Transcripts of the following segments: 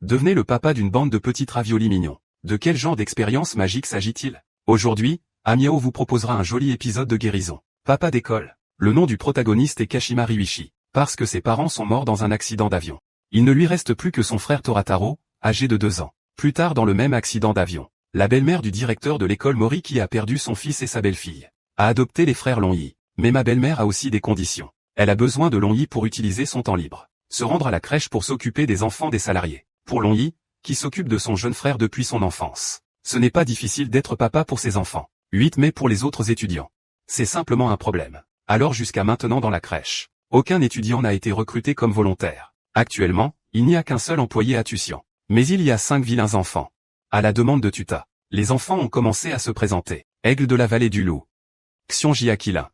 Devenez le papa d'une bande de petites raviolis mignons. De quel genre d'expérience magique s'agit-il? Aujourd'hui, Amiao vous proposera un joli épisode de guérison. Papa d'école. Le nom du protagoniste est Kashima Ryuichi, parce que ses parents sont morts dans un accident d'avion. Il ne lui reste plus que son frère Torataro, âgé de 2 ans. Plus tard dans le même accident d'avion, la belle-mère du directeur de l'école Mori qui a perdu son fils et sa belle-fille, a adopté les frères Longyi. Mais ma belle-mère a aussi des conditions. Elle a besoin de Longyi pour utiliser son temps libre, se rendre à la crèche pour s'occuper des enfants des salariés. Pour Longyi, qui s'occupe de son jeune frère depuis son enfance, ce n'est pas difficile d'être papa pour ses enfants. 8 mai pour les autres étudiants. C'est simplement un problème. Alors jusqu'à maintenant dans la crèche, aucun étudiant n'a été recruté comme volontaire. Actuellement, il n'y a qu'un seul employé à Tucian. Mais il y a 5 vilains enfants. À la demande de Tuta, les enfants ont commencé à se présenter. Aigle de la vallée du loup. Xionji Aquilin.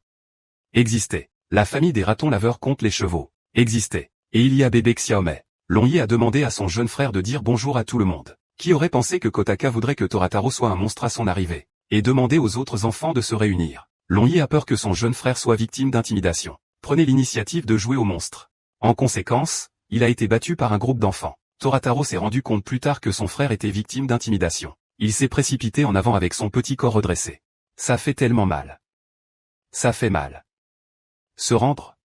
Existait. La famille des ratons laveurs contre les chevaux. Existait. Et il y a bébé Xiaomei. Longyi a demandé à son jeune frère de dire bonjour à tout le monde. Qui aurait pensé que Kotaka voudrait que Torataro soit un monstre à son arrivée? Et demander aux autres enfants de se réunir. Longyi a peur que son jeune frère soit victime d'intimidation. Prenez l'initiative de jouer au monstre. En conséquence, il a été battu par un groupe d'enfants. Torataro s'est rendu compte plus tard que son frère était victime d'intimidation. Il s'est précipité en avant avec son petit corps redressé. Ça fait tellement mal. Ça fait mal. Se rendre?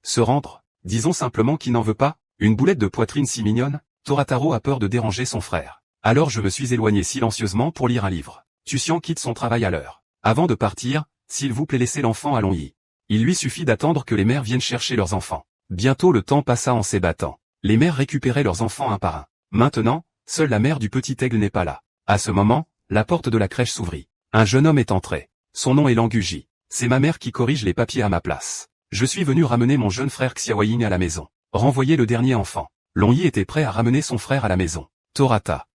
Se rendre, disons simplement qu'il n'en veut pas. Une boulette de poitrine si mignonne? Torataro a peur de déranger son frère. Alors je me suis éloigné silencieusement pour lire un livre. Tucian quitte son travail à l'heure. Avant de partir, s'il vous plaît laissez l'enfant à Longyi. Il lui suffit d'attendre que les mères viennent chercher leurs enfants. Bientôt le temps passa en s'ébattant. Les mères récupéraient leurs enfants un par un. Maintenant, seule la mère du petit aigle n'est pas là. À ce moment, la porte de la crèche s'ouvrit. Un jeune homme est entré. Son nom est Languji. C'est ma mère qui corrige les papiers à ma place. Je suis venu ramener mon jeune frère Xiaoying à la maison. Renvoyer le dernier enfant. Longyi était prêt à ramener son frère à la maison. Torata.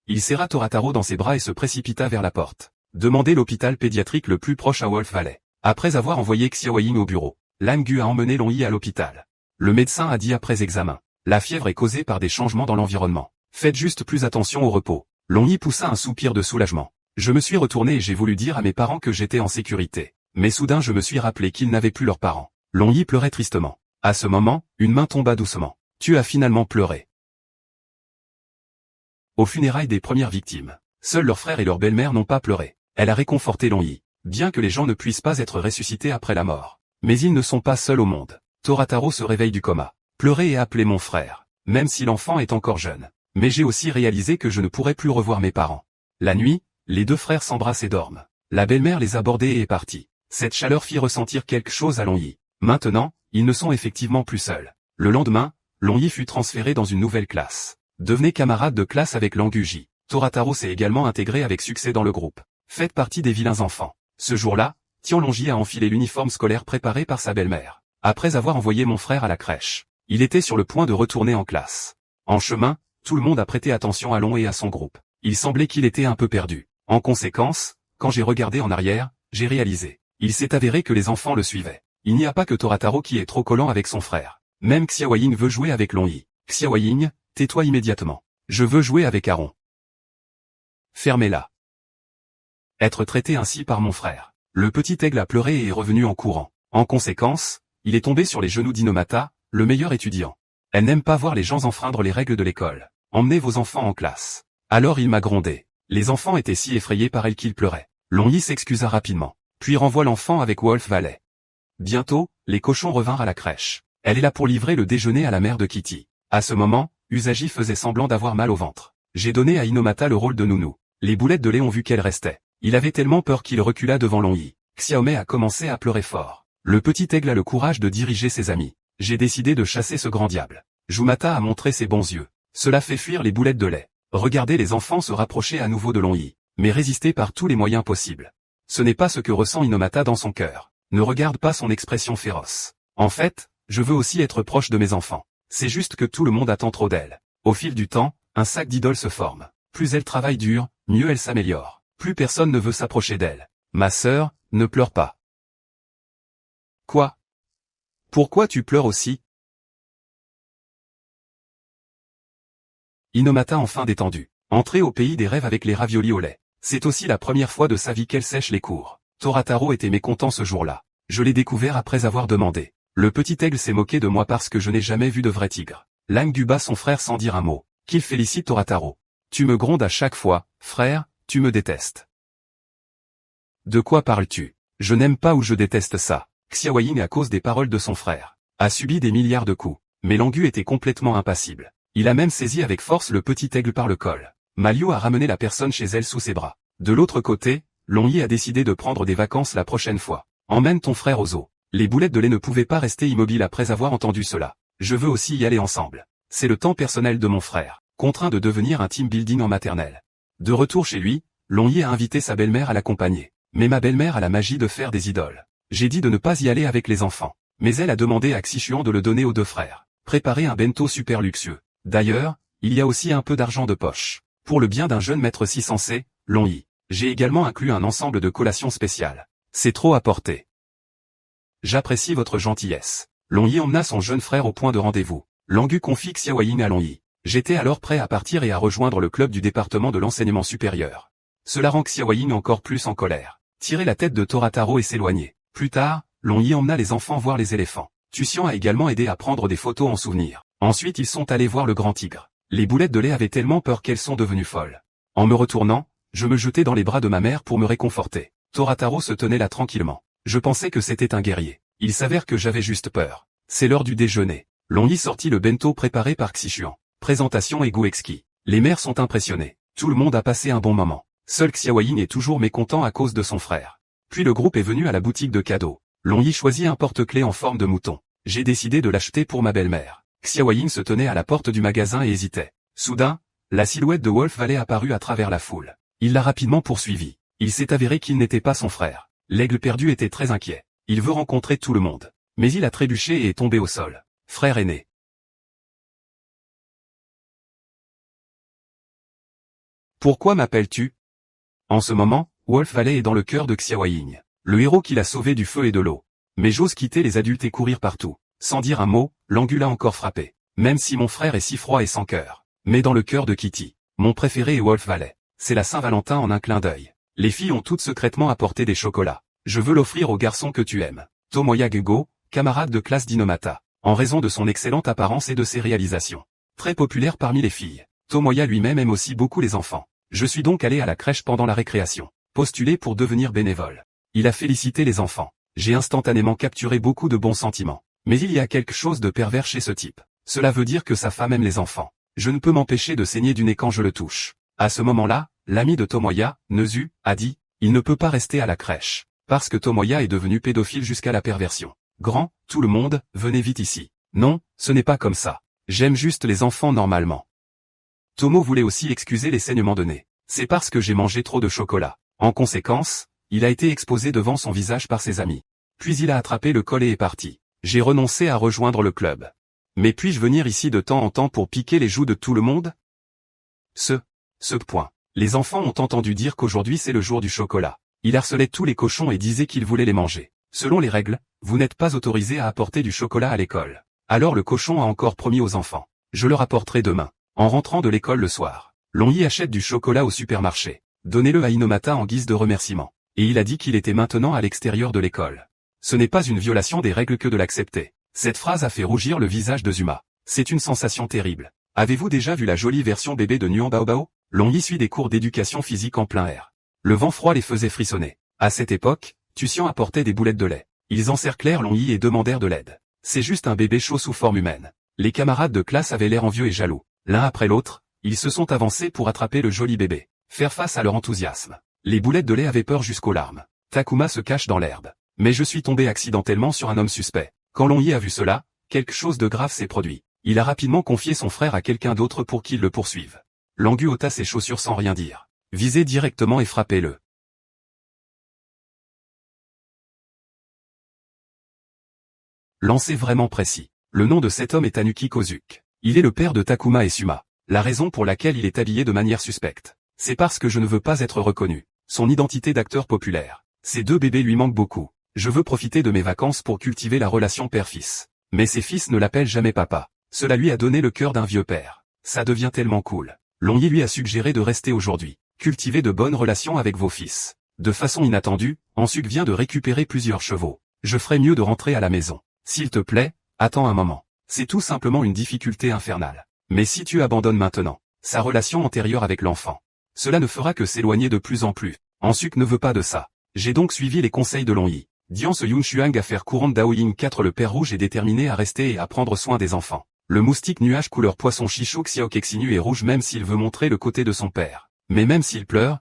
Il serra Torataro dans ses bras et se précipita vers la porte. Demandez l'hôpital pédiatrique le plus proche à Wolf Valley. Après avoir envoyé Xiaoying au bureau, Langu a emmené Longyi à l'hôpital. Le médecin a dit après examen. La fièvre est causée par des changements dans l'environnement. Faites juste plus attention au repos. Longyi poussa un soupir de soulagement. Je me suis retourné et j'ai voulu dire à mes parents que j'étais en sécurité. Mais soudain je me suis rappelé qu'ils n'avaient plus leurs parents. Longyi pleurait tristement. À ce moment, une main tomba doucement. Tu as finalement pleuré. Aux funérailles des premières victimes, seuls leurs frères et leur belle-mère n'ont pas pleuré. Elle a réconforté Longyi. Bien que les gens ne puissent pas être ressuscités après la mort. Mais ils ne sont pas seuls au monde. Torataro se réveille du coma. Pleurez et appelez mon frère, même si l'enfant est encore jeune. Mais j'ai aussi réalisé que je ne pourrais plus revoir mes parents. La nuit, les 2 frères s'embrassent et dorment. La belle-mère les a bordés et est partie. Cette chaleur fit ressentir quelque chose à Longyi. Maintenant, ils ne sont effectivement plus seuls. Le lendemain, Longyi fut transféré dans une nouvelle classe. Devenez camarade de classe avec Languji. Torataro s'est également intégré avec succès dans le groupe. Faites partie des vilains enfants. Ce jour-là, Tian Longyi a enfilé l'uniforme scolaire préparé par sa belle-mère. Après avoir envoyé mon frère à la crèche, il était sur le point de retourner en classe. En chemin, tout le monde a prêté attention à Long et à son groupe. Il semblait qu'il était un peu perdu. En conséquence, quand j'ai regardé en arrière, j'ai réalisé. Il s'est avéré que les enfants le suivaient. Il n'y a pas que Torataro qui est trop collant avec son frère. Même Xiaoying veut jouer avec Longyi. Xiaoying, tais-toi immédiatement. Je veux jouer avec Aaron. Fermez-la. Être traité ainsi par mon frère. Le petit aigle a pleuré et est revenu en courant. En conséquence, il est tombé sur les genoux d'Inomata, le meilleur étudiant. Elle n'aime pas voir les gens enfreindre les règles de l'école. Emmenez vos enfants en classe. Alors il m'a grondé. Les enfants étaient si effrayés par elle qu'ils pleuraient. Longyi s'excusa rapidement, puis renvoie l'enfant avec Wolf Valley. Bientôt, les cochons revinrent à la crèche. Elle est là pour livrer le déjeuner à la mère de Kitty. À ce moment, Usagi faisait semblant d'avoir mal au ventre. J'ai donné à Inomata le rôle de nounou. Les boulettes de lait ont vu qu'elle restait. Il avait tellement peur qu'il recula devant Longyi. Xiaomei a commencé à pleurer fort. Le petit aigle a le courage de diriger ses amis. J'ai décidé de chasser ce grand diable. Jumata a montré ses bons yeux. Cela fait fuir les boulettes de lait. Regardez les enfants se rapprocher à nouveau de Longyi, mais résister par tous les moyens possibles. Ce n'est pas ce que ressent Inomata dans son cœur. Ne regarde pas son expression féroce. En fait, je veux aussi être proche de mes enfants. C'est juste que tout le monde attend trop d'elle. Au fil du temps, un sac d'idoles se forme. Plus elle travaille dur, mieux elle s'améliore. Plus personne ne veut s'approcher d'elle. Ma sœur, ne pleure pas. Quoi? Pourquoi tu pleures aussi? Inomata enfin détendue. Entrée au pays des rêves avec les raviolis au lait. C'est aussi la première fois de sa vie qu'elle sèche les cours. Torataro était mécontent ce jour-là. Je l'ai découvert après avoir demandé. Le petit aigle s'est moqué de moi parce que je n'ai jamais vu de vrai tigre. Lang du bas son frère sans dire un mot. Qu'il félicite Torataro. Tu me grondes à chaque fois, frère, tu me détestes. De quoi parles-tu? Je n'aime pas ou je déteste ça. Xiaoying à cause des paroles de son frère a subi des milliards de coups. Mais Langu était complètement impassible. Il a même saisi avec force le petit aigle par le col. Malio a ramené la personne chez elle sous ses bras. De l'autre côté, Longyi a décidé de prendre des vacances la prochaine fois. Emmène ton frère au zoo. Les boulettes de lait ne pouvaient pas rester immobiles après avoir entendu cela. Je veux aussi y aller ensemble. C'est le temps personnel de mon frère, contraint de devenir un team building en maternelle. De retour chez lui, Longyi a invité sa belle-mère à l'accompagner. Mais ma belle-mère a la magie de faire des idoles. J'ai dit de ne pas y aller avec les enfants. Mais elle a demandé à Xichuan de le donner aux deux frères. Préparer un bento super luxueux. D'ailleurs, il y a aussi un peu d'argent de poche. Pour le bien d'un jeune maître si sensé, Longyi. J'ai également inclus un ensemble de collations spéciales. C'est trop à porter. J'apprécie votre gentillesse. Longyi emmena son jeune frère au point de rendez-vous. Langu confie Xiaoying à Longyi. J'étais alors prêt à partir et à rejoindre le club du département de l'enseignement supérieur. Cela rend Xiaoying encore plus en colère. Tirer la tête de Torataro et s'éloigner. Plus tard, Longyi emmena les enfants voir les éléphants. Tuxian a également aidé à prendre des photos en souvenir. Ensuite ils sont allés voir le grand tigre. Les boulettes de lait avaient tellement peur qu'elles sont devenues folles. En me retournant, je me jetai dans les bras de ma mère pour me réconforter. Torataro se tenait là tranquillement. Je pensais que c'était un guerrier. Il s'avère que j'avais juste peur. C'est l'heure du déjeuner. Longyi sortit le bento préparé par Xichuan. Présentation et goût exquis. Les mères sont impressionnées. Tout le monde a passé un bon moment. Seul Xiaoying est toujours mécontent à cause de son frère. Puis le groupe est venu à la boutique de cadeaux. Longyi choisit un porte-clés en forme de mouton. J'ai décidé de l'acheter pour ma belle-mère. Xiaoying se tenait à la porte du magasin et hésitait. Soudain, la silhouette de Wolf Valley apparut à travers la foule. Il l'a rapidement poursuivi. Il s'est avéré qu'il n'était pas son frère. L'aigle perdu était très inquiet. Il veut rencontrer tout le monde. Mais il a trébuché et est tombé au sol. Frère aîné. Pourquoi m'appelles-tu? En ce moment, Wolf Valley est dans le cœur de Xiaoying. Le héros qui l'a sauvé du feu et de l'eau. Mais j'ose quitter les adultes et courir partout. Sans dire un mot, Langu l'a encore frappé. Même si mon frère est si froid et sans cœur. Mais dans le cœur de Kitty. Mon préféré est Wolf Valley. C'est la Saint-Valentin en un clin d'œil. Les filles ont toutes secrètement apporté des chocolats. Je veux l'offrir au garçon que tu aimes. Tomoya Gego, camarade de classe d'Inomata. En raison de son excellente apparence et de ses réalisations. Très populaire parmi les filles. Tomoya lui-même aime aussi beaucoup les enfants. Je suis donc allé à la crèche pendant la récréation. Postulé pour devenir bénévole. Il a félicité les enfants. J'ai instantanément capturé beaucoup de bons sentiments. Mais il y a quelque chose de pervers chez ce type. Cela veut dire que sa femme aime les enfants. Je ne peux m'empêcher de saigner du nez quand je le touche. À ce moment-là, l'ami de Tomoya, Nezu, a dit, il ne peut pas rester à la crèche. Parce que Tomoya est devenu pédophile jusqu'à la perversion. Grand, tout le monde, venez vite ici. Non, ce n'est pas comme ça. J'aime juste les enfants normalement. Tomo voulait aussi excuser les saignements de nez. C'est parce que j'ai mangé trop de chocolat. En conséquence, il a été exposé devant son visage par ses amis. Puis il a attrapé le col et est parti. J'ai renoncé à rejoindre le club. Mais puis-je venir ici de temps en temps pour piquer les joues de tout le monde? Ce point. Les enfants ont entendu dire qu'aujourd'hui c'est le jour du chocolat. Il harcelait tous les cochons et disait qu'il voulait les manger. Selon les règles, vous n'êtes pas autorisé à apporter du chocolat à l'école. Alors le cochon a encore promis aux enfants. Je le rapporterai demain. En rentrant de l'école le soir, Longyi achète du chocolat au supermarché. Donnez-le à Inomata en guise de remerciement. Et il a dit qu'il était maintenant à l'extérieur de l'école. Ce n'est pas une violation des règles que de l'accepter. Cette phrase a fait rougir le visage de Zuma. C'est une sensation terrible. Avez-vous déjà vu la jolie version bébé de Nuan Baobao? Longyi suit des cours d'éducation physique en plein air. Le vent froid les faisait frissonner. À cette époque, Tuxian apportait des boulettes de lait. Ils encerclèrent Longyi et demandèrent de l'aide. C'est juste un bébé chaud sous forme humaine. Les camarades de classe avaient l'air envieux et jaloux. L'un après l'autre, ils se sont avancés pour attraper le joli bébé. Faire face à leur enthousiasme. Les boulettes de lait avaient peur jusqu'aux larmes. Takuma se cache dans l'herbe. Mais je suis tombé accidentellement sur un homme suspect. Quand Longyi a vu cela, quelque chose de grave s'est produit. Il a rapidement confié son frère à quelqu'un d'autre pour qu'il le poursuive. Langu ôta ses chaussures sans rien dire. Visez directement et frappez-le. Lancer vraiment précis. Le nom de cet homme est Tanuki Kozuke. Il est le père de Takuma et Suma. La raison pour laquelle il est habillé de manière suspecte, c'est parce que je ne veux pas être reconnu. Son identité d'acteur populaire. Ces deux bébés lui manquent beaucoup. Je veux profiter de mes vacances pour cultiver la relation père-fils. Mais ses fils ne l'appellent jamais papa. Cela lui a donné le cœur d'un vieux père. Ça devient tellement cool. Longyi lui a suggéré de rester aujourd'hui. Cultivez de bonnes relations avec vos fils. De façon inattendue, Ansuke vient de récupérer plusieurs chevaux. Je ferais mieux de rentrer à la maison. S'il te plaît, attends un moment. C'est tout simplement une difficulté infernale. Mais si tu abandonnes maintenant sa relation antérieure avec l'enfant, cela ne fera que s'éloigner de plus en plus. Ansuk ne veut pas de ça. J'ai donc suivi les conseils de Long-Yi. Diant ce Yunshuang à faire courante Daoying 4 le père rouge est déterminé à rester et à prendre soin des enfants. Le moustique nuage couleur poisson Shishok Xiaok exinu est rouge même s'il veut montrer le côté de son père. Mais même s'il pleure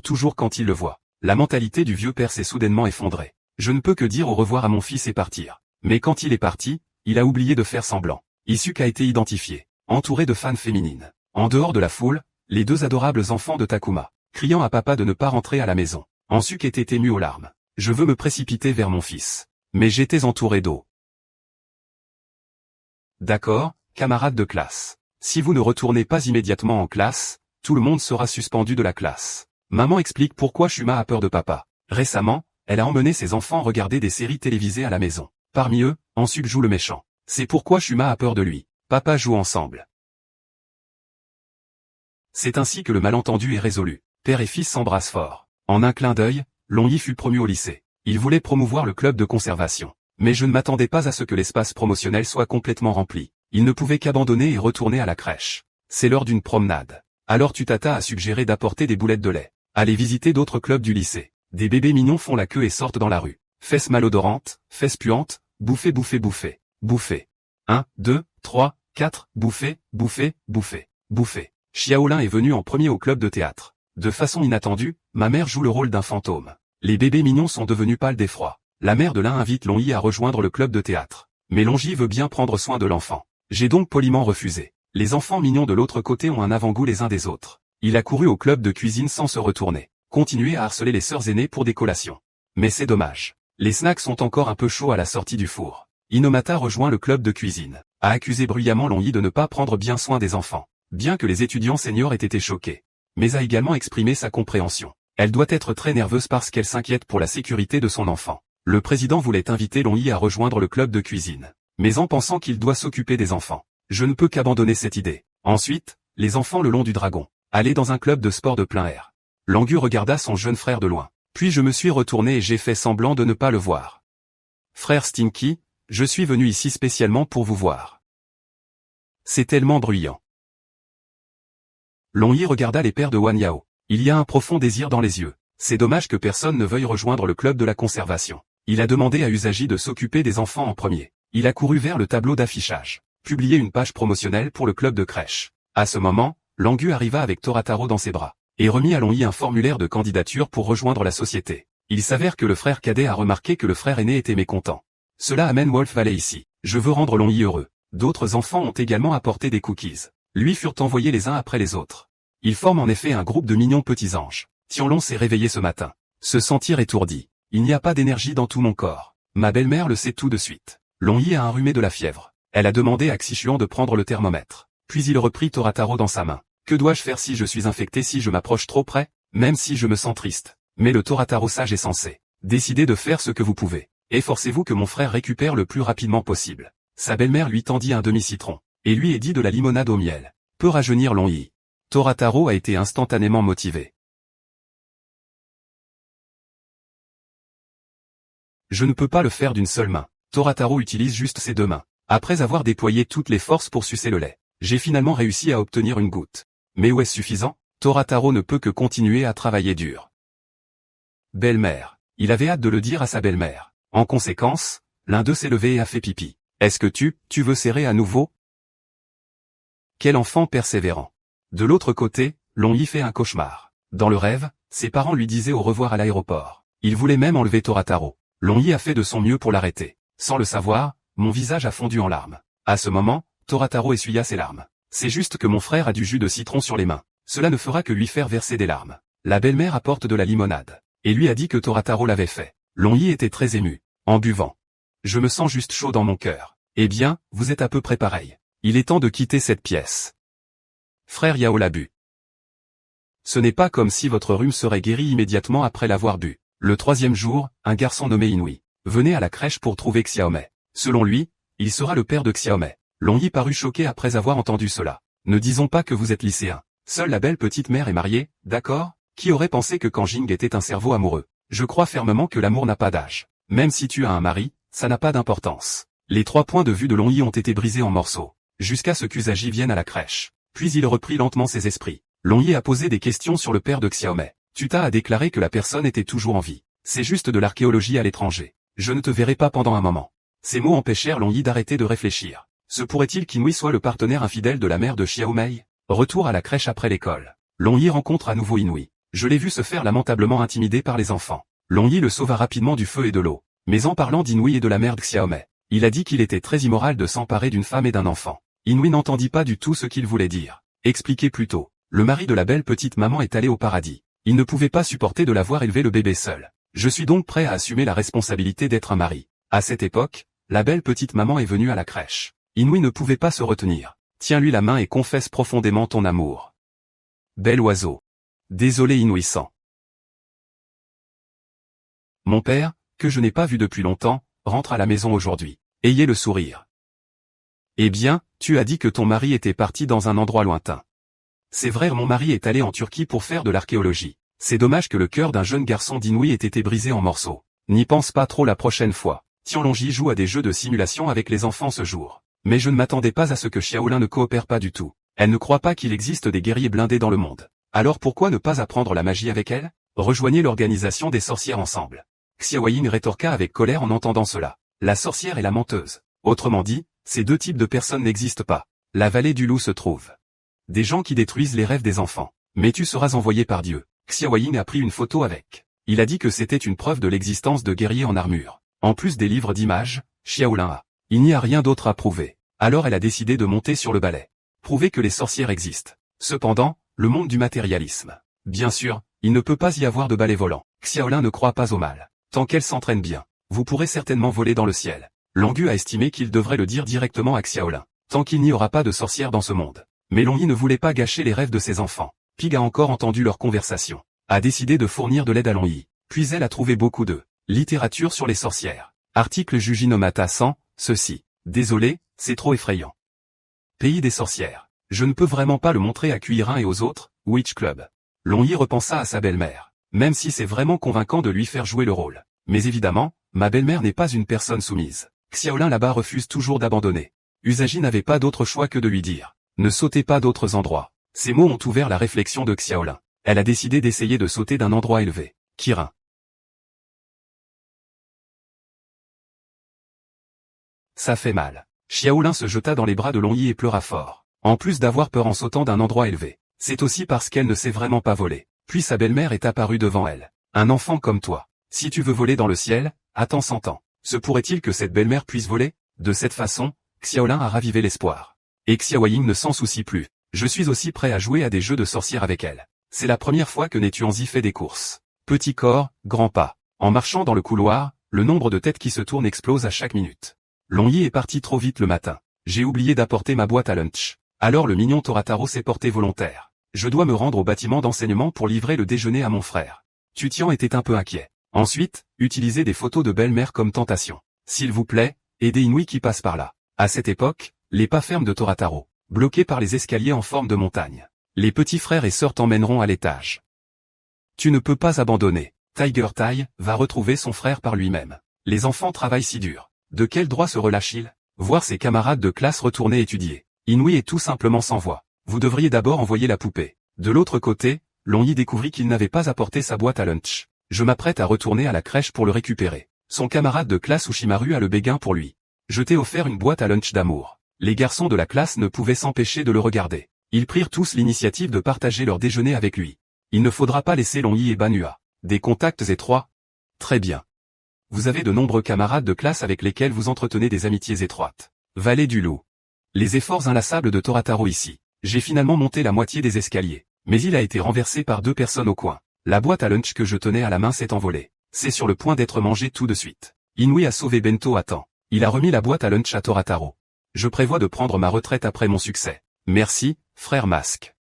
toujours quand il le voit. La mentalité du vieux père s'est soudainement effondrée. Je ne peux que dire au revoir à mon fils et partir. Mais quand il est parti, il a oublié de faire semblant. Isuke a été identifié, entouré de fans féminines. En dehors de la foule, les deux adorables enfants de Takuma, criant à papa de ne pas rentrer à la maison. Ansuke était ému aux larmes. Je veux me précipiter vers mon fils. Mais j'étais entouré d'eau. D'accord, camarades de classe. Si vous ne retournez pas immédiatement en classe, tout le monde sera suspendu de la classe. Maman explique pourquoi Shuma a peur de papa. Récemment, elle a emmené ses enfants regarder des séries télévisées à la maison. Parmi eux, Ansuke joue le méchant. C'est pourquoi Shuma a peur de lui. Papa joue ensemble. C'est ainsi que le malentendu est résolu. Père et fils s'embrassent fort. En un clin d'œil, Long-Yi fut promu au lycée. Il voulait promouvoir le club de conservation. Mais je ne m'attendais pas à ce que l'espace promotionnel soit complètement rempli. Il ne pouvait qu'abandonner et retourner à la crèche. C'est lors d'une promenade. Alors Tutata a suggéré d'apporter des boulettes de lait. Aller visiter d'autres clubs du lycée. Des bébés mignons font la queue et sortent dans la rue. Fesses malodorantes, fesses puantes, bouffer, bouffer, bouffer, bouffer. 1, 2, 3, 4, bouffer, bouffer, bouffer, bouffer. Xiaolin est venu en premier au club de théâtre. De façon inattendue, ma mère joue le rôle d'un fantôme. Les bébés mignons sont devenus pâles d'effroi. La mère de l'un invite Long-Yi à rejoindre le club de théâtre. Mais Long-Yi veut bien prendre soin de l'enfant. J'ai donc poliment refusé. Les enfants mignons de l'autre côté ont un avant-goût les uns des autres. Il a couru au club de cuisine sans se retourner. Continuer à harceler les sœurs aînées pour des collations. Mais c'est dommage. Les snacks sont encore un peu chauds à la sortie du four. Inomata rejoint le club de cuisine. A accusé bruyamment Long-Yi de ne pas prendre bien soin des enfants. Bien que les étudiants seniors aient été choqués. Mais a également exprimé sa compréhension. Elle doit être très nerveuse parce qu'elle s'inquiète pour la sécurité de son enfant. Le président voulait inviter Long-Yi à rejoindre le club de cuisine. Mais en pensant qu'il doit s'occuper des enfants. Je ne peux qu'abandonner cette idée. Ensuite, les enfants le long du dragon. Aller dans un club de sport de plein air. Langu regarda son jeune frère de loin. Puis je me suis retourné et j'ai fait semblant de ne pas le voir. Frère Stinky, je suis venu ici spécialement pour vous voir. C'est tellement bruyant. Long-Yi regarda les pères de Wan Yao. Il y a un profond désir dans les yeux. C'est dommage que personne ne veuille rejoindre le club de la conservation. Il a demandé à Usagi de s'occuper des enfants en premier. Il a couru vers le tableau d'affichage. Publié une page promotionnelle pour le club de crèche. À ce moment, Langu arriva avec Torataro dans ses bras. Et remit à Long-Yi un formulaire de candidature pour rejoindre la société. Il s'avère que le frère cadet a remarqué que le frère aîné était mécontent. Cela amène Wolf Valley ici. Je veux rendre Long-Yi heureux. D'autres enfants ont également apporté des cookies. Lui furent envoyés les uns après les autres. Ils forment en effet un groupe de mignons petits anges. Tianlong s'est réveillé ce matin. Se sentir étourdi. Il n'y a pas d'énergie dans tout mon corps. Ma belle-mère le sait tout de suite. Long-Yi a enrhumé de la fièvre. Elle a demandé à Xichuan de prendre le thermomètre. Puis il reprit Torataro dans sa main. Que dois-je faire si je suis infecté si je m'approche trop près? Même si je me sens triste. Mais le Torataro sage est censé. Décidez de faire ce que vous pouvez. Efforcez-vous que mon frère récupère le plus rapidement possible. Sa belle-mère lui tendit un demi-citron. Et lui est dit de la limonade au miel. Peut rajeunir Long-Yi. Torataro a été instantanément motivé. Je ne peux pas le faire d'une seule main. Torataro utilise juste ses deux mains. Après avoir déployé toutes les forces pour sucer le lait, j'ai finalement réussi à obtenir une goutte. Mais où est-ce suffisant? Torataro ne peut que continuer à travailler dur. Belle-mère. Il avait hâte de le dire à sa belle-mère. En conséquence, l'un d'eux s'est levé et a fait pipi. Est-ce que tu veux serrer à nouveau? Quel enfant persévérant. De l'autre côté, Long-Yi fait un cauchemar. Dans le rêve, ses parents lui disaient au revoir à l'aéroport. Il voulait même enlever Torataro. Long-Yi a fait de son mieux pour l'arrêter. Sans le savoir, mon visage a fondu en larmes. À ce moment, Torataro essuya ses larmes. C'est juste que mon frère a du jus de citron sur les mains. Cela ne fera que lui faire verser des larmes. La belle-mère apporte de la limonade. Et lui a dit que Torataro l'avait fait. Long-Yi était très ému. En buvant. Je me sens juste chaud dans mon cœur. Eh bien, vous êtes à peu près pareil. Il est temps de quitter cette pièce. Frère Yao l'a bu. Ce n'est pas comme si votre rhume serait guéri immédiatement après l'avoir bu. Le troisième jour, un garçon nommé Inui venait à la crèche pour trouver Xiaomei. Selon lui, il sera le père de Xiaomei. Long-Yi parut choqué après avoir entendu cela. Ne disons pas que vous êtes lycéen. Seule la belle petite mère est mariée, d'accord? Qui aurait pensé que Kanjing était un cerveau amoureux? Je crois fermement que l'amour n'a pas d'âge. Même si tu as un mari, ça n'a pas d'importance. Les 3 points de vue de Longyi ont été brisés en morceaux, jusqu'à ce qu'Usagi vienne à la crèche. Puis il reprit lentement ses esprits. Longyi a posé des questions sur le père de Xiaomei. Tuta a déclaré que la personne était toujours en vie. C'est juste de l'archéologie à l'étranger. Je ne te verrai pas pendant un moment. Ces mots empêchèrent Longyi d'arrêter de réfléchir. Se pourrait-il qu'Inui soit le partenaire infidèle de la mère de Xiaomei? Retour à la crèche après l'école. Longyi rencontre à nouveau Inui. Je l'ai vu se faire lamentablement intimider par les enfants. Longyi le sauva rapidement du feu et de l'eau. Mais en parlant d'Inui et de la mère de Xiaomei, il a dit qu'il était très immoral de s'emparer d'une femme et d'un enfant. Inui n'entendit pas du tout ce qu'il voulait dire. Expliquez plutôt. Le mari de la belle petite maman est allé au paradis. Il ne pouvait pas supporter de la voir élever le bébé seul. Je suis donc prêt à assumer la responsabilité d'être un mari. À cette époque, la belle petite maman est venue à la crèche. Inui ne pouvait pas se retenir. Tiens-lui la main et confesse profondément ton amour. Bel oiseau. Désolé Inui-san. Mon père, que je n'ai pas vu depuis longtemps, rentre à la maison aujourd'hui. Ayez le sourire. Eh bien, tu as dit que ton mari était parti dans un endroit lointain. C'est vrai, mon mari est allé en Turquie pour faire de l'archéologie. C'est dommage que le cœur d'un jeune garçon d'Inui ait été brisé en morceaux. N'y pense pas trop la prochaine fois. Tianlongji joue à des jeux de simulation avec les enfants ce jour. Mais je ne m'attendais pas à ce que Xiaolin ne coopère pas du tout. Elle ne croit pas qu'il existe des guerriers blindés dans le monde. Alors pourquoi ne pas apprendre la magie avec elle? Rejoignez l'organisation des sorcières ensemble. Xiaoyin rétorqua avec colère en entendant cela. La sorcière et la menteuse. Autrement dit, ces 2 types de personnes n'existent pas. La vallée du loup se trouve. Des gens qui détruisent les rêves des enfants. Mais tu seras envoyé par Dieu. Xiaoyin a pris une photo avec. Il a dit que c'était une preuve de l'existence de guerriers en armure. En plus des livres d'images, Xiaolin a. Il n'y a rien d'autre à prouver. Alors elle a décidé de monter sur le balai. Prouver que les sorcières existent. Cependant, le monde du matérialisme. Bien sûr, il ne peut pas y avoir de balai volant. Xiaolin ne croit pas au mal. Tant qu'elle s'entraîne bien, vous pourrez certainement voler dans le ciel. Longu a estimé qu'il devrait le dire directement à Xiaolin. Tant qu'il n'y aura pas de sorcières dans ce monde. Mais Longyi ne voulait pas gâcher les rêves de ses enfants. Pig a encore entendu leur conversation. A décidé de fournir de l'aide à Longyi. Puis elle a trouvé beaucoup de littérature sur les sorcières. Article Jujinomata 100, ceci. Désolé, c'est trop effrayant. Pays des sorcières. Je ne peux vraiment pas le montrer à Cuirin et aux autres, Witch Club. Longyi repensa à sa belle-mère. Même si c'est vraiment convaincant de lui faire jouer le rôle. Mais évidemment, ma belle-mère n'est pas une personne soumise. Xiaolin là-bas refuse toujours d'abandonner. Usagi n'avait pas d'autre choix que de lui dire. Ne sautez pas d'autres endroits. Ces mots ont ouvert la réflexion de Xiaolin. Elle a décidé d'essayer de sauter d'un endroit élevé. Kirin. Ça fait mal. Xiaolin se jeta dans les bras de Longyi et pleura fort. En plus d'avoir peur en sautant d'un endroit élevé. C'est aussi parce qu'elle ne sait vraiment pas voler. Puis sa belle-mère est apparue devant elle. Un enfant comme toi. Si tu veux voler dans le ciel, attends 100 ans. Se pourrait-il que cette belle-mère puisse voler? De cette façon, Xiaolin a ravivé l'espoir. Et Xiaoyin ne s'en soucie plus. Je suis aussi prêt à jouer à des jeux de sorcière avec elle. C'est la première fois que Netuanzi fait des courses. Petit corps, grand pas. En marchant dans le couloir, le nombre de têtes qui se tournent explose à chaque minute. Longyi est parti trop vite le matin. J'ai oublié d'apporter ma boîte à lunch. Alors le mignon Torataro s'est porté volontaire. Je dois me rendre au bâtiment d'enseignement pour livrer le déjeuner à mon frère. Tutian était un peu inquiet. Ensuite, utilisez des photos de belle-mère comme tentation. S'il vous plaît, aidez Inui qui passe par là. À cette époque, les pas fermes de Torataro, bloqués par les escaliers en forme de montagne. Les petits frères et sœurs t'emmèneront à l'étage. Tu ne peux pas abandonner. Tiger Tai va retrouver son frère par lui-même. Les enfants travaillent si dur. De quel droit se relâche-t-il? Voir ses camarades de classe retourner étudier. Inui est tout simplement sans voix. Vous devriez d'abord envoyer la poupée. De l'autre côté, Longyi découvrit qu'il n'avait pas apporté sa boîte à lunch. Je m'apprête à retourner à la crèche pour le récupérer. Son camarade de classe Ushimaru a le béguin pour lui. Je t'ai offert une boîte à lunch d'amour. Les garçons de la classe ne pouvaient s'empêcher de le regarder. Ils prirent tous l'initiative de partager leur déjeuner avec lui. Il ne faudra pas laisser Longyi et Banua. Des contacts étroits? Très bien. Vous avez de nombreux camarades de classe avec lesquels vous entretenez des amitiés étroites. Vallée du Loup. Les efforts inlassables de Torataro ici. J'ai finalement monté la moitié des escaliers. Mais il a été renversé par 2 personnes au coin. La boîte à lunch que je tenais à la main s'est envolée. C'est sur le point d'être mangé tout de suite. Inui a sauvé Bento à temps. Il a remis la boîte à lunch à Torataro. Je prévois de prendre ma retraite après mon succès. Merci, frère Masque.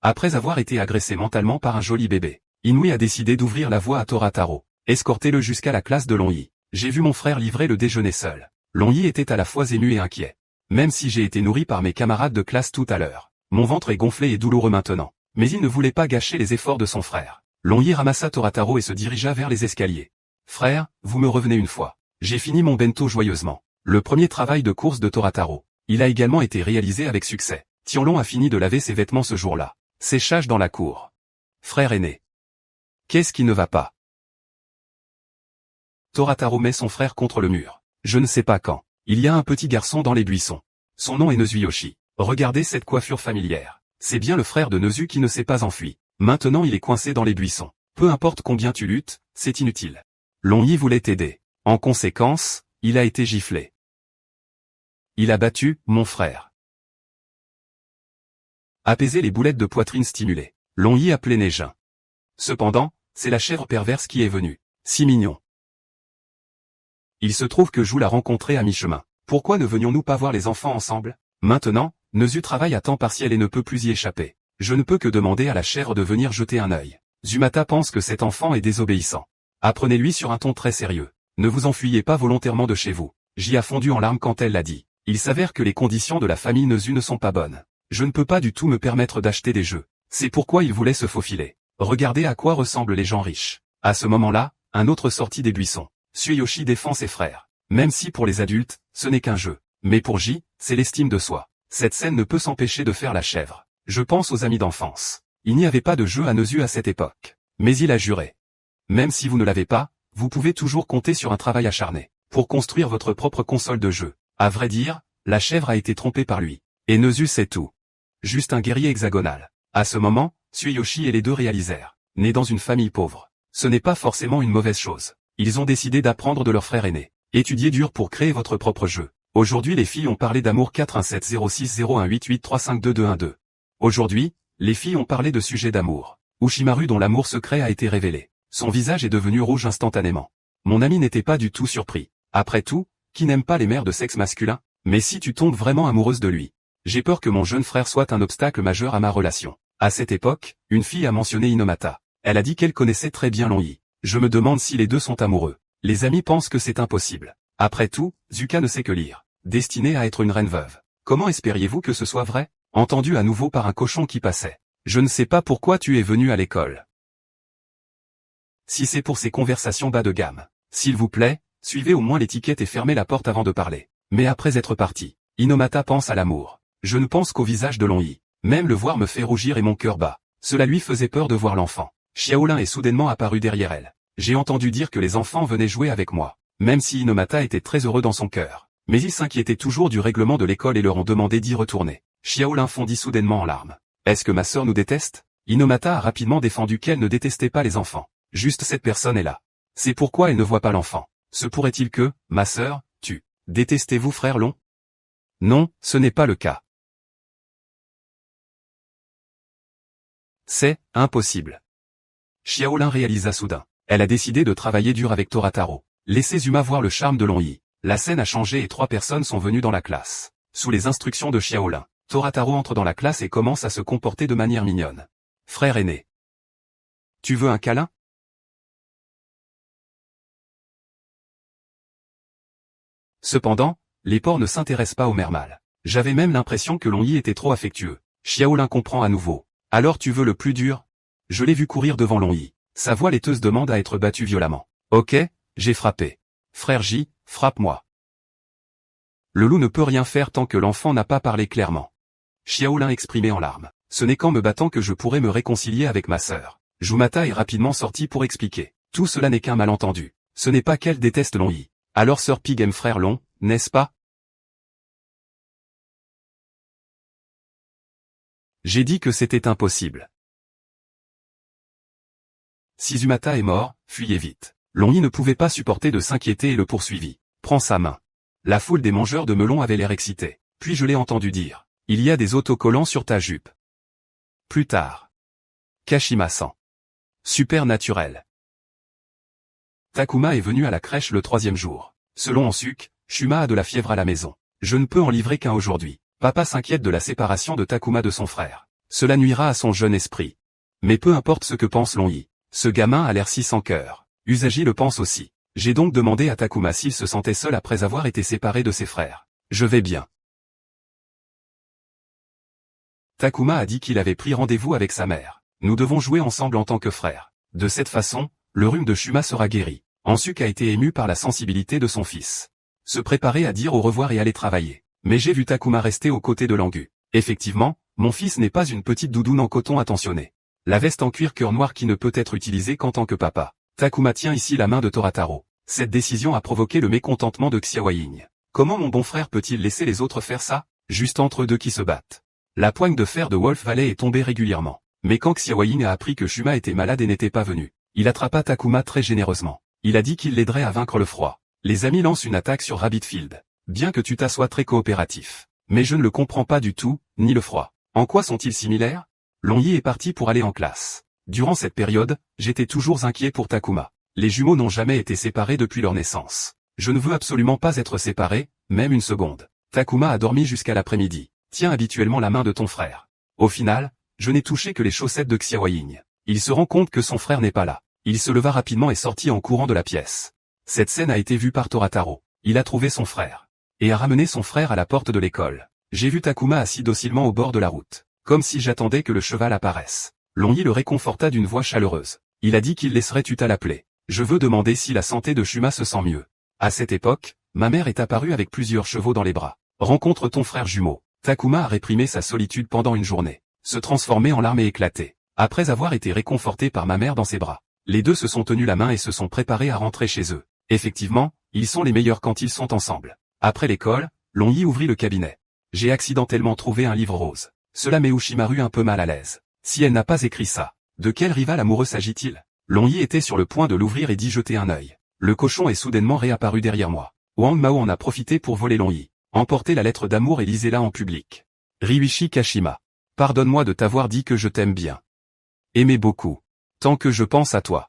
Après avoir été agressé mentalement par un joli bébé, Inui a décidé d'ouvrir la voie à Torataro. Escortez-le jusqu'à la classe de Longyi. J'ai vu mon frère livrer le déjeuner seul. Longyi était à la fois ému et inquiet. Même si j'ai été nourri par mes camarades de classe tout à l'heure, mon ventre est gonflé et douloureux maintenant. Mais il ne voulait pas gâcher les efforts de son frère. Longyi ramassa Torataro et se dirigea vers les escaliers. Frère, vous me revenez une fois. J'ai fini mon bento joyeusement. Le premier travail de course de Torataro. Il a également été réalisé avec succès. Tianlong a fini de laver ses vêtements ce jour-là. Séchage dans la cour. Frère aîné. Qu'est-ce qui ne va pas? Torataro met son frère contre le mur. Je ne sais pas quand. Il y a un petit garçon dans les buissons. Son nom est Nezuyoshi. Regardez cette coiffure familière. C'est bien le frère de Nezu qui ne s'est pas enfui. Maintenant il est coincé dans les buissons. Peu importe combien tu luttes, c'est inutile. Longyi voulait t'aider. En conséquence, il a été giflé. Il a battu mon frère. Apaiser les boulettes de poitrine stimulées. Longyi appelait Neijin. Cependant, c'est la chèvre perverse qui est venue. Si mignon. Il se trouve que Jou l'a rencontré à mi-chemin. Pourquoi ne venions-nous pas voir les enfants ensemble? Maintenant, Nezu travaille à temps partiel et ne peut plus y échapper. Je ne peux que demander à la chèvre de venir jeter un œil. Zumata pense que cet enfant est désobéissant. Apprenez-lui sur un ton très sérieux. Ne vous enfuyez pas volontairement de chez vous. J'y a fondu en larmes quand elle l'a dit. Il s'avère que les conditions de la famille Nezu ne sont pas bonnes. Je ne peux pas du tout me permettre d'acheter des jeux. C'est pourquoi il voulait se faufiler. Regardez à quoi ressemblent les gens riches. À ce moment-là, un autre sortit des buissons. Tsuyoshi défend ses frères. Même si pour les adultes, ce n'est qu'un jeu. Mais pour J, c'est l'estime de soi. Cette scène ne peut s'empêcher de faire la chèvre. Je pense aux amis d'enfance. Il n'y avait pas de jeu à Nezu à cette époque. Mais il a juré. Même si vous ne l'avez pas, vous pouvez toujours compter sur un travail acharné. Pour construire votre propre console de jeu. À vrai dire, la chèvre a été trompée par lui. Et Nezu sait tout. Juste un guerrier hexagonal. À ce moment, Tsuyoshi et les deux réalisèrent. Nés dans une famille pauvre. Ce n'est pas forcément une mauvaise chose. Ils ont décidé d'apprendre de leur frère aîné. Étudiez dur pour créer votre propre jeu. Aujourd'hui les filles ont parlé d'amour 417060188352212. Aujourd'hui, les filles ont parlé de sujets d'amour. Ushimaru dont l'amour secret a été révélé. Son visage est devenu rouge instantanément. Mon ami n'était pas du tout surpris. Après tout, qui n'aime pas les mères de sexe masculin? Mais si tu tombes vraiment amoureuse de lui. J'ai peur que mon jeune frère soit un obstacle majeur à ma relation. À cette époque, une fille a mentionné Inomata. Elle a dit qu'elle connaissait très bien Longyi. Je me demande si les deux sont amoureux. Les amis pensent que c'est impossible. Après tout, Zuka ne sait que lire. Destinée à être une reine veuve. Comment espériez-vous que ce soit vrai? Entendu à nouveau par un cochon qui passait. Je ne sais pas pourquoi tu es venu à l'école. Si c'est pour ces conversations bas de gamme. S'il vous plaît, suivez au moins l'étiquette et fermez la porte avant de parler. Mais après être parti, Inomata pense à l'amour. Je ne pense qu'au visage de Longyi. Même le voir me fait rougir et mon cœur bat. Cela lui faisait peur de voir l'enfant. Xiaolin est soudainement apparu derrière elle. J'ai entendu dire que les enfants venaient jouer avec moi. Même si Inomata était très heureux dans son cœur. Mais il s'inquiétait toujours du règlement de l'école et leur ont demandé d'y retourner. Xiaolin fondit soudainement en larmes. Est-ce que ma sœur nous déteste? Inomata a rapidement défendu qu'elle ne détestait pas les enfants. Juste cette personne est là. C'est pourquoi elle ne voit pas l'enfant. Se pourrait-il que, ma sœur, tu, détestez-vous frère Long? Non, ce n'est pas le cas. C'est impossible. Xiaolin réalisa soudain. Elle a décidé de travailler dur avec Torataro. Laissez Zuma voir le charme de Longyi. La scène a changé et 3 personnes sont venues dans la classe. Sous les instructions de Xiaolin, Torataro entre dans la classe et commence à se comporter de manière mignonne. Frère aîné. Tu veux un câlin? Cependant, les porcs ne s'intéressent pas aux mères mâles. J'avais même l'impression que Longyi était trop affectueux. Xiaolin comprend à nouveau. Alors tu veux le plus dur? Je l'ai vu courir devant Longyi. Sa voix laiteuse demande à être battue violemment. Ok, j'ai frappé. Frère J, frappe-moi. Le loup ne peut rien faire tant que l'enfant n'a pas parlé clairement. Xiaolin exprimait en larmes. Ce n'est qu'en me battant que je pourrai me réconcilier avec ma sœur. Jumata est rapidement sorti pour expliquer. Tout cela n'est qu'un malentendu. Ce n'est pas qu'elle déteste Longyi. Alors sœur Pig aime frère Long, n'est-ce pas? J'ai dit que c'était impossible. Si Zumata est mort, fuyez vite. Longyi ne pouvait pas supporter de s'inquiéter et le poursuivit. Prends sa main. La foule des mangeurs de melons avait l'air excitée. Puis je l'ai entendu dire. Il y a des autocollants sur ta jupe. Plus tard. Kashima-san. Super naturel. Takuma est venu à la crèche le 3e jour. Selon Ansuke, Shuma a de la fièvre à la maison. Je ne peux en livrer qu'un aujourd'hui. Papa s'inquiète de la séparation de Takuma de son frère. Cela nuira à son jeune esprit. Mais peu importe ce que pense Longyi. Ce gamin a l'air si sans cœur. Usagi le pense aussi. J'ai donc demandé à Takuma s'il se sentait seul après avoir été séparé de ses frères. Je vais bien. Takuma a dit qu'il avait pris rendez-vous avec sa mère. Nous devons jouer ensemble en tant que frères. De cette façon, le rhume de Shuma sera guéri. Ansuke a été ému par la sensibilité de son fils. Se préparer à dire au revoir et aller travailler. Mais j'ai vu Takuma rester aux côtés de Langu. Effectivement, mon fils n'est pas une petite doudoune en coton attentionnée. La veste en cuir cœur noir qui ne peut être utilisée qu'en tant que papa. Takuma tient ici la main de Torataro. Cette décision a provoqué le mécontentement de Xiaoying. Comment mon bon frère peut-il laisser les autres faire ça? Juste entre deux qui se battent. La poigne de fer de Wolf Valley est tombée régulièrement. Mais quand Xiaoying a appris que Shuma était malade et n'était pas venu, il attrapa Takuma très généreusement. Il a dit qu'il l'aiderait à vaincre le froid. Les amis lancent une attaque sur Rabbit Field. Bien que tu t'assoies très coopératif. Mais je ne le comprends pas du tout, ni le froid. En quoi sont-ils similaires? Longyi est parti pour aller en classe. Durant cette période, j'étais toujours inquiet pour Takuma. Les jumeaux n'ont jamais été séparés depuis leur naissance. Je ne veux absolument pas être séparé, même une seconde. Takuma a dormi jusqu'à l'après-midi. Tiens habituellement la main de ton frère. Au final, je n'ai touché que les chaussettes de Xiaoying. Il se rend compte que son frère n'est pas là. Il se leva rapidement et sortit en courant de la pièce. Cette scène a été vue par Torataro. Il a trouvé son frère. Et a ramené son frère à la porte de l'école. J'ai vu Takuma assis docilement au bord de la route. Comme si j'attendais que le cheval apparaisse. Longyi le réconforta d'une voix chaleureuse. Il a dit qu'il laisserait Tuta l'appeler. Je veux demander si la santé de Shuma se sent mieux. À cette époque, ma mère est apparue avec plusieurs chevaux dans les bras. Rencontre ton frère jumeau. Takuma a réprimé sa solitude pendant une journée. Se transformer en larmes et éclater. Après avoir été réconforté par ma mère dans ses bras. Les deux se sont tenus la main et se sont préparés à rentrer chez eux. Effectivement, ils sont les meilleurs quand ils sont ensemble. Après l'école, Longyi ouvrit le cabinet. J'ai accidentellement trouvé un livre rose. Cela met Ushimaru un peu mal à l'aise. Si elle n'a pas écrit ça, de quel rival amoureux s'agit-il? Longyi était sur le point de l'ouvrir et d'y jeter un œil. Le cochon est soudainement réapparu derrière moi. Wang Mao en a profité pour voler Longyi. Emportez la lettre d'amour et lisez-la en public. Ryuichi Kashima. Pardonne-moi de t'avoir dit que je t'aime bien. Aimez beaucoup. Tant que je pense à toi.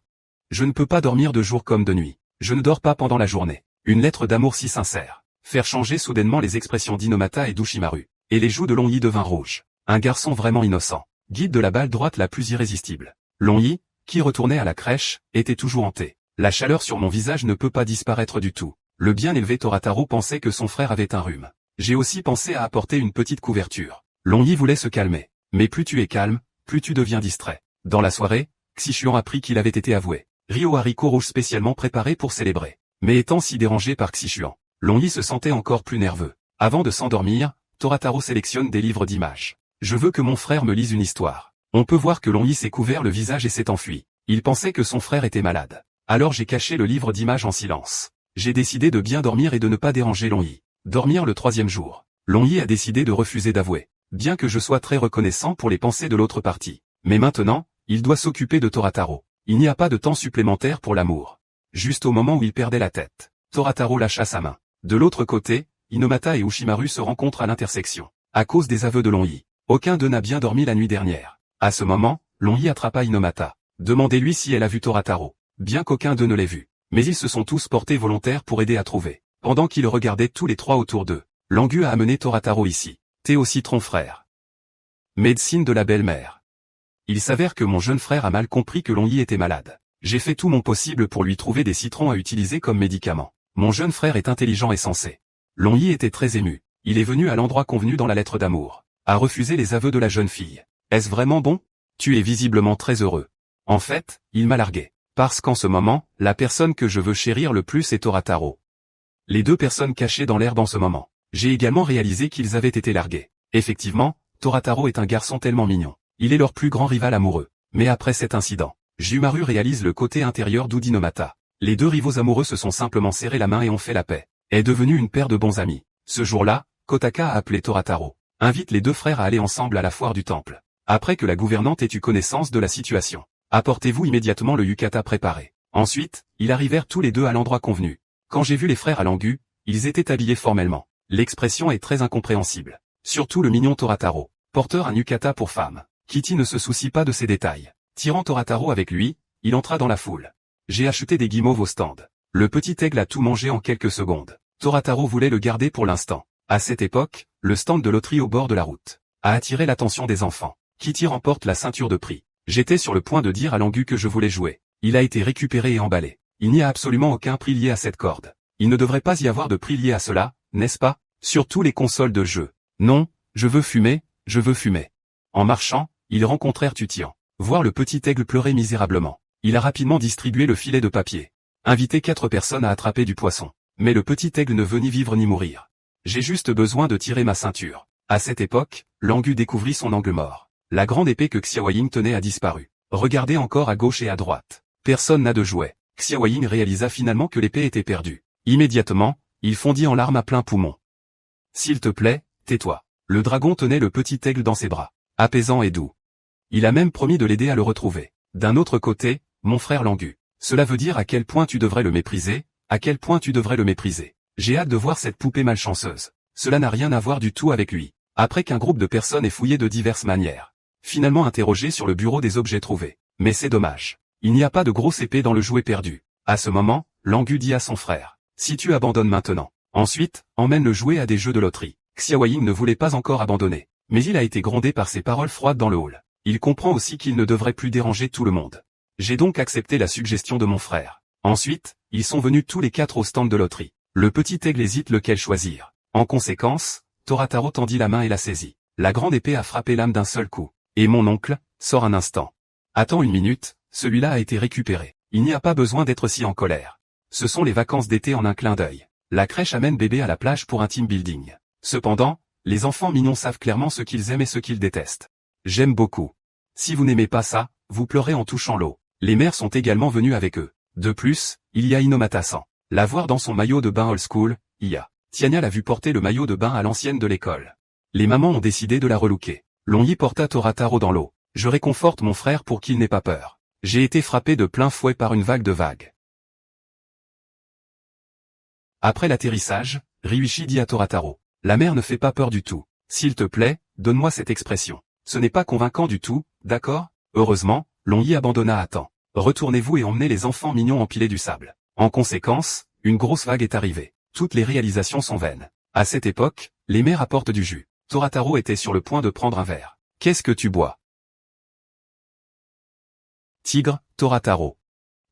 Je ne peux pas dormir de jour comme de nuit. Je ne dors pas pendant la journée. Une lettre d'amour si sincère. Faire changer soudainement les expressions d'Inomata et d'Ushimaru. Et les joues de Longyi devinrent rouges. Un garçon vraiment innocent. Guide de la balle droite la plus irrésistible. Longyi, qui retournait à la crèche, était toujours hanté. La chaleur sur mon visage ne peut pas disparaître du tout. Le bien élevé Torataro pensait que son frère avait un rhume. J'ai aussi pensé à apporter une petite couverture. Longyi voulait se calmer. Mais plus tu es calme, plus tu deviens distrait. Dans la soirée, Xichuan apprit qu'il avait été avoué. Ryo haricot rouge spécialement préparé pour célébrer. Mais étant si dérangé par Xichuan, Longyi se sentait encore plus nerveux. Avant de s'endormir, Torataro sélectionne des livres d'images. Je veux que mon frère me lise une histoire. On peut voir que Longyi s'est couvert le visage et s'est enfui. Il pensait que son frère était malade. Alors j'ai caché le livre d'images en silence. J'ai décidé de bien dormir et de ne pas déranger Longyi. Dormir le 3e jour. Longyi a décidé de refuser d'avouer. Bien que je sois très reconnaissant pour les pensées de l'autre partie. Mais maintenant, il doit s'occuper de Torataro. Il n'y a pas de temps supplémentaire pour l'amour. Juste au moment où il perdait la tête, Torataro lâcha sa main. De l'autre côté, Inomata et Ushimaru se rencontrent à l'intersection. À cause des aveux de Longyi. Aucun d'eux n'a bien dormi la nuit dernière. À ce moment, Longyi attrapa Inomata. Demandez-lui si elle a vu Torataro. Bien qu'aucun d'eux ne l'ait vu. Mais ils se sont tous portés volontaires pour aider à trouver. Pendant qu'ils regardaient tous les trois autour d'eux, Langu a amené Torataro ici. Thé au citron frère. Médecine de la belle-mère. Il s'avère que mon jeune frère a mal compris que Longyi était malade. J'ai fait tout mon possible pour lui trouver des citrons à utiliser comme médicament. Mon jeune frère est intelligent et sensé. Longyi était très ému. Il est venu à l'endroit convenu dans la lettre d'amour. A refusé les aveux de la jeune fille. Est-ce vraiment bon? Tu es visiblement très heureux. En fait, il m'a largué. Parce qu'en ce moment, la personne que je veux chérir le plus est Torataro. Les deux personnes cachées dans l'herbe en ce moment. J'ai également réalisé qu'ils avaient été largués. Effectivement, Torataro est un garçon tellement mignon. Il est leur plus grand rival amoureux. Mais après cet incident, Jumaru réalise le côté intérieur d'Udinomata. Les deux rivaux amoureux se sont simplement serrés la main et ont fait la paix. Est devenu une paire de bons amis. Ce jour-là, Kotaka a appelé Torataro. Invite les deux frères à aller ensemble à la foire du temple. Après que la gouvernante ait eu connaissance de la situation, apportez-vous immédiatement le yukata préparé. Ensuite, ils arrivèrent tous les deux à l'endroit convenu. Quand j'ai vu les frères à Langu, ils étaient habillés formellement. L'expression est très incompréhensible. Surtout le mignon Torataro, porteur un yukata pour femme. Kitty ne se soucie pas de ces détails. Tirant Torataro avec lui, il entra dans la foule. J'ai acheté des guimauves au stand. Le petit aigle a tout mangé en quelques secondes. Torataro voulait le garder pour l'instant. À cette époque, le stand de loterie au bord de la route a attiré l'attention des enfants. Kitty remporte la ceinture de prix. J'étais sur le point de dire à Langu que je voulais jouer. Il a été récupéré et emballé. Il n'y a absolument aucun prix lié à cette corde. Il ne devrait pas y avoir de prix lié à cela, n'est-ce pas? Surtout les consoles de jeux. Non, je veux fumer, je veux fumer. En marchant, ils rencontrèrent Tutian. Voir le petit aigle pleurer misérablement. Il a rapidement distribué le filet de papier. Inviter 4 personnes à attraper du poisson. Mais le petit aigle ne veut ni vivre ni mourir. J'ai juste besoin de tirer ma ceinture. À cette époque, Langu découvrit son angle mort. La grande épée que Xiaoying tenait a disparu. Regardez encore à gauche et à droite. Personne n'a de jouet. Xiaoying réalisa finalement que l'épée était perdue. Immédiatement, il fondit en larmes à plein poumon. S'il te plaît, tais-toi. Le dragon tenait le petit aigle dans ses bras, apaisant et doux. Il a même promis de l'aider à le retrouver. D'un autre côté, mon frère Langu. Cela veut dire à quel point tu devrais le mépriser, à quel point tu devrais le mépriser. J'ai hâte de voir cette poupée malchanceuse. Cela n'a rien à voir du tout avec lui. Après qu'un groupe de personnes ait fouillé de diverses manières. Finalement interrogé sur le bureau des objets trouvés. Mais c'est dommage. Il n'y a pas de grosse épée dans le jouet perdu. À ce moment, Langu dit à son frère. Si tu abandonnes maintenant. Ensuite, emmène le jouet à des jeux de loterie. Xiaoying ne voulait pas encore abandonner. Mais il a été grondé par ces paroles froides dans le hall. Il comprend aussi qu'il ne devrait plus déranger tout le monde. J'ai donc accepté la suggestion de mon frère. Ensuite, ils sont venus tous les 4 au stand de loterie. Le petit aigle hésite lequel choisir. En conséquence, Torataro tendit la main et la saisit. La grande épée a frappé l'âme d'un seul coup. Et mon oncle, sort un instant. Attends une minute, celui-là a été récupéré. Il n'y a pas besoin d'être si en colère. Ce sont les vacances d'été en un clin d'œil. La crèche amène bébé à la plage pour un team building. Cependant, les enfants mignons savent clairement ce qu'ils aiment et ce qu'ils détestent. J'aime beaucoup. Si vous n'aimez pas ça, vous pleurez en touchant l'eau. Les mères sont également venues avec eux. De plus, il y a Inomata-san. La voir dans son maillot de bain old school, Tiania l'a vu porter le maillot de bain à l'ancienne de l'école. Les mamans ont décidé de la relooker. Longi porta Torataro dans l'eau. Je réconforte mon frère pour qu'il n'ait pas peur. J'ai été frappé de plein fouet par une vague de vagues. Après l'atterrissage, Ryuichi dit à Torataro. La mer ne fait pas peur du tout. S'il te plaît, donne-moi cette expression. Ce n'est pas convaincant du tout, d'accord? Heureusement, Longi abandonna à temps. Retournez-vous et emmenez les enfants mignons empiler du sable. En conséquence, une grosse vague est arrivée. Toutes les réalisations sont vaines. À cette époque, les mères apportent du jus. Torataro était sur le point de prendre un verre. Qu'est-ce que tu bois? Tigre, Torataro.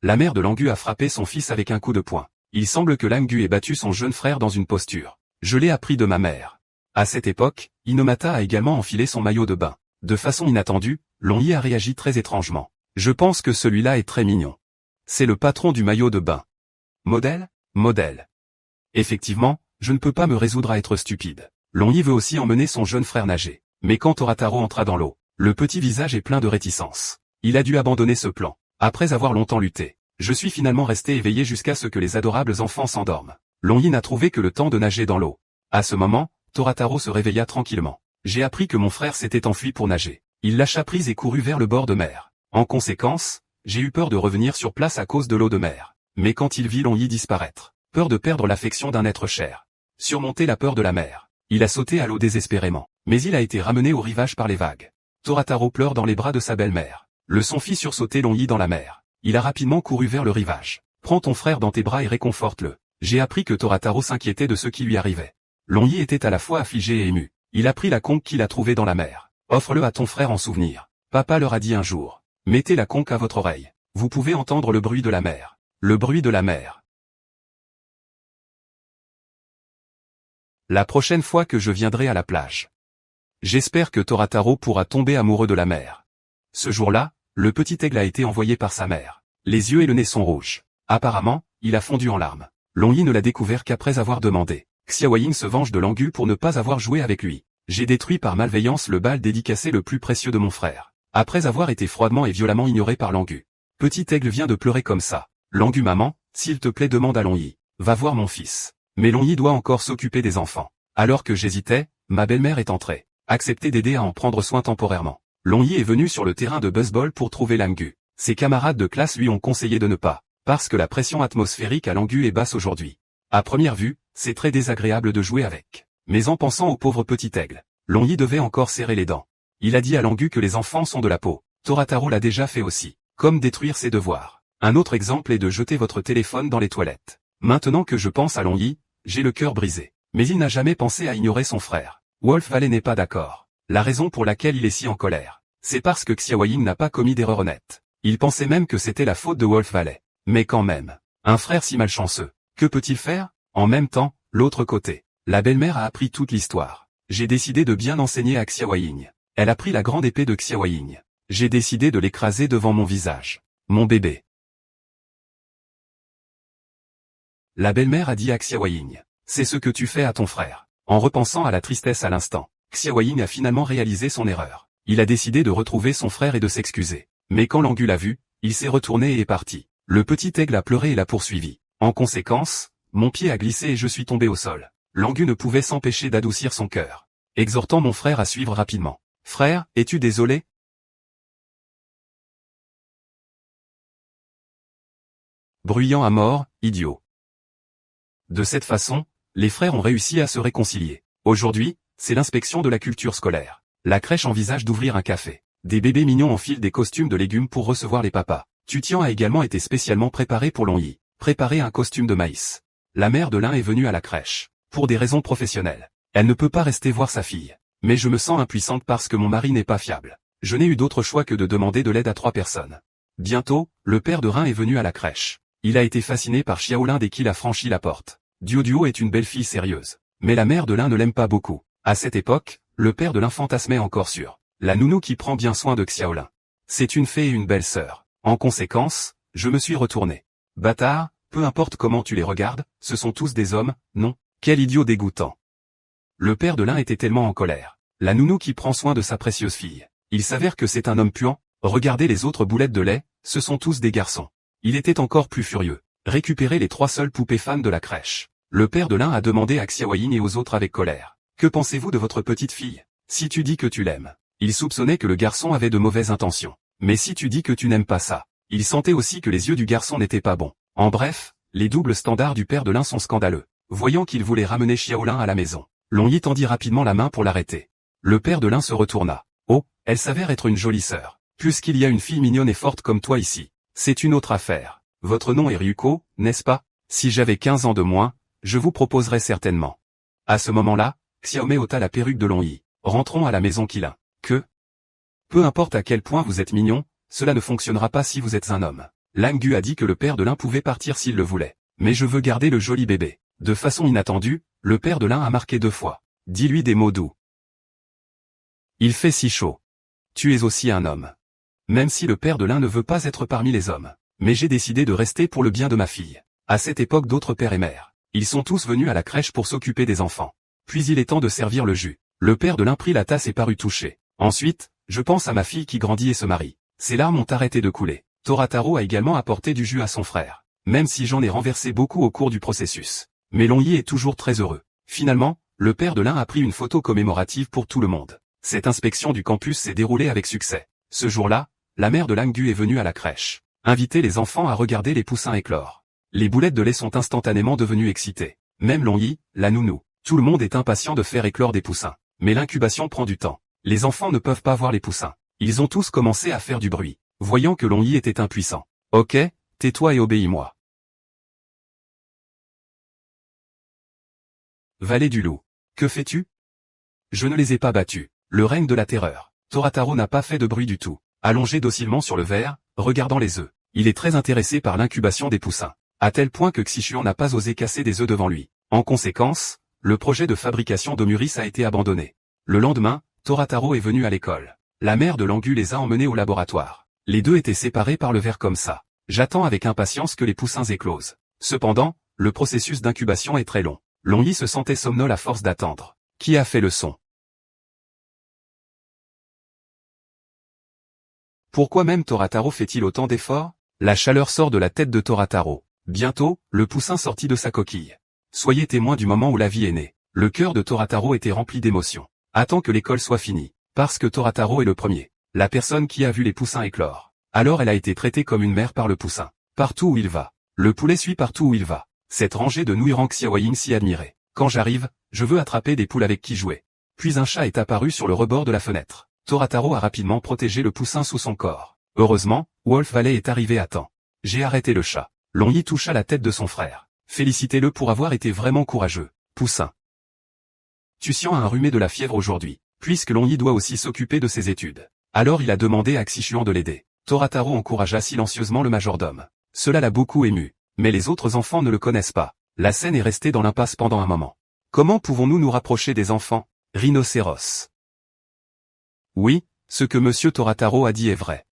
La mère de Langu a frappé son fils avec un coup de poing. Il semble que Langu ait battu son jeune frère dans une posture. Je l'ai appris de ma mère. À cette époque, Inomata a également enfilé son maillot de bain. De façon inattendue, Longi a réagi très étrangement. Je pense que celui-là est très mignon. C'est le patron du maillot de bain. Modèle? Modèle. Effectivement, je ne peux pas me résoudre à être stupide. Longi veut aussi emmener son jeune frère nager. Mais quand Torataro entra dans l'eau, le petit visage est plein de réticence. Il a dû abandonner ce plan. Après avoir longtemps lutté, je suis finalement resté éveillé jusqu'à ce que les adorables enfants s'endorment. Longi n'a trouvé que le temps de nager dans l'eau. À ce moment, Torataro se réveilla tranquillement. J'ai appris que mon frère s'était enfui pour nager. Il lâcha prise et courut vers le bord de mer. En conséquence, j'ai eu peur de revenir sur place à cause de l'eau de mer. Mais quand il vit Longi disparaître, peur de perdre l'affection d'un être cher. Surmonter la peur de la mer. Il a sauté à l'eau désespérément. Mais il a été ramené au rivage par les vagues. Torataro pleure dans les bras de sa belle-mère. Le son fit sursauter Longi dans la mer. Il a rapidement couru vers le rivage. Prends ton frère dans tes bras et réconforte-le. J'ai appris que Torataro s'inquiétait de ce qui lui arrivait. Longi était à la fois affligé et ému. Il a pris la conque qu'il a trouvée dans la mer. Offre-le à ton frère en souvenir. Papa leur a dit un jour. Mettez la conque à votre oreille. Vous pouvez entendre le bruit de la mer. Le bruit de la mer. La prochaine fois que je viendrai à la plage. J'espère que Torataro pourra tomber amoureux de la mer. Ce jour-là, le petit aigle a été envoyé par sa mère. Les yeux et le nez sont rouges. Apparemment, il a fondu en larmes. Longi ne l'a découvert qu'après avoir demandé. Xiaoying se venge de Langu pour ne pas avoir joué avec lui. J'ai détruit par malveillance le bal dédicacé le plus précieux de mon frère. Après avoir été froidement et violemment ignoré par Langu. Petit aigle vient de pleurer comme ça. Langu maman, s'il te plaît demande à Longi. Va voir mon fils. Mais Longi doit encore s'occuper des enfants. Alors que j'hésitais, ma belle-mère est entrée. Accepter d'aider à en prendre soin temporairement. Longi est venu sur le terrain de baseball pour trouver Langu. Ses camarades de classe lui ont conseillé de ne pas. Parce que la pression atmosphérique à Langu est basse aujourd'hui. À première vue, c'est très désagréable de jouer avec. Mais en pensant au pauvre petit aigle, Longi devait encore serrer les dents. Il a dit à Langu que les enfants sont de la peau. Torataro l'a déjà fait aussi. Comme détruire ses devoirs. Un autre exemple est de jeter votre téléphone dans les toilettes. Maintenant que je pense à Longi, j'ai le cœur brisé. Mais il n'a jamais pensé à ignorer son frère. Wolf Valley n'est pas d'accord. La raison pour laquelle il est si en colère, c'est parce que Xiaoying n'a pas commis d'erreur honnête. Il pensait même que c'était la faute de Wolf Valley. Mais quand même, un frère si malchanceux, que peut-il faire? En même temps, l'autre côté, la belle-mère a appris toute l'histoire. J'ai décidé de bien enseigner à Xiaoying. Elle a pris la grande épée de Xiaoying. J'ai décidé de l'écraser devant mon visage. Mon bébé. La belle-mère a dit à Xiaoying. C'est ce que tu fais à ton frère. En repensant à la tristesse à l'instant, Xiaoying a finalement réalisé son erreur. Il a décidé de retrouver son frère et de s'excuser. Mais quand Langu l'a vu, il s'est retourné et est parti. Le petit aigle a pleuré et l'a poursuivi. En conséquence, mon pied a glissé et je suis tombé au sol. Langu ne pouvait s'empêcher d'adoucir son cœur, exhortant mon frère à suivre rapidement. Frère, es-tu désolé? Bruyant à mort, idiot. De cette façon, les frères ont réussi à se réconcilier. Aujourd'hui, c'est l'inspection de la culture scolaire. La crèche envisage d'ouvrir un café. Des bébés mignons enfilent des costumes de légumes pour recevoir les papas. Tutian a également été spécialement préparé pour Longyi. Préparer un costume de maïs. La mère de l'un est venue à la crèche. Pour des raisons professionnelles. Elle ne peut pas rester voir sa fille. Mais je me sens impuissante parce que mon mari n'est pas fiable. Je n'ai eu d'autre choix que de demander de l'aide à 3 personnes. Bientôt, le père de Rin est venu à la crèche. Il a été fasciné par Xiaolin dès qu'il a franchi la porte. Duo est une belle fille sérieuse. Mais la mère de l'un ne l'aime pas beaucoup. À cette époque, le père de l'un fantasmait encore sur la nounou qui prend bien soin de Xiaolin. C'est une fée et une belle sœur. En conséquence, je me suis retourné. Bâtard, peu importe comment tu les regardes, ce sont tous des hommes, non? Quel idiot dégoûtant. Le père de l'un était tellement en colère. La nounou qui prend soin de sa précieuse fille. Il s'avère que c'est un homme puant. Regardez les autres boulettes de lait, ce sont tous des garçons. Il était encore plus furieux. Récupérer les 3 seules poupées femmes de la crèche. Le père de l'un a demandé à Xiaoying et aux autres avec colère. Que pensez-vous de votre petite fille? Si tu dis que tu l'aimes. Il soupçonnait que le garçon avait de mauvaises intentions. Mais si tu dis que tu n'aimes pas ça. Il sentait aussi que les yeux du garçon n'étaient pas bons. En bref, les doubles standards du père de l'un sont scandaleux. Voyant qu'il voulait ramener Xiaolin à la maison, Longyi tendit rapidement la main pour l'arrêter. Le père de l'un se retourna. Oh, elle s'avère être une jolie sœur. Puisqu'il y a une fille mignonne et forte comme toi ici, c'est une autre affaire. Votre nom est Ryuko, n'est-ce pas? Si j'avais 15 ans de moins, je vous proposerais certainement. À ce moment-là, Xiaomei ôta la perruque de Longyi. Rentrons à la maison Qilin. Que? Peu importe à quel point vous êtes mignon, cela ne fonctionnera pas si vous êtes un homme. Langu a dit que le père de l'un pouvait partir s'il le voulait. Mais je veux garder le joli bébé. De façon inattendue, le père de l'un a marqué 2 fois. Dis-lui des mots doux. Il fait si chaud. Tu es aussi un homme. Même si le père de l'un ne veut pas être parmi les hommes. Mais j'ai décidé de rester pour le bien de ma fille. À cette époque d'autres pères et mères. Ils sont tous venus à la crèche pour s'occuper des enfants. Puis il est temps de servir le jus. Le père de l'un prit la tasse et parut touché. Ensuite, je pense à ma fille qui grandit et se marie. Ses larmes ont arrêté de couler. Torataro a également apporté du jus à son frère. Même si j'en ai renversé beaucoup au cours du processus. Mais Longyi est toujours très heureux. Finalement, le père de l'un a pris une photo commémorative pour tout le monde. Cette inspection du campus s'est déroulée avec succès. Ce jour-là, la mère de Langu est venue à la crèche. Inviter les enfants à regarder les poussins éclore. Les boulettes de lait sont instantanément devenues excitées. Même Longyi, la nounou. Tout le monde est impatient de faire éclore des poussins. Mais l'incubation prend du temps. Les enfants ne peuvent pas voir les poussins. Ils ont tous commencé à faire du bruit. Voyant que Longyi était impuissant. Ok, tais-toi et obéis-moi. Valet du loup. Que fais-tu? Je ne les ai pas battus. Le règne de la terreur. Torataro n'a pas fait de bruit du tout. Allongé docilement sur le verre, regardant les œufs. Il est très intéressé par l'incubation des poussins. À tel point que Xichuan n'a pas osé casser des œufs devant lui. En conséquence, le projet de fabrication d'Omuris a été abandonné. Le lendemain, Torataro est venu à l'école. La mère de Langu les a emmenés au laboratoire. Les deux étaient séparés par le verre comme ça. J'attends avec impatience que les poussins éclosent. Cependant, le processus d'incubation est très long. Longyi se sentait somnolent à force d'attendre. Qui a fait le son? Pourquoi même Torataro fait-il autant d'efforts? La chaleur sort de la tête de Torataro. Bientôt, le poussin sortit de sa coquille. Soyez témoin du moment où la vie est née. Le cœur de Torataro était rempli d'émotion. Attends que l'école soit finie. Parce que Torataro est le premier. La personne qui a vu les poussins éclore. Alors elle a été traitée comme une mère par le poussin. Partout où il va. Le poulet suit partout où il va. Cette rangée de nouilles rend Xiaoying si admiré. Quand j'arrive, je veux attraper des poules avec qui jouer. Puis un chat est apparu sur le rebord de la fenêtre. Torataro a rapidement protégé le poussin sous son corps. Heureusement, Wolf Valley est arrivé à temps. J'ai arrêté le chat. Longyi toucha la tête de son frère. Félicitez-le pour avoir été vraiment courageux. Poussin. Tucian a un rhume de la fièvre aujourd'hui, puisque Longyi doit aussi s'occuper de ses études. Alors il a demandé à Xichuan de l'aider. Torataro encouragea silencieusement le majordome. Cela l'a beaucoup ému. Mais les autres enfants ne le connaissent pas. La scène est restée dans l'impasse pendant un moment. Comment pouvons-nous nous rapprocher des enfants? Rhinocéros. Oui, ce que Monsieur Torataro a dit est vrai.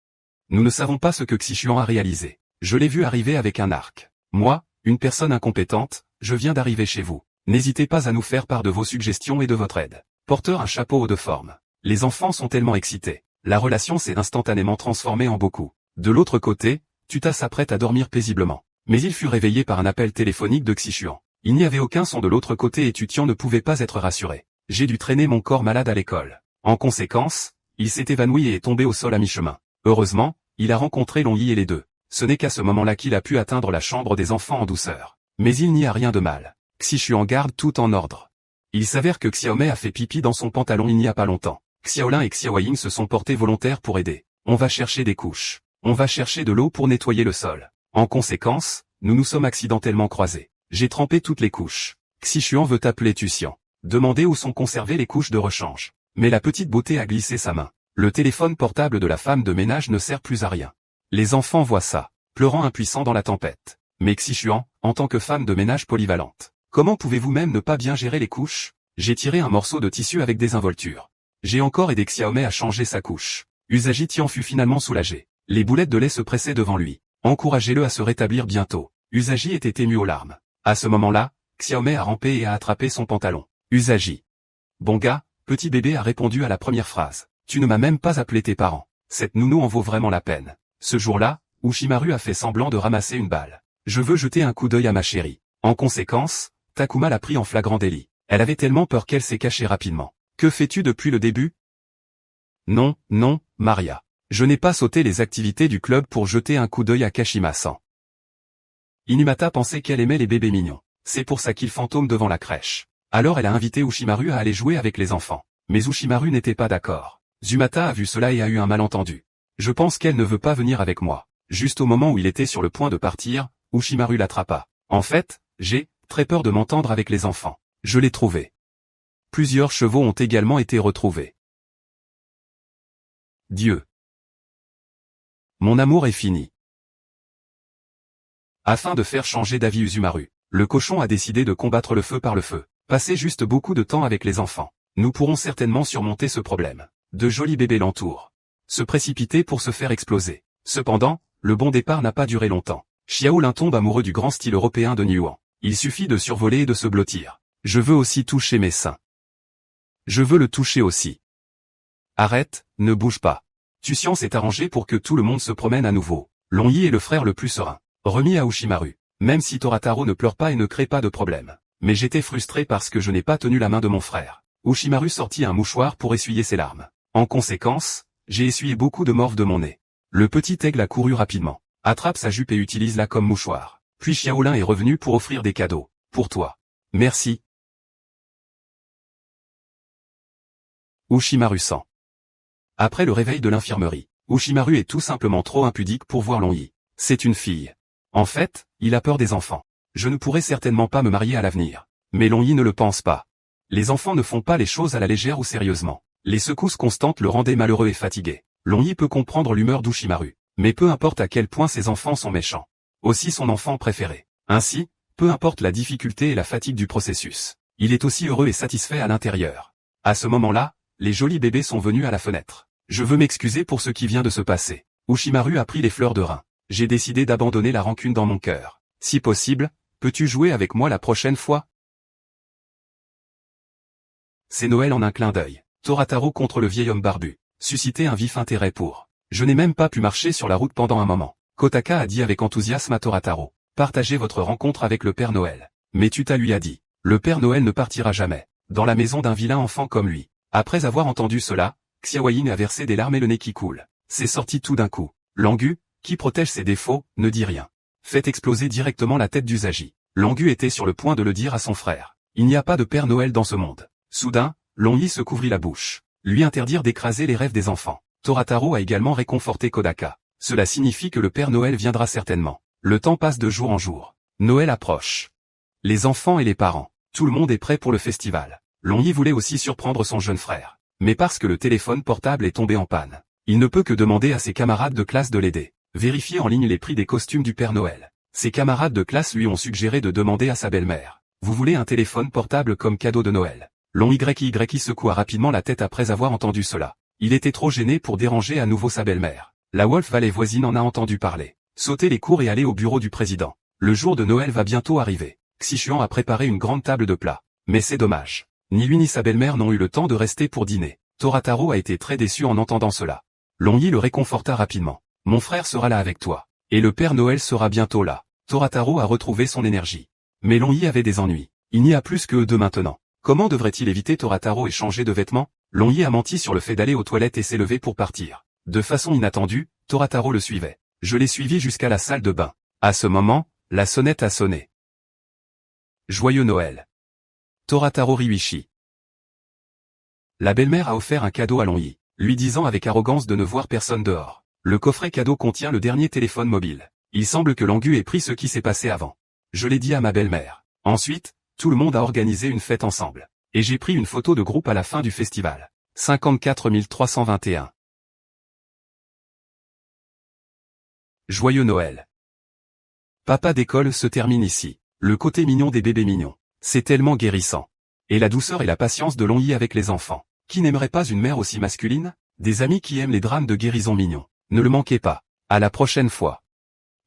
Nous ne savons pas ce que Xichuan a réalisé. Je l'ai vu arriver avec un arc. Moi, une personne incompétente, je viens d'arriver chez vous. N'hésitez pas à nous faire part de vos suggestions et de votre aide. Porteur un chapeau haut de forme. Les enfants sont tellement excités. La relation s'est instantanément transformée en beaucoup. De l'autre côté, Tuta s'apprête à dormir paisiblement. Mais il fut réveillé par un appel téléphonique de Xichuan. Il n'y avait aucun son de l'autre côté et Tutian ne pouvait pas être rassuré. J'ai dû traîner mon corps malade à l'école. En conséquence, il s'est évanoui et est tombé au sol à mi-chemin. Heureusement, il a rencontré Longyi et les deux. Ce n'est qu'à ce moment-là qu'il a pu atteindre la chambre des enfants en douceur. Mais il n'y a rien de mal. Xichuan garde tout en ordre. Il s'avère que Xiaomei a fait pipi dans son pantalon il n'y a pas longtemps. Xiaolin et Xiaoying se sont portés volontaires pour aider. On va chercher des couches. On va chercher de l'eau pour nettoyer le sol. En conséquence, nous nous sommes accidentellement croisés. J'ai trempé toutes les couches. Xichuan veut appeler Tucian. Demander où sont conservées les couches de rechange. Mais la petite beauté a glissé sa main. Le téléphone portable de la femme de ménage ne sert plus à rien. Les enfants voient ça, pleurant impuissants dans la tempête. Mais Xichuan, en tant que femme de ménage polyvalente, comment pouvez-vous même ne pas bien gérer les couches? J'ai tiré un morceau de tissu avec des involtures. J'ai encore aidé Xiaomei à changer sa couche. Usagi Tian fut finalement soulagé. Les boulettes de lait se pressaient devant lui. Encouragez-le à se rétablir bientôt. Usagi était ému aux larmes. À ce moment-là, Xiaomei a rampé et a attrapé son pantalon. Usagi. Bon gars, petit bébé a répondu à la première phrase. Tu ne m'as même pas appelé tes parents. Cette nounou en vaut vraiment la peine. Ce jour-là, Ushimaru a fait semblant de ramasser une balle. Je veux jeter un coup d'œil à ma chérie. En conséquence, Takuma l'a pris en flagrant délit. Elle avait tellement peur qu'elle s'est cachée rapidement. Que fais-tu depuis le début? Non, non, Maria. Je n'ai pas sauté les activités du club pour jeter un coup d'œil à Kashima-san. Inumata pensait qu'elle aimait les bébés mignons. C'est pour ça qu'il fantôme devant la crèche. Alors elle a invité Ushimaru à aller jouer avec les enfants. Mais Ushimaru n'était pas d'accord. Zumata a vu cela et a eu un malentendu. Je pense qu'elle ne veut pas venir avec moi. Juste au moment où il était sur le point de partir, Ushimaru l'attrapa. En fait, j'ai très peur de m'entendre avec les enfants. Je l'ai trouvé. Plusieurs chevaux ont également été retrouvés. Dieu. Mon amour est fini. Afin de faire changer d'avis Uzumaru, le cochon a décidé de combattre le feu par le feu. Passer juste beaucoup de temps avec les enfants. Nous pourrons certainement surmonter ce problème. De jolis bébés l'entourent. Se précipiter pour se faire exploser. Cependant, le bon départ n'a pas duré longtemps. Xiaolin tombe amoureux du grand style européen de Niuan. Il suffit de survoler et de se blottir. Je veux aussi toucher mes seins. Je veux le toucher aussi. Arrête, ne bouge pas. Tucian s'est arrangé pour que tout le monde se promène à nouveau. Longyi est le frère le plus serein. Remis à Ushimaru. Même si Torataro ne pleure pas et ne crée pas de problème. Mais j'étais frustré parce que je n'ai pas tenu la main de mon frère. Ushimaru sortit un mouchoir pour essuyer ses larmes. En conséquence, j'ai essuyé beaucoup de morve de mon nez. Le petit aigle a couru rapidement. Attrape sa jupe et utilise-la comme mouchoir. Puis Xiaolin est revenu pour offrir des cadeaux. Pour toi. Merci. Ushimaru-san. Après le réveil de l'infirmerie, Ushimaru est tout simplement trop impudique pour voir Longyi. C'est une fille. En fait, il a peur des enfants. Je ne pourrai certainement pas me marier à l'avenir. Mais Longyi ne le pense pas. Les enfants ne font pas les choses à la légère ou sérieusement. Les secousses constantes le rendaient malheureux et fatigué. Longyi peut comprendre l'humeur d'Ushimaru. Mais peu importe à quel point ses enfants sont méchants. Aussi son enfant préféré. Ainsi, peu importe la difficulté et la fatigue du processus. Il est aussi heureux et satisfait à l'intérieur. À ce moment-là, les jolis bébés sont venus à la fenêtre. Je veux m'excuser pour ce qui vient de se passer. Ushimaru a pris les fleurs de rein. J'ai décidé d'abandonner la rancune dans mon cœur. Si possible, peux-tu jouer avec moi la prochaine fois? C'est Noël en un clin d'œil. Torataro contre le vieil homme barbu. Susciter un vif intérêt pour. Je n'ai même pas pu marcher sur la route pendant un moment. Kotaka a dit avec enthousiasme à Torataro. Partagez votre rencontre avec le Père Noël. Mais Tuta lui a dit. Le Père Noël ne partira jamais. Dans la maison d'un vilain enfant comme lui. Après avoir entendu cela, Xiaoyin a versé des larmes et le nez qui coule. C'est sorti tout d'un coup. Langu, qui protège ses défauts, ne dit rien. Fait exploser directement la tête d'Usagi. Langu était sur le point de le dire à son frère. Il n'y a pas de Père Noël dans ce monde. Soudain, Longyi se couvrit la bouche. Lui interdire d'écraser les rêves des enfants. Torataro a également réconforté Kodaka. Cela signifie que le Père Noël viendra certainement. Le temps passe de jour en jour. Noël approche. Les enfants et les parents. Tout le monde est prêt pour le festival. Longyi voulait aussi surprendre son jeune frère. Mais parce que le téléphone portable est tombé en panne, il ne peut que demander à ses camarades de classe de l'aider. Vérifier en ligne les prix des costumes du Père Noël. Ses camarades de classe lui ont suggéré de demander à sa belle-mère. Vous voulez un téléphone portable comme cadeau de Noël? Long-YY secoua rapidement la tête après avoir entendu cela. Il était trop gêné pour déranger à nouveau sa belle-mère. La Wolf Valley voisine en a entendu parler. Sauter les cours et aller au bureau du président. Le jour de Noël va bientôt arriver. Xichuan a préparé une grande table de plats. Mais c'est dommage. Ni lui ni sa belle-mère n'ont eu le temps de rester pour dîner. Torataro a été très déçu en entendant cela. Longyi le réconforta rapidement. Mon frère sera là avec toi. Et le Père Noël sera bientôt là. Torataro a retrouvé son énergie. Mais Longyi avait des ennuis. Il n'y a plus que eux deux maintenant. Comment devrait-il éviter Torataro et changer de vêtements? Longyi a menti sur le fait d'aller aux toilettes et s'est levé pour partir. De façon inattendue, Torataro le suivait. Je l'ai suivi jusqu'à la salle de bain. À ce moment, la sonnette a sonné. Joyeux Noël. Torataro Ryuichi. La belle-mère a offert un cadeau à Longyi, lui disant avec arrogance de ne voir personne dehors. Le coffret cadeau contient le dernier téléphone mobile. Il semble que Langu ait pris ce qui s'est passé avant. Je l'ai dit à ma belle-mère. Ensuite, tout le monde a organisé une fête ensemble. Et j'ai pris une photo de groupe à la fin du festival. 54 321. Joyeux Noël. Papa d'école se termine ici. Le côté mignon des bébés mignons. C'est tellement guérissant. Et la douceur et la patience de Longyi avec les enfants. Qui n'aimerait pas une mère aussi masculine? Des amis qui aiment les drames de guérison mignons. Ne le manquez pas. À la prochaine fois.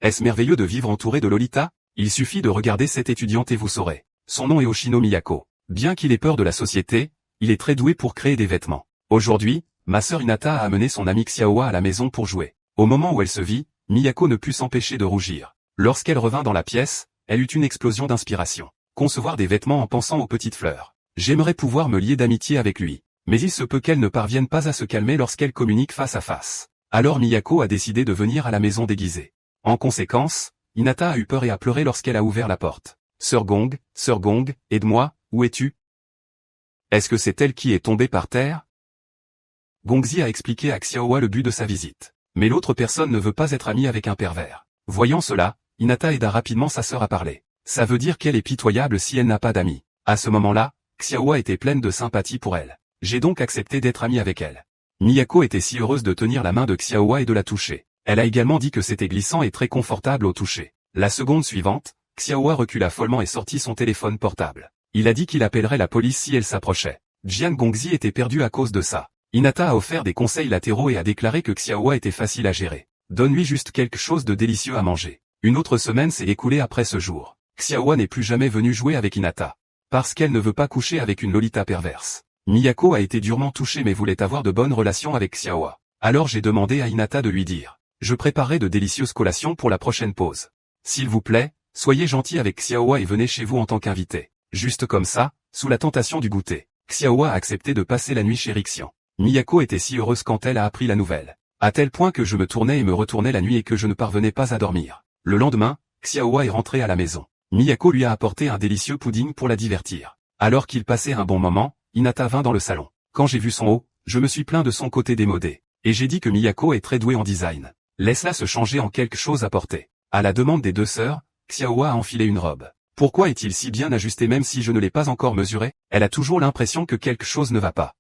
Est-ce merveilleux de vivre entouré de Lolita? Il suffit de regarder cette étudiante et vous saurez. Son nom est Oshino Miyako. Bien qu'il ait peur de la société, il est très doué pour créer des vêtements. Aujourd'hui, ma sœur Hinata a amené son amie Xiaowa à la maison pour jouer. Au moment où elle se vit, Miyako ne put s'empêcher de rougir. Lorsqu'elle revint dans la pièce, elle eut une explosion d'inspiration. Concevoir des vêtements en pensant aux petites fleurs. J'aimerais pouvoir me lier d'amitié avec lui. Mais il se peut qu'elle ne parvienne pas à se calmer lorsqu'elle communique face à face. Alors Miyako a décidé de venir à la maison déguisée. En conséquence, Hinata a eu peur et a pleuré lorsqu'elle a ouvert la porte. Sœur Gong, aide-moi, où es-tu? Est-ce que c'est elle qui est tombée par terre? Gongzi a expliqué à Xiaowa le but de sa visite. Mais l'autre personne ne veut pas être amie avec un pervers. Voyant cela, Hinata aida rapidement sa sœur à parler. Ça veut dire qu'elle est pitoyable si elle n'a pas d'amis. À ce moment-là, Xiaowa était pleine de sympathie pour elle. J'ai donc accepté d'être amie avec elle. Miyako était si heureuse de tenir la main de Xiaowa et de la toucher. Elle a également dit que c'était glissant et très confortable au toucher. La seconde suivante, Xiaowa recula follement et sortit son téléphone portable. Il a dit qu'il appellerait la police si elle s'approchait. Jian Gongzi était perdu à cause de ça. Hinata a offert des conseils latéraux et a déclaré que Xiaowa était facile à gérer. Donne-lui juste quelque chose de délicieux à manger. Une autre semaine s'est écoulée après ce jour. Xiaowa n'est plus jamais venue jouer avec Hinata. Parce qu'elle ne veut pas coucher avec une Lolita perverse. Miyako a été durement touchée mais voulait avoir de bonnes relations avec Xiaowa. Alors j'ai demandé à Hinata de lui dire. Je préparerai de délicieuses collations pour la prochaine pause. S'il vous plaît, soyez gentil avec Xiaowa et venez chez vous en tant qu'invité. Juste comme ça, sous la tentation du goûter. Xiaowa a accepté de passer la nuit chez Rixian. Miyako était si heureuse quand elle a appris la nouvelle. À tel point que je me tournais et me retournais la nuit et que je ne parvenais pas à dormir. Le lendemain, Xiaowa est rentrée à la maison. Miyako lui a apporté un délicieux pudding pour la divertir. Alors qu'il passait un bon moment, Hinata vint dans le salon. Quand j'ai vu son haut, je me suis plaint de son côté démodé. Et j'ai dit que Miyako est très douée en design. Laisse-la se changer en quelque chose à porter. À la demande des deux sœurs, Xiaowa a enfilé une robe. Pourquoi est-il si bien ajusté même si je ne l'ai pas encore mesuré? Elle a toujours l'impression que quelque chose ne va pas.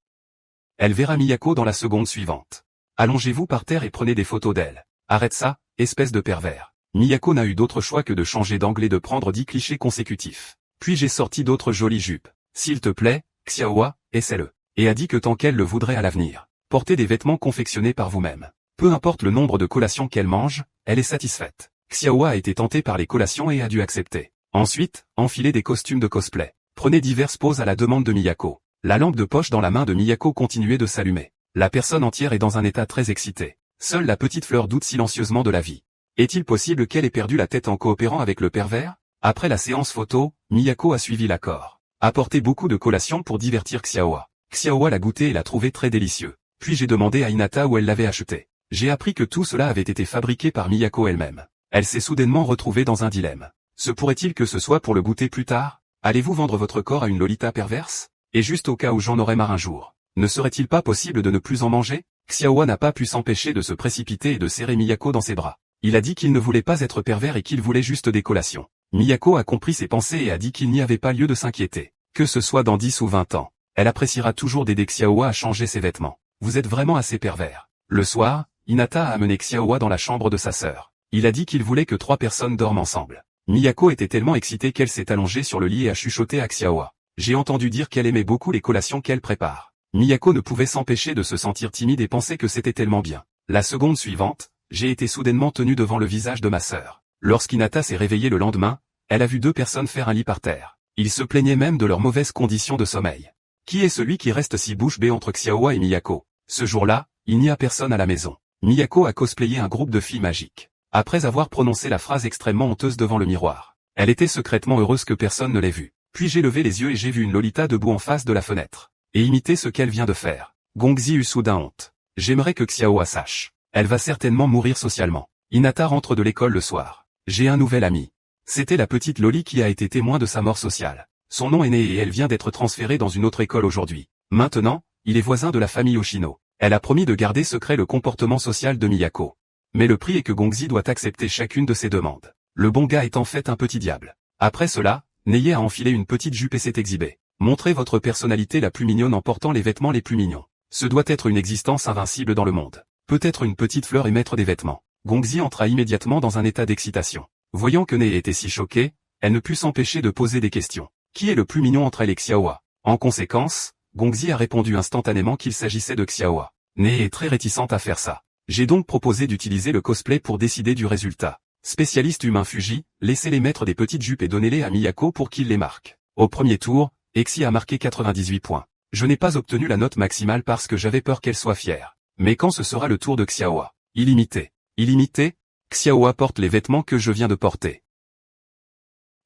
Elle verra Miyako dans la seconde suivante. Allongez-vous par terre et prenez des photos d'elle. Arrête ça, espèce de pervers. Miyako n'a eu d'autre choix que de changer d'angle et de prendre 10 clichés consécutifs. Puis j'ai sorti d'autres jolies jupes. S'il te plaît, Xiaowa, essaie-le. Et a dit que tant qu'elle le voudrait à l'avenir. Portez des vêtements confectionnés par vous-même. Peu importe le nombre de collations qu'elle mange, elle est satisfaite. Xiaowa a été tentée par les collations et a dû accepter. Ensuite, enfilez des costumes de cosplay. Prenez diverses poses à la demande de Miyako. La lampe de poche dans la main de Miyako continuait de s'allumer. La personne entière est dans un état très excité. Seule la petite fleur doute silencieusement de la vie. Est-il possible qu'elle ait perdu la tête en coopérant avec le pervers? Après la séance photo, Miyako a suivi l'accord. Apporté beaucoup de collations pour divertir Xiaowa. Xiaowa l'a goûté et l'a trouvé très délicieux. Puis j'ai demandé à Hinata où elle l'avait acheté. J'ai appris que tout cela avait été fabriqué par Miyako elle-même. Elle s'est soudainement retrouvée dans un dilemme. Se pourrait-il que ce soit pour le goûter plus tard? Allez-vous vendre votre corps à une Lolita perverse? Et juste au cas où j'en aurais marre un jour. Ne serait-il pas possible de ne plus en manger? Xiaowa n'a pas pu s'empêcher de se précipiter et de serrer Miyako dans ses bras. Il a dit qu'il ne voulait pas être pervers et qu'il voulait juste des collations. Miyako a compris ses pensées et a dit qu'il n'y avait pas lieu de s'inquiéter. Que ce soit dans 10 ou 20 ans, elle appréciera toujours d'aider Xiaowa à changer ses vêtements. Vous êtes vraiment assez pervers. Le soir, Hinata a amené Xiaowa dans la chambre de sa sœur. Il a dit qu'il voulait que 3 personnes dorment ensemble. Miyako était tellement excitée qu'elle s'est allongée sur le lit et a chuchoté à Xiaowa. J'ai entendu dire qu'elle aimait beaucoup les collations qu'elle prépare. Miyako ne pouvait s'empêcher de se sentir timide et penser que c'était tellement bien. La seconde suivante, j'ai été soudainement tenu devant le visage de ma sœur. Lorsqu'Hinata s'est réveillée le lendemain, elle a vu 2 personnes faire un lit par terre. Ils se plaignaient même de leurs mauvaises conditions de sommeil. Qui est celui qui reste si bouche bée entre Xiaowa et Miyako? Ce jour-là, il n'y a personne à la maison. Miyako a cosplayé un groupe de filles magiques. Après avoir prononcé la phrase extrêmement honteuse devant le miroir, elle était secrètement heureuse que personne ne l'ait vue. Puis j'ai levé les yeux et j'ai vu une Lolita debout en face de la fenêtre. Et imiter ce qu'elle vient de faire. Gongzi eut soudain honte. J'aimerais que Xiaowa sache. Elle va certainement mourir socialement. Hinata rentre de l'école le soir. J'ai un nouvel ami. C'était la petite Loli qui a été témoin de sa mort sociale. Son nom est né et elle vient d'être transférée dans une autre école aujourd'hui. Maintenant, il est voisin de la famille Oshino. Elle a promis de garder secret le comportement social de Miyako. Mais le prix est que Gongzi doit accepter chacune de ses demandes. Le bon gars est en fait un petit diable. Après cela, Neye a enfilé une petite jupe et s'est exhibé. Montrez votre personnalité la plus mignonne en portant les vêtements les plus mignons. Ce doit être une existence invincible dans le monde. Peut-être une petite fleur et mettre des vêtements. Gongzi entra immédiatement dans un état d'excitation. Voyant que Neye était si choquée, elle ne put s'empêcher de poser des questions. Qui est le plus mignon entre elle et Xiaowa? En conséquence, Gongzi a répondu instantanément qu'il s'agissait de Xiaowa. Neye est très réticente à faire ça. J'ai donc proposé d'utiliser le cosplay pour décider du résultat. Spécialiste humain Fuji, laissez-les mettre des petites jupes et donnez-les à Miyako pour qu'il les marque. Au premier tour, Exi a marqué 98 points. Je n'ai pas obtenu la note maximale parce que j'avais peur qu'elle soit fière. Mais quand ce sera le tour de Xiaowa? Illimité. Illimité? Xiaowa porte les vêtements que je viens de porter.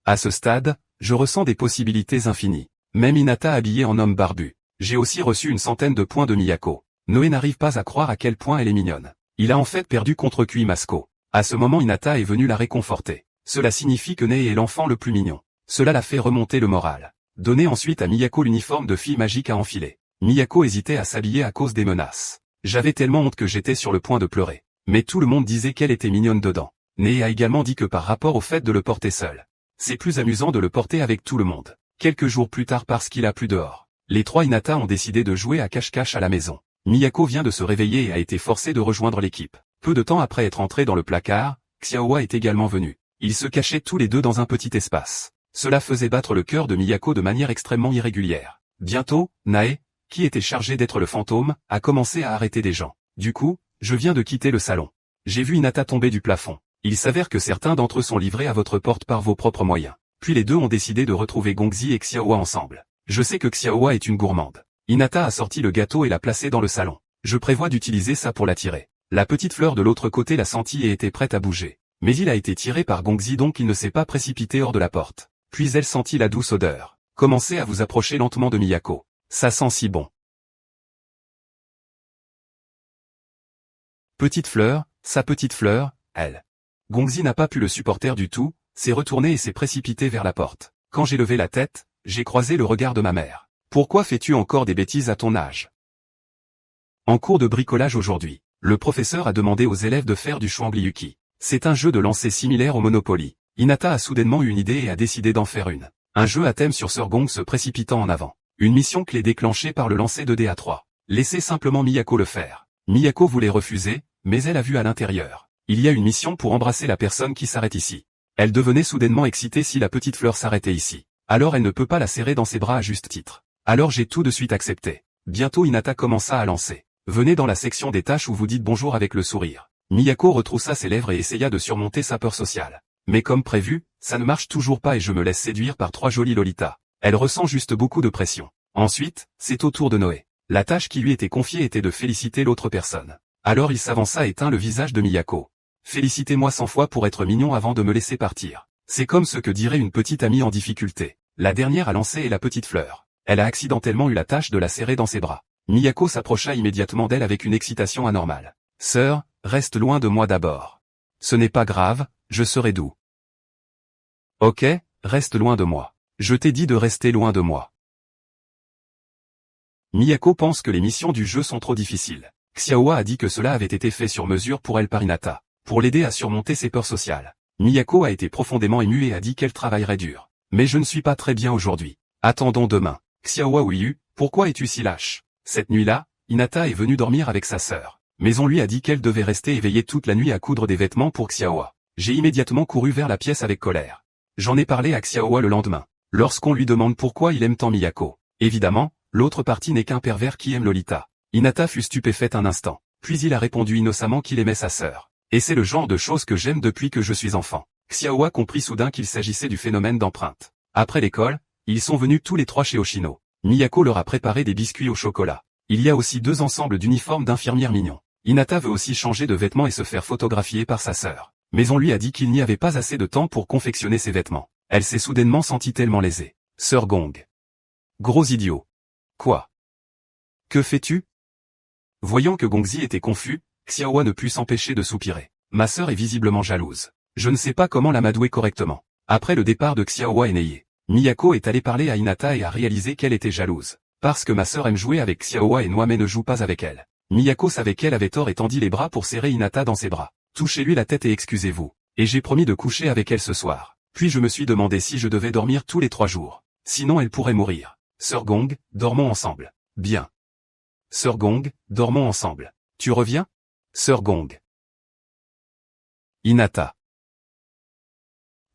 À ce stade, je ressens des possibilités infinies. Même Hinata habillée en homme barbu. J'ai aussi reçu une centaine de points de Miyako. Noé n'arrive pas à croire à quel point elle est mignonne. Il a en fait perdu contre Kuimasko. À ce moment Hinata est venue la réconforter. Cela signifie que Neye est l'enfant le plus mignon. Cela l'a fait remonter le moral. Donnez ensuite à Miyako l'uniforme de fille magique à enfiler. Miyako hésitait à s'habiller à cause des menaces. J'avais tellement honte que j'étais sur le point de pleurer. Mais tout le monde disait qu'elle était mignonne dedans. Neye a également dit que par rapport au fait de le porter seul, c'est plus amusant de le porter avec tout le monde. Quelques jours plus tard parce qu'il a plu dehors, les 3 Hinata ont décidé de jouer à cache-cache à la maison. Miyako vient de se réveiller et a été forcée de rejoindre l'équipe. Peu de temps après être entré dans le placard, Xiaowa est également venu. Ils se cachaient tous les deux dans un petit espace. Cela faisait battre le cœur de Miyako de manière extrêmement irrégulière. Bientôt, Nae, qui était chargé d'être le fantôme, a commencé à arrêter des gens. Du coup, je viens de quitter le salon. J'ai vu Hinata tomber du plafond. Il s'avère que certains d'entre eux sont livrés à votre porte par vos propres moyens. Puis les deux ont décidé de retrouver Gongzi et Xiaowa ensemble. Je sais que Xiaowa est une gourmande. Hinata a sorti le gâteau et l'a placé dans le salon. Je prévois d'utiliser ça pour l'attirer. La petite fleur de l'autre côté l'a senti et était prête à bouger. Mais il a été tiré par Gongzi donc il ne s'est pas précipité hors de la porte. Puis elle sentit la douce odeur. Commencez à vous approcher lentement de Miyako. Ça sent si bon. Petite fleur, sa petite fleur, elle. Gongzi n'a pas pu le supporter du tout, s'est retourné et s'est précipité vers la porte. Quand j'ai levé la tête, j'ai croisé le regard de ma mère. Pourquoi fais-tu encore des bêtises à ton âge? En cours de bricolage aujourd'hui, le professeur a demandé aux élèves de faire du Shwangli-Yuki. C'est un jeu de lancer similaire au Monopoly. Hinata a soudainement eu une idée et a décidé d'en faire une. Un jeu à thème sur Sir Gong se précipitant en avant. Une mission clé déclenchée par le lancer de dés à 3. Laissez simplement Miyako le faire. Miyako voulait refuser, mais elle a vu à l'intérieur. Il y a une mission pour embrasser la personne qui s'arrête ici. Elle devenait soudainement excitée si la petite fleur s'arrêtait ici. Alors elle ne peut pas la serrer dans ses bras à juste titre. Alors j'ai tout de suite accepté. Bientôt Hinata commença à lancer. Venez dans la section des tâches où vous dites bonjour avec le sourire. Miyako retroussa ses lèvres et essaya de surmonter sa peur sociale. Mais comme prévu, ça ne marche toujours pas et je me laisse séduire par 3 jolies Lolitas. Elle ressent juste beaucoup de pression. Ensuite, c'est au tour de Noé. La tâche qui lui était confiée était de féliciter l'autre personne. Alors il s'avança et tint le visage de Miyako. Félicitez-moi 100 fois pour être mignon avant de me laisser partir. C'est comme ce que dirait une petite amie en difficulté. La dernière à lancer est la petite fleur. Elle a accidentellement eu la tâche de la serrer dans ses bras. Miyako s'approcha immédiatement d'elle avec une excitation anormale. Sœur, reste loin de moi d'abord. Ce n'est pas grave, je serai doux. Ok, reste loin de moi. Je t'ai dit de rester loin de moi. Miyako pense que les missions du jeu sont trop difficiles. Xiaowa a dit que cela avait été fait sur mesure pour elle par Hinata, pour l'aider à surmonter ses peurs sociales. Miyako a été profondément émue et a dit qu'elle travaillerait dur. Mais je ne suis pas très bien aujourd'hui. Attendons demain. Xiaowa Ouiu, pourquoi es-tu si lâche? Cette nuit-là, Hinata est venue dormir avec sa sœur. Mais on lui a dit qu'elle devait rester éveillée toute la nuit à coudre des vêtements pour Xiaowa. J'ai immédiatement couru vers la pièce avec colère. J'en ai parlé à Xiaowa le lendemain. Lorsqu'on lui demande pourquoi il aime tant Miyako. Évidemment, l'autre partie n'est qu'un pervers qui aime Lolita. Hinata fut stupéfaite un instant. Puis il a répondu innocemment qu'il aimait sa sœur. Et c'est le genre de choses que j'aime depuis que je suis enfant. Xiaowa comprit soudain qu'il s'agissait du phénomène d'empreinte. Après l'école, ils sont venus tous les trois chez Hoshino. Miyako leur a préparé des biscuits au chocolat. Il y a aussi 2 ensembles d'uniformes d'infirmière mignons. Hinata veut aussi changer de vêtements et se faire photographier par sa sœur. Mais on lui a dit qu'il n'y avait pas assez de temps pour confectionner ses vêtements. Elle s'est soudainement sentie tellement lésée. Sœur Gong. Gros idiot. Quoi? Que fais-tu? Voyant que Gongzi était confus, Xiaowa ne put s'empêcher de soupirer. Ma sœur est visiblement jalouse. Je ne sais pas comment l'amadouer correctement. Après le départ de Xiaowa et Neye, Miyako est allée parler à Hinata et a réalisé qu'elle était jalouse. Parce que ma sœur aime jouer avec Xiaowa et moi mais ne joue pas avec elle. Miyako savait qu'elle avait tort et tendit les bras pour serrer Hinata dans ses bras. Touchez-lui la tête et excusez-vous. Et j'ai promis de coucher avec elle ce soir. Puis je me suis demandé si je devais dormir tous les 3 jours. Sinon elle pourrait mourir. Sœur Gong, dormons ensemble. Bien. Sœur Gong, dormons ensemble. Tu reviens? Sœur Gong. Hinata.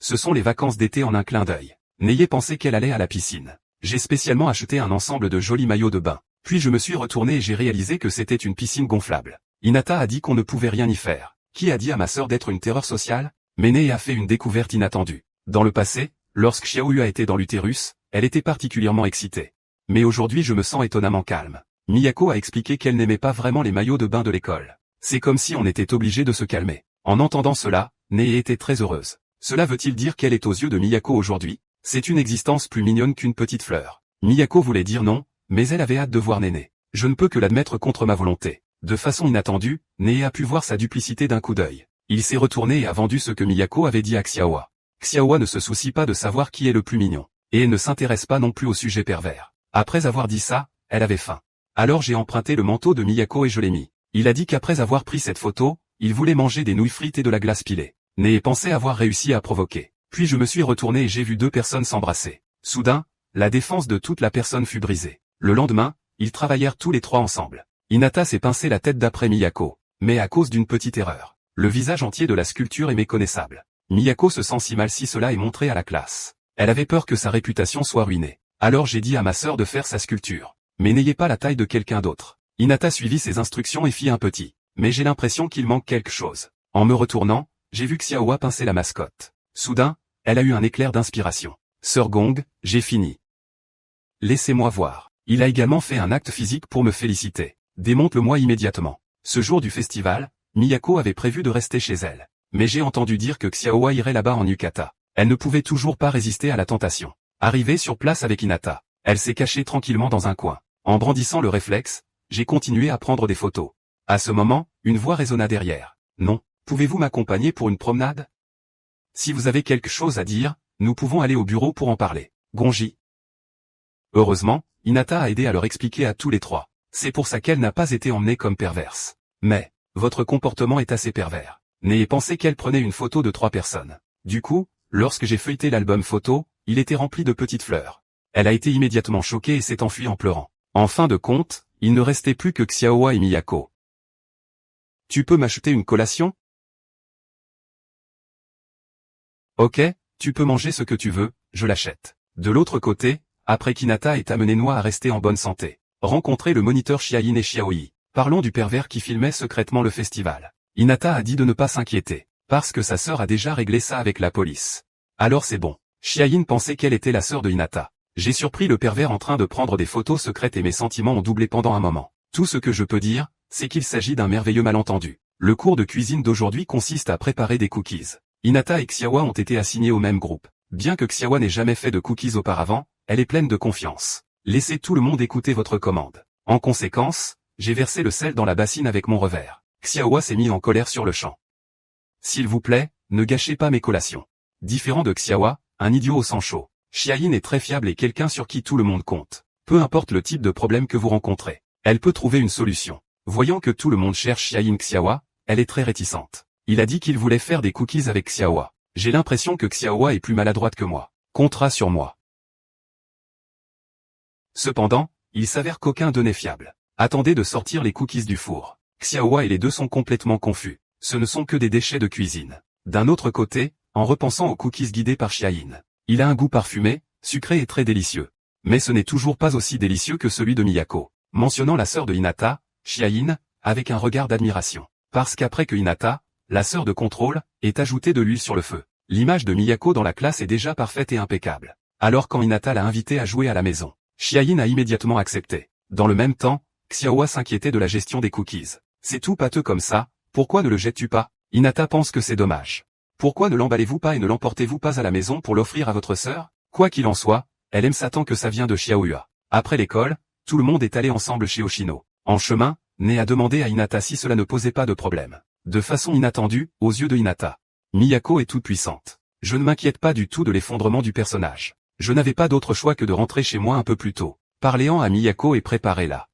Ce sont les vacances d'été en un clin d'œil. N'ayez pensé qu'elle allait à la piscine. J'ai spécialement acheté un ensemble de jolis maillots de bain. Puis je me suis retourné et j'ai réalisé que c'était une piscine gonflable. Hinata a dit qu'on ne pouvait rien y faire. Qui a dit à ma sœur d'être une terreur sociale? Neye a fait une découverte inattendue. Dans le passé, lorsque Xiaoyu a été dans l'utérus, elle était particulièrement excitée. Mais aujourd'hui je me sens étonnamment calme. Miyako a expliqué qu'elle n'aimait pas vraiment les maillots de bain de l'école. C'est comme si on était obligé de se calmer. En entendant cela, Neye était très heureuse. Cela veut-il dire qu'elle est aux yeux de Miyako aujourd'hui? C'est une existence plus mignonne qu'une petite fleur. Miyako voulait dire non, mais elle avait hâte de voir Nene. Je ne peux que l'admettre contre ma volonté. De façon inattendue, Neye a pu voir sa duplicité d'un coup d'œil. Il s'est retourné et a vendu ce que Miyako avait dit à Xiaowa. Xiaowa ne se soucie pas de savoir qui est le plus mignon. Et elle ne s'intéresse pas non plus au sujet pervers. Après avoir dit ça, elle avait faim. Alors j'ai emprunté le manteau de Miyako et je l'ai mis. Il a dit qu'après avoir pris cette photo, il voulait manger des nouilles frites et de la glace pilée. Neye pensait avoir réussi à provoquer. Puis je me suis retourné et j'ai vu 2 personnes s'embrasser. Soudain, la défense de toute la personne fut brisée. Le lendemain, ils travaillèrent tous les 3 ensemble. Hinata s'est pincé la tête d'après Miyako. Mais à cause d'une petite erreur. Le visage entier de la sculpture est méconnaissable. Miyako se sent si mal si cela est montré à la classe. Elle avait peur que sa réputation soit ruinée. Alors j'ai dit à ma sœur de faire sa sculpture. Mais n'ayez pas la taille de quelqu'un d'autre. Hinata suivit ses instructions et fit un petit. Mais j'ai l'impression qu'il manque quelque chose. En me retournant, j'ai vu Xiaowa pincer la mascotte. Soudain, elle a eu un éclair d'inspiration. Sœur Gong, j'ai fini. Laissez-moi voir. Il a également fait un acte physique pour me féliciter. Démonte-le-moi immédiatement. Ce jour du festival, Miyako avait prévu de rester chez elle. Mais j'ai entendu dire que Xiaowa irait là-bas en yukata. Elle ne pouvait toujours pas résister à la tentation. Arrivée sur place avec Hinata, elle s'est cachée tranquillement dans un coin. En brandissant le réflexe, j'ai continué à prendre des photos. À ce moment, une voix résonna derrière. Non, pouvez-vous m'accompagner pour une promenade? Si vous avez quelque chose à dire, nous pouvons aller au bureau pour en parler. Gonji. Heureusement, Hinata a aidé à leur expliquer à tous les 3. C'est pour ça qu'elle n'a pas été emmenée comme perverse. Mais, votre comportement est assez pervers. N'ayez pensé qu'elle prenait une photo de 3 personnes. Du coup, lorsque j'ai feuilleté l'album photo, il était rempli de petites fleurs. Elle a été immédiatement choquée et s'est enfuie en pleurant. En fin de compte, il ne restait plus que Xiaowa et Miyako. Tu peux m'acheter une collation? Ok, tu peux manger ce que tu veux, je l'achète. De l'autre côté, après qu'Hinata ait amené Noa à rester en bonne santé, rencontrer le moniteur Xiayin et Xiaoyi. Parlons du pervers qui filmait secrètement le festival. Hinata a dit de ne pas s'inquiéter, parce que sa sœur a déjà réglé ça avec la police. Alors c'est bon. Xiayin pensait qu'elle était la sœur de Hinata. J'ai surpris le pervers en train de prendre des photos secrètes et mes sentiments ont doublé pendant un moment. Tout ce que je peux dire, c'est qu'il s'agit d'un merveilleux malentendu. Le cours de cuisine d'aujourd'hui consiste à préparer des cookies. Hinata et Xiaowa ont été assignés au même groupe. Bien que Xiaowa n'ait jamais fait de cookies auparavant, elle est pleine de confiance. Laissez tout le monde écouter votre commande. En conséquence, j'ai versé le sel dans la bassine avec mon revers. Xiaowa s'est mis en colère sur le champ. S'il vous plaît, ne gâchez pas mes collations. Différent de Xiaowa, un idiot au sang chaud. Xiayin est très fiable et quelqu'un sur qui tout le monde compte. Peu importe le type de problème que vous rencontrez, elle peut trouver une solution. Voyant que tout le monde cherche Xiayin Xiaowa, elle est très réticente. Il a dit qu'il voulait faire des cookies avec Xiaowa. J'ai l'impression que Xiaowa est plus maladroite que moi. Contrat sur moi. Cependant, il s'avère qu'aucun d'eux n'est fiable. Attendez de sortir les cookies du four. Xiaowa et les deux sont complètement confus. Ce ne sont que des déchets de cuisine. D'un autre côté, en repensant aux cookies guidés par Xiayin, il a un goût parfumé, sucré et très délicieux. Mais ce n'est toujours pas aussi délicieux que celui de Miyako. Mentionnant la sœur de Hinata, Xiayin, avec un regard d'admiration. Parce qu'après que Hinata, la sœur de contrôle, ait ajouté de l'huile sur le feu, L'image de Miyako dans la classe est déjà parfaite et impeccable. Alors quand Hinata l'a invité à jouer à la maison, Chiayin a immédiatement accepté. Dans le même temps, Xiaowa s'inquiétait de la gestion des cookies. C'est tout pâteux comme ça, pourquoi ne le jettes-tu pas? Hinata pense que c'est dommage. Pourquoi ne l'emballez-vous pas et ne l'emportez-vous pas à la maison pour l'offrir à votre sœur? Quoi qu'il en soit, elle aime ça tant que ça vient de Xiaoyua. Après l'école, tout le monde est allé ensemble chez Hoshino. En chemin, Né a demandé à Hinata si cela ne posait pas de problème. De façon inattendue, aux yeux de Hinata, Miyako est toute puissante. Je ne m'inquiète pas du tout de l'effondrement du personnage. Je n'avais pas d'autre choix que de rentrer chez moi un peu plus tôt. Parléant à Miyako et préparez-la.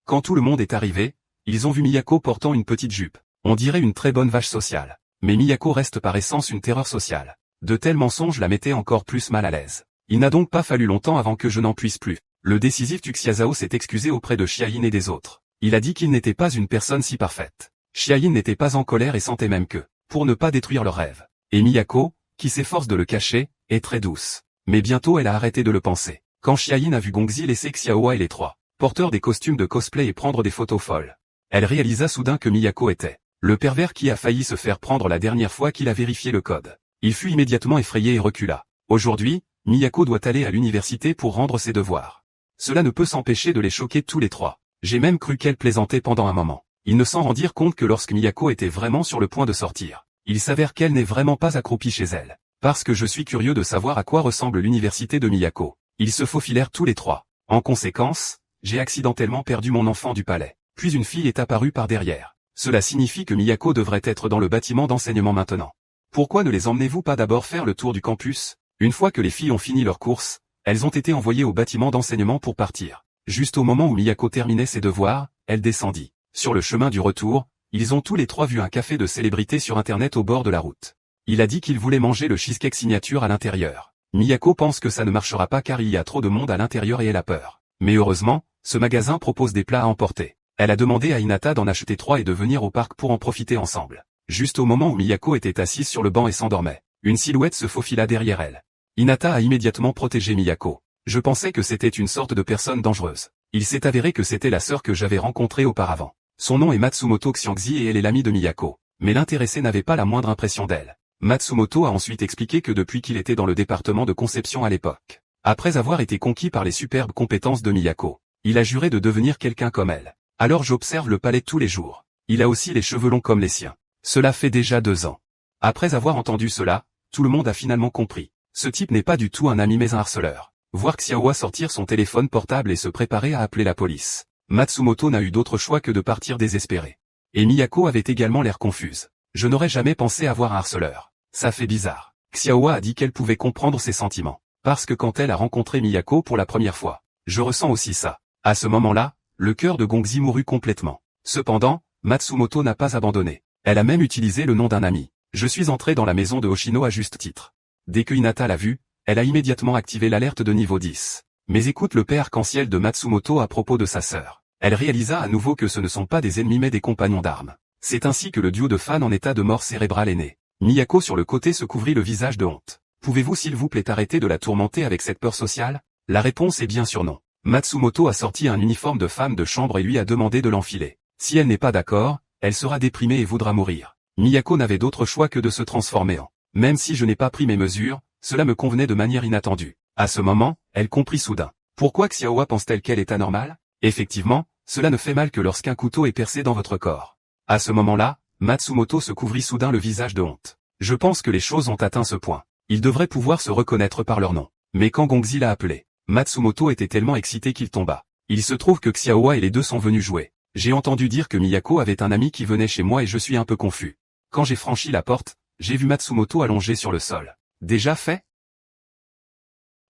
Quand tout le monde est arrivé, ils ont vu Miyako portant une petite jupe. On dirait une très bonne vache sociale. Mais Miyako reste par essence une terreur sociale. De tels mensonges la mettaient encore plus mal à l'aise. Il n'a donc pas fallu longtemps avant que je n'en puisse plus. Le décisif Tuxiazao s'est excusé auprès de Chiayin et des autres. Il a dit qu'il n'était pas une personne si parfaite. Chiayin n'était pas en colère et sentait même que, pour ne pas détruire leur rêve. Et Miyako, qui s'efforce de le cacher, est très douce. Mais bientôt elle a arrêté de le penser. Quand Chiayin a vu Gongzi laisser Xiaowa et les trois, porteurs des costumes de cosplay et prendre des photos folles, elle réalisa soudain que Miyako était le pervers qui a failli se faire prendre la dernière fois qu'il a vérifié le code. Il fut immédiatement effrayé et recula. Aujourd'hui, Miyako doit aller à l'université pour rendre ses devoirs. Cela ne peut s'empêcher de les choquer tous les trois. J'ai même cru qu'elle plaisantait pendant un moment. Ils ne s'en rendirent compte que lorsque Miyako était vraiment sur le point de sortir. Il s'avère qu'elle n'est vraiment pas accroupie chez elle. Parce que je suis curieux de savoir à quoi ressemble l'université de Miyako. Ils se faufilèrent tous les trois. En conséquence, j'ai accidentellement perdu mon enfant du palais. Puis une fille est apparue par derrière. Cela signifie que Miyako devrait être dans le bâtiment d'enseignement maintenant. Pourquoi ne les emmenez-vous pas d'abord faire le tour du campus? Une fois que les filles ont fini leur course, elles ont été envoyées au bâtiment d'enseignement pour partir. Juste au moment où Miyako terminait ses devoirs, elle descendit. Sur le chemin du retour, ils ont tous les trois vu un café de célébrité sur internet au bord de la route. Il a dit qu'il voulait manger le cheesecake signature à l'intérieur. Miyako pense que ça ne marchera pas car il y a trop de monde à l'intérieur et elle a peur. Mais heureusement, ce magasin propose des plats à emporter. Elle a demandé à Hinata d'en acheter 3 et de venir au parc pour en profiter ensemble. Juste au moment où Miyako était assise sur le banc et s'endormait, une silhouette se faufila derrière elle. Hinata a immédiatement protégé Miyako. Je pensais que c'était une sorte de personne dangereuse. Il s'est avéré que c'était la sœur que j'avais rencontrée auparavant. Son nom est Matsumoto Xiangzi et elle est l'amie de Miyako. Mais l'intéressé n'avait pas la moindre impression d'elle. Matsumoto a ensuite expliqué que depuis qu'il était dans le département de conception à l'époque, après avoir été conquis par les superbes compétences de Miyako, il a juré de devenir quelqu'un comme elle. Alors j'observe le palais tous les jours. Il a aussi les cheveux longs comme les siens. Cela fait déjà 2 ans. Après avoir entendu cela, tout le monde a finalement compris. Ce type n'est pas du tout un ami mais un harceleur. Voir Xiaowa sortir son téléphone portable et se préparer à appeler la police. Matsumoto n'a eu d'autre choix que de partir désespéré. Et Miyako avait également l'air confuse. Je n'aurais jamais pensé avoir un harceleur. Ça fait bizarre. Xiaowa a dit qu'elle pouvait comprendre ses sentiments. Parce que quand elle a rencontré Miyako pour la première fois, je ressens aussi ça. À ce moment-là, le cœur de Gongzi mourut complètement. Cependant, Matsumoto n'a pas abandonné. Elle a même utilisé le nom d'un ami. Je suis entré dans la maison de Hoshino à juste titre. Dès que Hinata l'a vu, elle a immédiatement activé l'alerte de niveau 10. Mais écoute le paix arc-en-ciel de Matsumoto à propos de sa sœur. Elle réalisa à nouveau que ce ne sont pas des ennemis mais des compagnons d'armes. C'est ainsi que le duo de fans en état de mort cérébrale est né. Miyako sur le côté se couvrit le visage de honte. Pouvez-vous s'il vous plaît arrêter de la tourmenter avec cette peur sociale? La réponse est bien sûr non. Matsumoto a sorti un uniforme de femme de chambre et lui a demandé de l'enfiler. Si elle n'est pas d'accord, elle sera déprimée et voudra mourir. Miyako n'avait d'autre choix que de se transformer en. Même si je n'ai pas pris mes mesures, cela me convenait de manière inattendue. À ce moment, elle comprit soudain. Pourquoi Xiaowa pense-t-elle qu'elle est anormale? Effectivement, cela ne fait mal que lorsqu'un couteau est percé dans votre corps. À ce moment-là, Matsumoto se couvrit soudain le visage de honte. Je pense que les choses ont atteint ce point. Ils devraient pouvoir se reconnaître par leur nom. Mais quand Gongzi l'a appelé, Matsumoto était tellement excité qu'il tomba. Il se trouve que Xiaowa et les deux sont venus jouer. J'ai entendu dire que Miyako avait un ami qui venait chez moi et je suis un peu confus. Quand j'ai franchi la porte, j'ai vu Matsumoto allongé sur le sol. Déjà fait?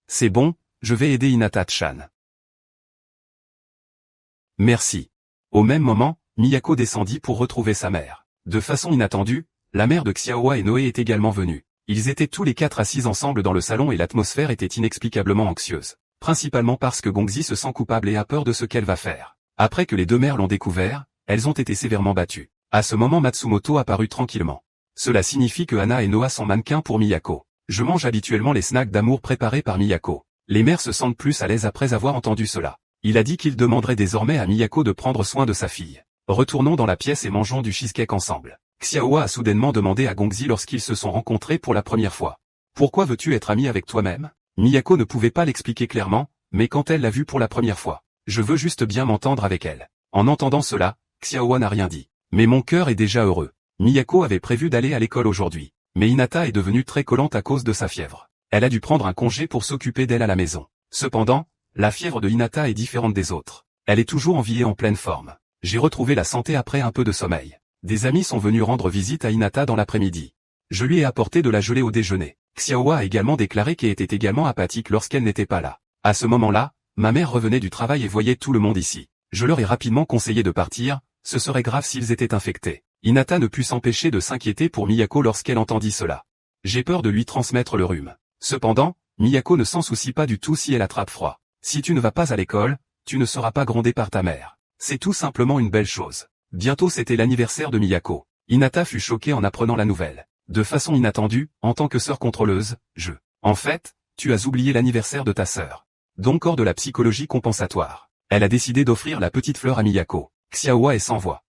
C'est bon, je vais aider Hinata-chan. Merci. Au même moment, Miyako descendit pour retrouver sa mère. De façon inattendue, la mère de Xiaowa et Noé est également venue. Ils étaient tous les 4 assis ensemble dans le salon et l'atmosphère était inexplicablement anxieuse. Principalement parce que Gongzi se sent coupable et a peur de ce qu'elle va faire. Après que les deux mères l'ont découvert, elles ont été sévèrement battues. À ce moment Matsumoto apparut tranquillement. Cela signifie que Hana et Noah sont mannequins pour Miyako. Je mange habituellement les snacks d'amour préparés par Miyako. Les mères se sentent plus à l'aise après avoir entendu cela. Il a dit qu'il demanderait désormais à Miyako de prendre soin de sa fille. Retournons dans la pièce et mangeons du cheesecake ensemble. Xiaowa a soudainement demandé à Gongzi lorsqu'ils se sont rencontrés pour la première fois. Pourquoi veux-tu être ami avec toi-même? Miyako ne pouvait pas l'expliquer clairement, mais quand elle l'a vu pour la première fois, je veux juste bien m'entendre avec elle. En entendant cela, Xiaowa n'a rien dit. Mais mon cœur est déjà heureux. Miyako avait prévu d'aller à l'école aujourd'hui, mais Hinata est devenue très collante à cause de sa fièvre. Elle a dû prendre un congé pour s'occuper d'elle à la maison. Cependant, la fièvre de Hinata est différente des autres. Elle est toujours en vie et en pleine forme. J'ai retrouvé la santé après un peu de sommeil. Des amis sont venus rendre visite à Hinata dans l'après-midi. Je lui ai apporté de la gelée au déjeuner. Xiaowa a également déclaré qu'elle était également apathique lorsqu'elle n'était pas là. À ce moment-là, ma mère revenait du travail et voyait tout le monde ici. Je leur ai rapidement conseillé de partir, ce serait grave s'ils étaient infectés. Hinata ne put s'empêcher de s'inquiéter pour Miyako lorsqu'elle entendit cela. J'ai peur de lui transmettre le rhume. Cependant, Miyako ne s'en soucie pas du tout si elle attrape froid. Si tu ne vas pas à l'école, tu ne seras pas grondé par ta mère. C'est tout simplement une belle chose. Bientôt c'était l'anniversaire de Miyako. Hinata fut choquée en apprenant la nouvelle. De façon inattendue, en tant que sœur contrôleuse, En fait, tu as oublié l'anniversaire de ta sœur. Donc hors de la psychologie compensatoire. Elle a décidé d'offrir la petite fleur à Miyako. Xiaowa est sans voix.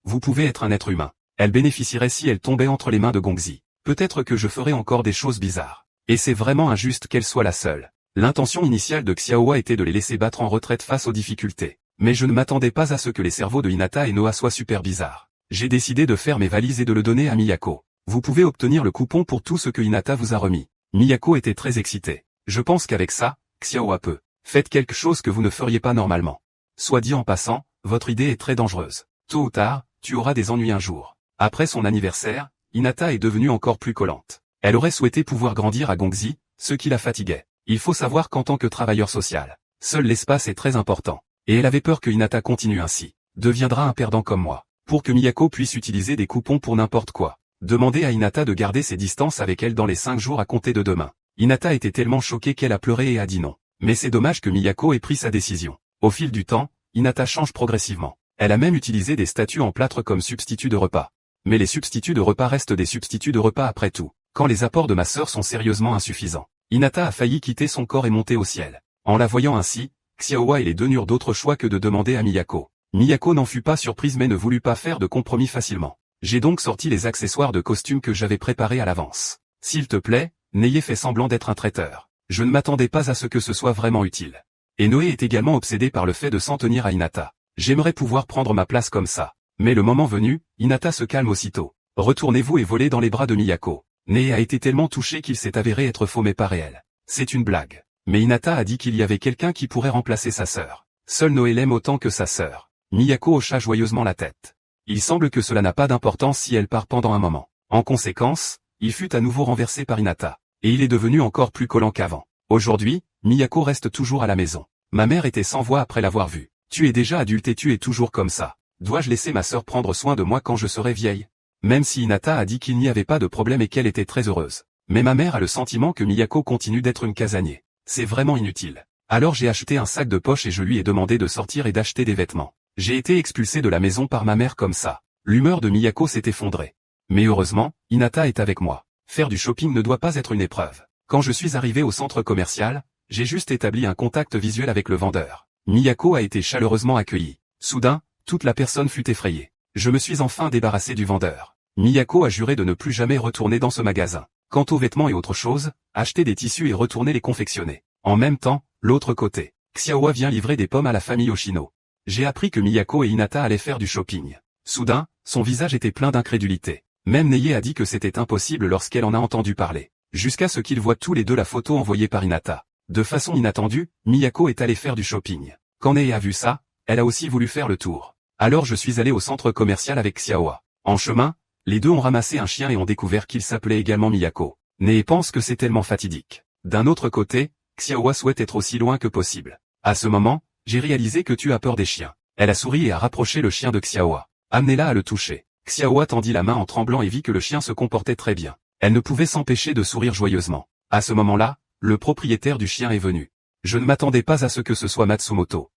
Vous pouvez être un être humain. Elle bénéficierait si elle tombait entre les mains de Gongzi. Peut-être que je ferais encore des choses bizarres. Et c'est vraiment injuste qu'elle soit la seule. L'intention initiale de Xiaowa était de les laisser battre en retraite face aux difficultés. Mais je ne m'attendais pas à ce que les cerveaux de Hinata et Noah soient super bizarres. J'ai décidé de faire mes valises et de le donner à Miyako. Vous pouvez obtenir le coupon pour tout ce que Hinata vous a remis. Miyako était très excitée. Je pense qu'avec ça, Xiaowa peut. Faites quelque chose que vous ne feriez pas normalement. Soit dit en passant, votre idée est très dangereuse. Tôt ou tard, tu auras des ennuis un jour. Après son anniversaire, Hinata est devenue encore plus collante. Elle aurait souhaité pouvoir grandir à Gongzi, ce qui la fatiguait. Il faut savoir qu'en tant que travailleur social, seul l'espace est très important. Et elle avait peur que Hinata continue ainsi. Deviendra un perdant comme moi. Pour que Miyako puisse utiliser des coupons pour n'importe quoi. Demandez à Hinata de garder ses distances avec elle dans les 5 jours à compter de demain. Hinata était tellement choquée qu'elle a pleuré et a dit non. Mais c'est dommage que Miyako ait pris sa décision. Au fil du temps, Hinata change progressivement. Elle a même utilisé des statues en plâtre comme substitut de repas. Mais les substituts de repas restent des substituts de repas après tout. Quand les apports de ma sœur sont sérieusement insuffisants, Hinata a failli quitter son corps et monter au ciel. En la voyant ainsi, Xiaowa et les deux n'eurent d'autre choix que de demander à Miyako. Miyako n'en fut pas surprise mais ne voulut pas faire de compromis facilement. J'ai donc sorti les accessoires de costume que j'avais préparés à l'avance. S'il te plaît, n'ayez fait semblant d'être un traiteur. Je ne m'attendais pas à ce que ce soit vraiment utile. Et Noé est également obsédé par le fait de s'en tenir à Hinata. J'aimerais pouvoir prendre ma place comme ça. Mais le moment venu, Hinata se calme aussitôt. Retournez-vous et volez dans les bras de Miyako. Né a été tellement touché qu'il s'est avéré être faux mais pas réel. C'est une blague. Mais Hinata a dit qu'il y avait quelqu'un qui pourrait remplacer sa sœur. Seul Noé l'aime autant que sa sœur. Miyako hocha joyeusement la tête. Il semble que cela n'a pas d'importance si elle part pendant un moment. En conséquence, il fut à nouveau renversé par Hinata. Et il est devenu encore plus collant qu'avant. Aujourd'hui, Miyako reste toujours à la maison. Ma mère était sans voix après l'avoir vue. Tu es déjà adulte et tu es toujours comme ça. Dois-je laisser ma sœur prendre soin de moi quand je serai vieille? Même si Hinata a dit qu'il n'y avait pas de problème et qu'elle était très heureuse. Mais ma mère a le sentiment que Miyako continue d'être une casanier. C'est vraiment inutile. Alors j'ai acheté un sac de poche et je lui ai demandé de sortir et d'acheter des vêtements. J'ai été expulsé de la maison par ma mère comme ça. L'humeur de Miyako s'est effondrée. Mais heureusement, Hinata est avec moi. Faire du shopping ne doit pas être une épreuve. Quand je suis arrivé au centre commercial, j'ai juste établi un contact visuel avec le vendeur. Miyako a été chaleureusement accueillie. Soudain, toute la personne fut effrayée. Je me suis enfin débarrassé du vendeur. Miyako a juré de ne plus jamais retourner dans ce magasin. Quant aux vêtements et autre chose, acheter des tissus et retourner les confectionner. En même temps, l'autre côté, Xiaowa vient livrer des pommes à la famille Oshino. J'ai appris que Miyako et Hinata allaient faire du shopping. Soudain, son visage était plein d'incrédulité. Même Neye a dit que c'était impossible lorsqu'elle en a entendu parler. Jusqu'à ce qu'ils voient tous les deux la photo envoyée par Hinata. De façon inattendue, Miyako est allée faire du shopping. Quand Neye a vu ça, elle a aussi voulu faire le tour. Alors je suis allé au centre commercial avec Xiaowa. En chemin, les deux ont ramassé un chien et ont découvert qu'il s'appelait également Miyako. Neye pense que c'est tellement fatidique. D'un autre côté, Xiaowa souhaite être aussi loin que possible. À ce moment, j'ai réalisé que tu as peur des chiens. Elle a souri et a rapproché le chien de Xiaowa. Amenez-la à le toucher. Xiaowa tendit la main en tremblant et vit que le chien se comportait très bien. Elle ne pouvait s'empêcher de sourire joyeusement. À ce moment-là, le propriétaire du chien est venu. Je ne m'attendais pas à ce que ce soit Matsumoto.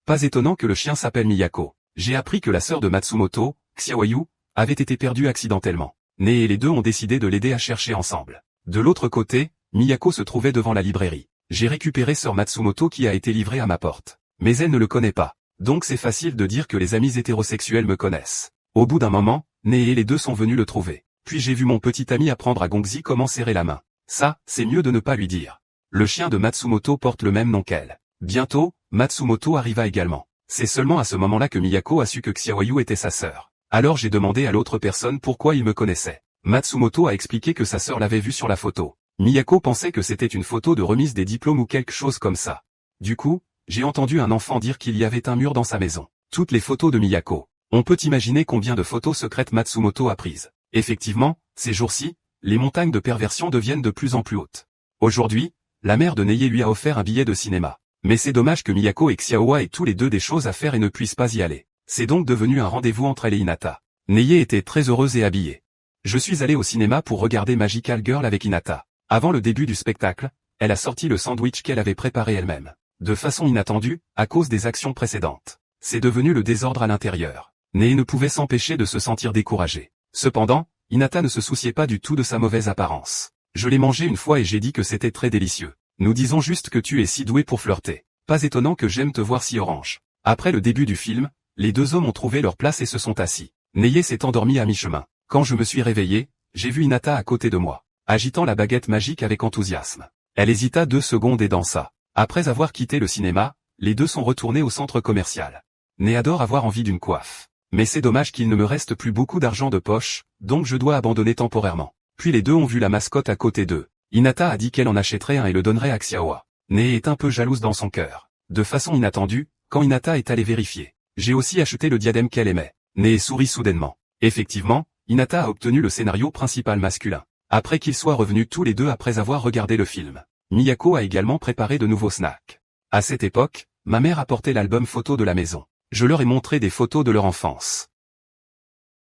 Pas étonnant que le chien s'appelle Miyako. J'ai appris que la sœur de Matsumoto, Xiaoyu, avait été perdue accidentellement. Né et les deux ont décidé de l'aider à chercher ensemble. De l'autre côté, Miyako se trouvait devant la librairie. J'ai récupéré sœur Matsumoto qui a été livrée à ma porte. Mais elle ne le connaît pas. Donc c'est facile de dire que les amis hétérosexuels me connaissent. Au bout d'un moment, Né et les deux sont venus le trouver. Puis j'ai vu mon petit ami apprendre à Gongzi comment serrer la main. Ça, c'est mieux de ne pas lui dire. Le chien de Matsumoto porte le même nom qu'elle. Bientôt, Matsumoto arriva également. C'est seulement à ce moment-là que Miyako a su que Xiaoyu était sa sœur. Alors j'ai demandé à l'autre personne pourquoi il me connaissait. Matsumoto a expliqué que sa sœur l'avait vu sur la photo. Miyako pensait que c'était une photo de remise des diplômes ou quelque chose comme ça. Du coup, j'ai entendu un enfant dire qu'il y avait un mur dans sa maison. Toutes les photos de Miyako. On peut imaginer combien de photos secrètes Matsumoto a prises. Effectivement, ces jours-ci, les montagnes de perversion deviennent de plus en plus hautes. Aujourd'hui, la mère de Neye lui a offert un billet de cinéma. Mais c'est dommage que Miyako et Xiaowa aient tous les deux des choses à faire et ne puissent pas y aller. C'est donc devenu un rendez-vous entre elle et Hinata. Neye était très heureuse et habillée. Je suis allé au cinéma pour regarder Magical Girl avec Hinata. Avant le début du spectacle, elle a sorti le sandwich qu'elle avait préparé elle-même. De façon inattendue, à cause des actions précédentes. C'est devenu le désordre à l'intérieur. Neye ne pouvait s'empêcher de se sentir découragée. Cependant, Hinata ne se souciait pas du tout de sa mauvaise apparence. Je l'ai mangé une fois et j'ai dit que c'était très délicieux. Nous disons juste que tu es si doué pour flirter. Pas étonnant que j'aime te voir si orange. Après le début du film, les deux hommes ont trouvé leur place et se sont assis. Neye s'est endormi à mi-chemin. Quand je me suis réveillé, j'ai vu Hinata à côté de moi, agitant la baguette magique avec enthousiasme. Elle hésita 2 secondes et dansa. Après avoir quitté le cinéma, les deux sont retournés au centre commercial. Neye adore avoir envie d'une coiffe. Mais c'est dommage qu'il ne me reste plus beaucoup d'argent de poche, donc je dois abandonner temporairement. Puis les deux ont vu la mascotte à côté d'eux. Hinata a dit qu'elle en achèterait un et le donnerait à Xiaowa. Neye est un peu jalouse dans son cœur. De façon inattendue, quand Hinata est allée vérifier, j'ai aussi acheté le diadème qu'elle aimait. Neye sourit soudainement. Effectivement, Hinata a obtenu le scénario principal masculin. Après qu'ils soient revenus tous les deux après avoir regardé le film, Miyako a également préparé de nouveaux snacks. À cette époque, ma mère apportait l'album photo de la maison. Je leur ai montré des photos de leur enfance.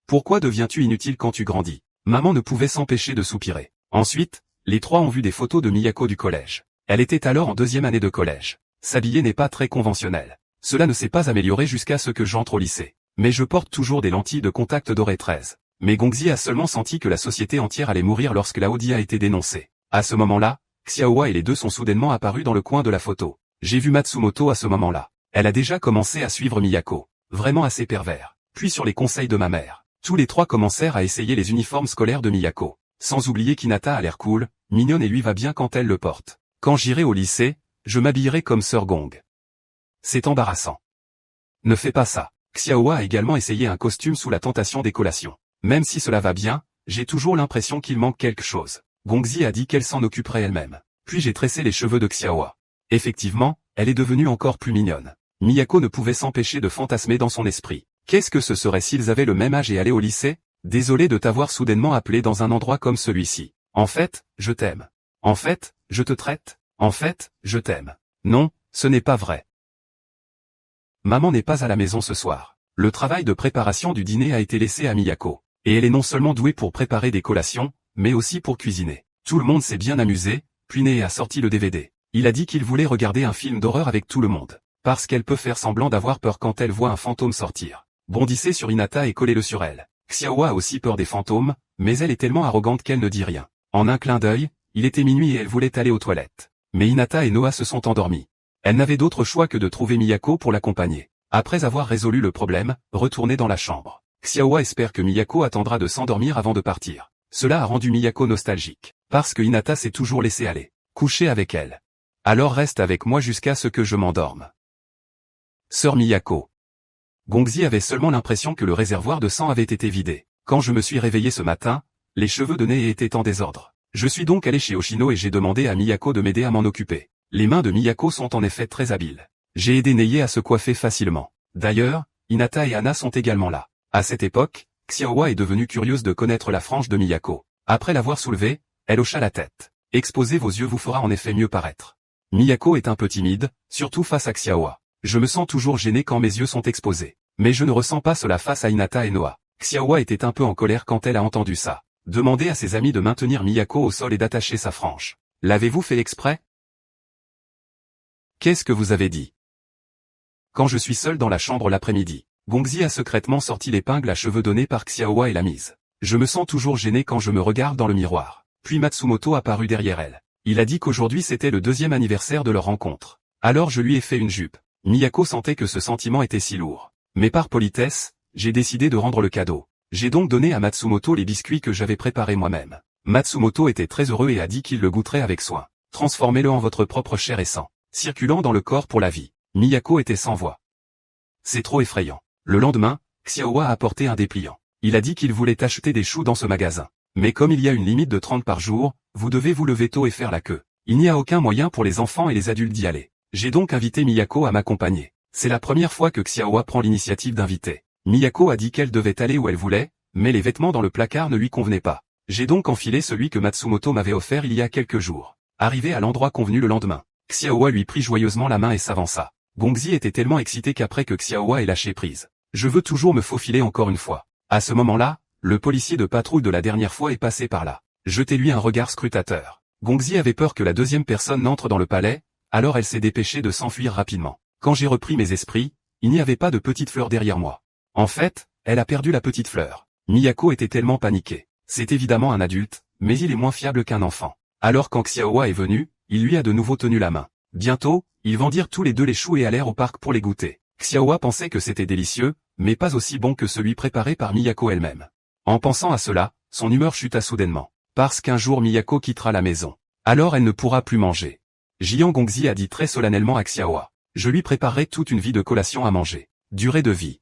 Pourquoi deviens-tu inutile quand tu grandis? Maman ne pouvait s'empêcher de soupirer. Ensuite, les trois ont vu des photos de Miyako du collège. Elle était alors en 2e année de collège. S'habiller n'est pas très conventionnel. Cela ne s'est pas amélioré jusqu'à ce que j'entre au lycée. Mais je porte toujours des lentilles de contact dorées 13. Mais Gongzi a seulement senti que la société entière allait mourir lorsque la Audi a été dénoncée. À ce moment-là, Xiaowa et les deux sont soudainement apparus dans le coin de la photo. J'ai vu Matsumoto à ce moment-là. Elle a déjà commencé à suivre Miyako. Vraiment assez pervers. Puis sur les conseils de ma mère, tous les trois commencèrent à essayer les uniformes scolaires de Miyako. Sans oublier qu'Hinata a l'air cool, mignonne et lui va bien quand elle le porte. Quand j'irai au lycée, je m'habillerai comme Sœur Gong. C'est embarrassant. Ne fais pas ça. Xiaowa a également essayé un costume sous la tentation des collations. Même si cela va bien, j'ai toujours l'impression qu'il manque quelque chose. Gongzi a dit qu'elle s'en occuperait elle-même. Puis j'ai tressé les cheveux de Xiaowa. Effectivement, elle est devenue encore plus mignonne. Miyako ne pouvait s'empêcher de fantasmer dans son esprit. Qu'est-ce que ce serait s'ils avaient le même âge et allaient au lycée? Désolé de t'avoir soudainement appelé dans un endroit comme celui-ci. En fait, je t'aime. En fait, je te traite. En fait, je t'aime. Non, ce n'est pas vrai. Maman n'est pas à la maison ce soir. Le travail de préparation du dîner a été laissé à Miyako. Et elle est non seulement douée pour préparer des collations, mais aussi pour cuisiner. Tout le monde s'est bien amusé, puis Neye a sorti le DVD. Il a dit qu'il voulait regarder un film d'horreur avec tout le monde. Parce qu'elle peut faire semblant d'avoir peur quand elle voit un fantôme sortir. Bondissez sur Hinata et collez-le sur elle. Xiaowa a aussi peur des fantômes, mais elle est tellement arrogante qu'elle ne dit rien. En un clin d'œil, il était minuit et elle voulait aller aux toilettes. Mais Hinata et Noah se sont endormis. Elle n'avait d'autre choix que de trouver Miyako pour l'accompagner. Après avoir résolu le problème, retourner dans la chambre. Xiaowa espère que Miyako attendra de s'endormir avant de partir. Cela a rendu Miyako nostalgique. Parce que Hinata s'est toujours laissé aller. Coucher avec elle. Alors reste avec moi jusqu'à ce que je m'endorme. Sœur Miyako. Gongzi avait seulement l'impression que le réservoir de sang avait été vidé. Quand je me suis réveillé ce matin, les cheveux de Neye étaient en désordre. Je suis donc allé chez Oshino et j'ai demandé à Miyako de m'aider à m'en occuper. Les mains de Miyako sont en effet très habiles. J'ai aidé Neye à se coiffer facilement. D'ailleurs, Hinata et Anna sont également là. À cette époque, Xiaowa est devenue curieuse de connaître la frange de Miyako. Après l'avoir soulevée, elle hocha la tête. Exposer vos yeux vous fera en effet mieux paraître. Miyako est un peu timide, surtout face à Xiaowa. Je me sens toujours gêné quand mes yeux sont exposés. Mais je ne ressens pas cela face à Hinata et Noah. Xiaowa était un peu en colère quand elle a entendu ça. Demandez à ses amis de maintenir Miyako au sol et d'attacher sa frange. L'avez-vous fait exprès? Qu'est-ce que vous avez dit? Quand je suis seul dans la chambre l'après-midi, Gongzi a secrètement sorti l'épingle à cheveux donnée par Xiaowa et l'a mise. Je me sens toujours gêné quand je me regarde dans le miroir. Puis Matsumoto apparut derrière elle. Il a dit qu'aujourd'hui c'était le 2e anniversaire de leur rencontre. Alors je lui ai fait une jupe. Miyako sentait que ce sentiment était si lourd. Mais par politesse, j'ai décidé de rendre le cadeau. J'ai donc donné à Matsumoto les biscuits que j'avais préparés moi-même. Matsumoto était très heureux et a dit qu'il le goûterait avec soin. Transformez-le en votre propre chair et sang, circulant dans le corps pour la vie. Miyako était sans voix. C'est trop effrayant. Le lendemain, Xiaowa a apporté un dépliant. Il a dit qu'il voulait acheter des choux dans ce magasin. Mais comme il y a une limite de 30 par jour, vous devez vous lever tôt et faire la queue. Il n'y a aucun moyen pour les enfants et les adultes d'y aller. J'ai donc invité Miyako à m'accompagner. C'est la première fois que Xiaowa prend l'initiative d'inviter. Miyako a dit qu'elle devait aller où elle voulait, mais les vêtements dans le placard ne lui convenaient pas. J'ai donc enfilé celui que Matsumoto m'avait offert il y a quelques jours. Arrivé à l'endroit convenu le lendemain, Xiaowa lui prit joyeusement la main et s'avança. Gongzi était tellement excité qu'après que Xiaowa ait lâché prise. Je veux toujours me faufiler encore une fois. À ce moment-là, le policier de patrouille de la dernière fois est passé par là. Jetez-lui un regard scrutateur. Gongzi avait peur que la deuxième personne n'entre dans le palais, alors elle s'est dépêchée de s'enfuir rapidement. Quand j'ai repris mes esprits, il n'y avait pas de petite fleur derrière moi. En fait, elle a perdu la petite fleur. Miyako était tellement paniqué. C'est évidemment un adulte, mais il est moins fiable qu'un enfant. Alors quand Xiaowa est venu, il lui a de nouveau tenu la main. Bientôt, ils vendirent tous les deux les choux et allèrent au parc pour les goûter. Xiaowa pensait que c'était délicieux, mais pas aussi bon que celui préparé par Miyako elle-même. En pensant à cela, son humeur chuta soudainement. Parce qu'un jour Miyako quittera la maison. Alors elle ne pourra plus manger. Jiang Gongzi a dit très solennellement à Xiaowa. Je lui préparerai toute une vie de collation à manger. Durée de vie.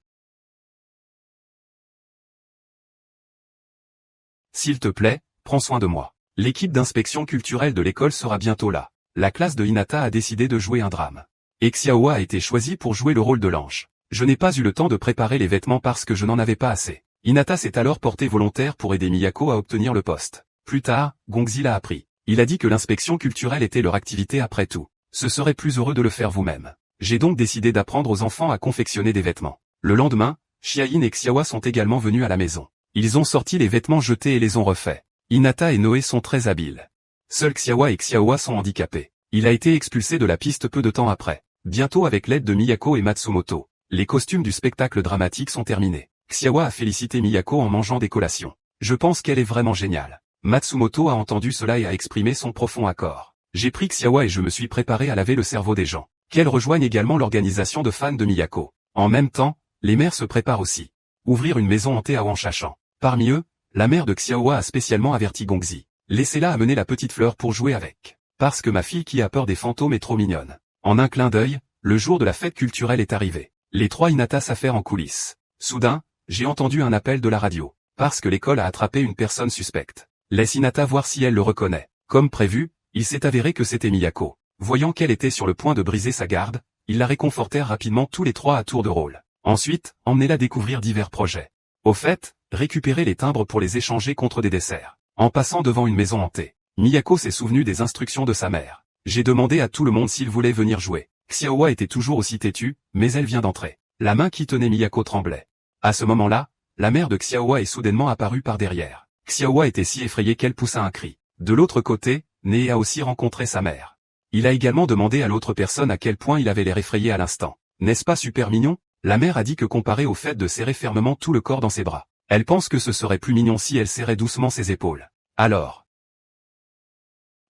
S'il te plaît, prends soin de moi. L'équipe d'inspection culturelle de l'école sera bientôt là. La classe de Hinata a décidé de jouer un drame. Et Xiaowa a été choisi pour jouer le rôle de l'ange. Je n'ai pas eu le temps de préparer les vêtements parce que je n'en avais pas assez. Hinata s'est alors porté volontaire pour aider Miyako à obtenir le poste. Plus tard, Gongzi l'a appris. Il a dit que l'inspection culturelle était leur activité après tout. Ce serait plus heureux de le faire vous-même. J'ai donc décidé d'apprendre aux enfants à confectionner des vêtements. Le lendemain, Xiaoyin et Xiaowa sont également venus à la maison. Ils ont sorti les vêtements jetés et les ont refaits. Hinata et Noé sont très habiles. Seuls Xiaowa et Xiaowa sont handicapés. Il a été expulsé de la piste peu de temps après. Bientôt avec l'aide de Miyako et Matsumoto. Les costumes du spectacle dramatique sont terminés. Xiaowa a félicité Miyako en mangeant des collations. Je pense qu'elle est vraiment géniale. Matsumoto a entendu cela et a exprimé son profond accord. J'ai pris Xiaowa et je me suis préparé à laver le cerveau des gens. Qu'elles rejoignent également l'organisation de fans de Miyako. En même temps, les mères se préparent aussi. Ouvrir une maison hantée à Wanshashan. Parmi eux, la mère de Xiaowa a spécialement averti Gongzi. Laissez-la amener la petite fleur pour jouer avec. Parce que ma fille qui a peur des fantômes est trop mignonne. En un clin d'œil, le jour de la fête culturelle est arrivé. Les trois Hinata s'affairent en coulisses. Soudain, j'ai entendu un appel de la radio. Parce que l'école a attrapé une personne suspecte. Laisse Hinata voir si elle le reconnaît. Comme prévu, il s'est avéré que c'était Miyako. Voyant qu'elle était sur le point de briser sa garde, ils la réconfortèrent rapidement tous les trois à tour de rôle. Ensuite, emmenez-la découvrir divers projets. Au fait, récupérer les timbres pour les échanger contre des desserts. En passant devant une maison hantée, Miyako s'est souvenu des instructions de sa mère. J'ai demandé à tout le monde s'il voulait venir jouer. Xiaowa était toujours aussi têtue, mais elle vient d'entrer. La main qui tenait Miyako tremblait. À ce moment-là, la mère de Xiaowa est soudainement apparue par derrière. Xiaowa était si effrayée qu'elle poussa un cri. De l'autre côté, Nee a aussi rencontré sa mère. Il a également demandé à l'autre personne à quel point il avait l'air effrayé à l'instant. N'est-ce pas super mignon? La mère a dit que comparé au fait de serrer fermement tout le corps dans ses bras, elle pense que ce serait plus mignon si elle serrait doucement ses épaules. Alors.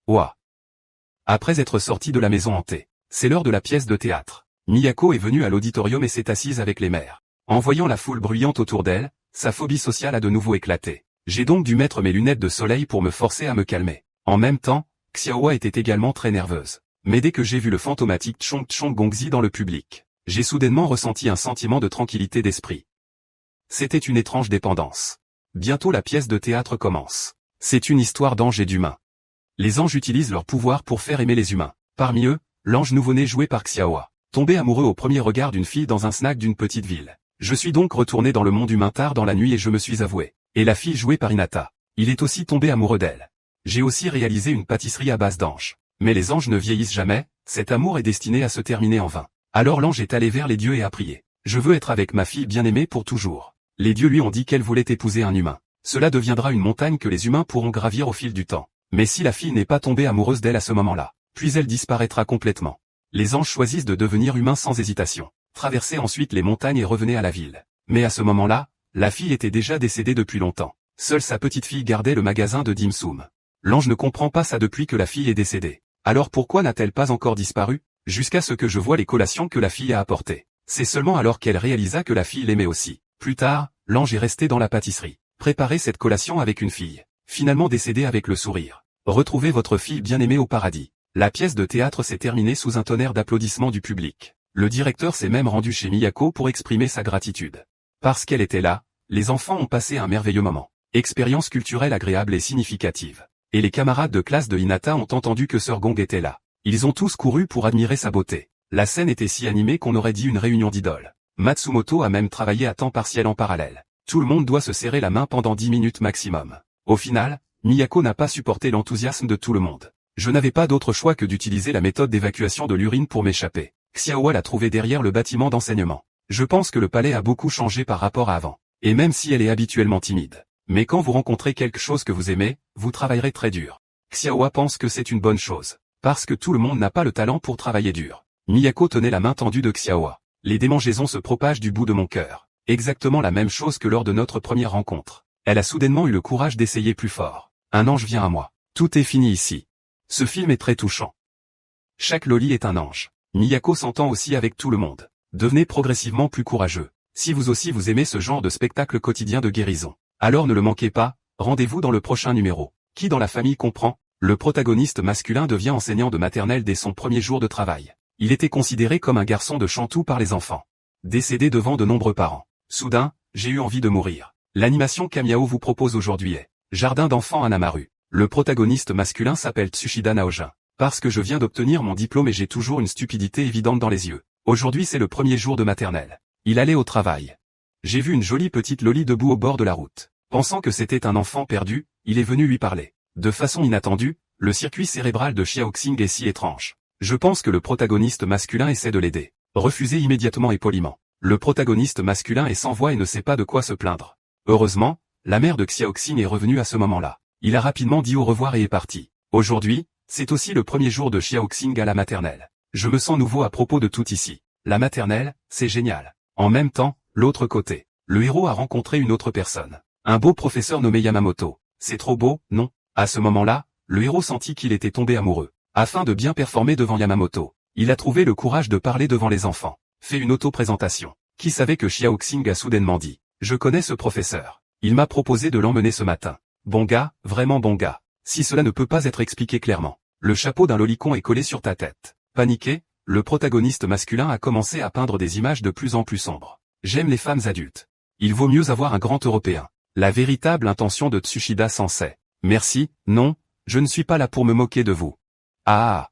Ouah. Après être sorti de la maison hantée, c'est l'heure de la pièce de théâtre. Miyako est venue à l'auditorium et s'est assise avec les mères. En voyant la foule bruyante autour d'elle, sa phobie sociale a de nouveau éclaté. J'ai donc dû mettre mes lunettes de soleil pour me forcer à me calmer. En même temps, Xiaowa était également très nerveuse. Mais dès que j'ai vu le fantomatique Chong Gongzi dans le public, j'ai soudainement ressenti un sentiment de tranquillité d'esprit. C'était une étrange dépendance. Bientôt la pièce de théâtre commence. C'est une histoire d'anges et d'humains. Les anges utilisent leur pouvoir pour faire aimer les humains. Parmi eux, l'ange nouveau-né joué par Xiaowa, tombé amoureux au premier regard d'une fille dans un snack d'une petite ville. Je suis donc retourné dans le monde humain tard dans la nuit et je me suis avoué. Et la fille jouée par Hinata. Il est aussi tombé amoureux d'elle. J'ai aussi réalisé une pâtisserie à base d'anges. Mais les anges ne vieillissent jamais, cet amour est destiné à se terminer en vain. Alors l'ange est allé vers les dieux et a prié. Je veux être avec ma fille bien-aimée pour toujours. Les dieux lui ont dit qu'elle voulait épouser un humain. Cela deviendra une montagne que les humains pourront gravir au fil du temps. Mais si la fille n'est pas tombée amoureuse d'elle à ce moment-là, puis elle disparaîtra complètement. Les anges choisissent de devenir humains sans hésitation. Traverser ensuite les montagnes et revenez à la ville. Mais à ce moment-là, la fille était déjà décédée depuis longtemps. Seule sa petite fille gardait le magasin de dim sum. L'ange ne comprend pas ça depuis que la fille est décédée. Alors pourquoi n'a-t-elle pas encore disparu? Jusqu'à ce que je voie les collations que la fille a apportées. C'est seulement alors qu'elle réalisa que la fille l'aimait aussi. Plus tard, l'ange est resté dans la pâtisserie. Préparez cette collation avec une fille. Finalement décédée avec le sourire. Retrouvez votre fille bien-aimée au paradis. La pièce de théâtre s'est terminée sous un tonnerre d'applaudissements du public. Le directeur s'est même rendu chez Miyako pour exprimer sa gratitude. Parce qu'elle était là, les enfants ont passé un merveilleux moment. Expérience culturelle agréable et significative. Et les camarades de classe de Hinata ont entendu que Sir Gong était là. Ils ont tous couru pour admirer sa beauté. La scène était si animée qu'on aurait dit une réunion d'idoles. Matsumoto a même travaillé à temps partiel en parallèle. Tout le monde doit se serrer la main pendant 10 minutes maximum. Au final, Miyako n'a pas supporté l'enthousiasme de tout le monde. Je n'avais pas d'autre choix que d'utiliser la méthode d'évacuation de l'urine pour m'échapper. Xiaowa l'a trouvé derrière le bâtiment d'enseignement. Je pense que le palais a beaucoup changé par rapport à avant. Et même si elle est habituellement timide. Mais quand vous rencontrez quelque chose que vous aimez, vous travaillerez très dur. Xiaowa pense que c'est une bonne chose. Parce que tout le monde n'a pas le talent pour travailler dur. Miyako tenait la main tendue de Xiaowa. Les démangeaisons se propagent du bout de mon cœur. Exactement la même chose que lors de notre première rencontre. Elle a soudainement eu le courage d'essayer plus fort. Un ange vient à moi. Tout est fini ici. Ce film est très touchant. Chaque loli est un ange. Miyako s'entend aussi avec tout le monde. Devenez progressivement plus courageux. Si vous aussi vous aimez ce genre de spectacle quotidien de guérison, alors ne le manquez pas, rendez-vous dans le prochain numéro. Qui dans la famille comprend? Le protagoniste masculin devient enseignant de maternelle dès son premier jour de travail. Il était considéré comme un garçon de Chantou par les enfants. Décédé devant de nombreux parents. Soudain, j'ai eu envie de mourir. L'animation qu'Amiao vous propose aujourd'hui est Jardin d'enfants Anamaru. Le protagoniste masculin s'appelle Tsushida Naojin. Parce que je viens d'obtenir mon diplôme et j'ai toujours une stupidité évidente dans les yeux. Aujourd'hui c'est le premier jour de maternelle. Il allait au travail. J'ai vu une jolie petite loli debout au bord de la route. Pensant que c'était un enfant perdu, il est venu lui parler. De façon inattendue, le circuit cérébral de Xiaoxing est si étrange. Je pense que le protagoniste masculin essaie de l'aider. Refusé immédiatement et poliment. Le protagoniste masculin est sans voix et ne sait pas de quoi se plaindre. Heureusement, la mère de Xiaoxing est revenue à ce moment-là. Il a rapidement dit au revoir et est parti. Aujourd'hui, c'est aussi le premier jour de Xiaoxing à la maternelle. Je me sens nouveau à propos de tout ici. La maternelle, c'est génial. En même temps, l'autre côté. Le héros a rencontré une autre personne. Un beau professeur nommé Yamamoto. C'est trop beau, non? À ce moment-là, le héros sentit qu'il était tombé amoureux. Afin de bien performer devant Yamamoto, il a trouvé le courage de parler devant les enfants. Fait une auto-présentation. Qui savait que Xiaoxing a soudainement dit. Je connais ce professeur. Il m'a proposé de l'emmener ce matin. Bon gars, vraiment bon gars. Si cela ne peut pas être expliqué clairement. Le chapeau d'un lolicon est collé sur ta tête. Paniqué, le protagoniste masculin a commencé à peindre des images de plus en plus sombres. J'aime les femmes adultes. Il vaut mieux avoir un grand Européen. La véritable intention de Tsushida Sensei. Merci, non, je ne suis pas là pour me moquer de vous. Ah.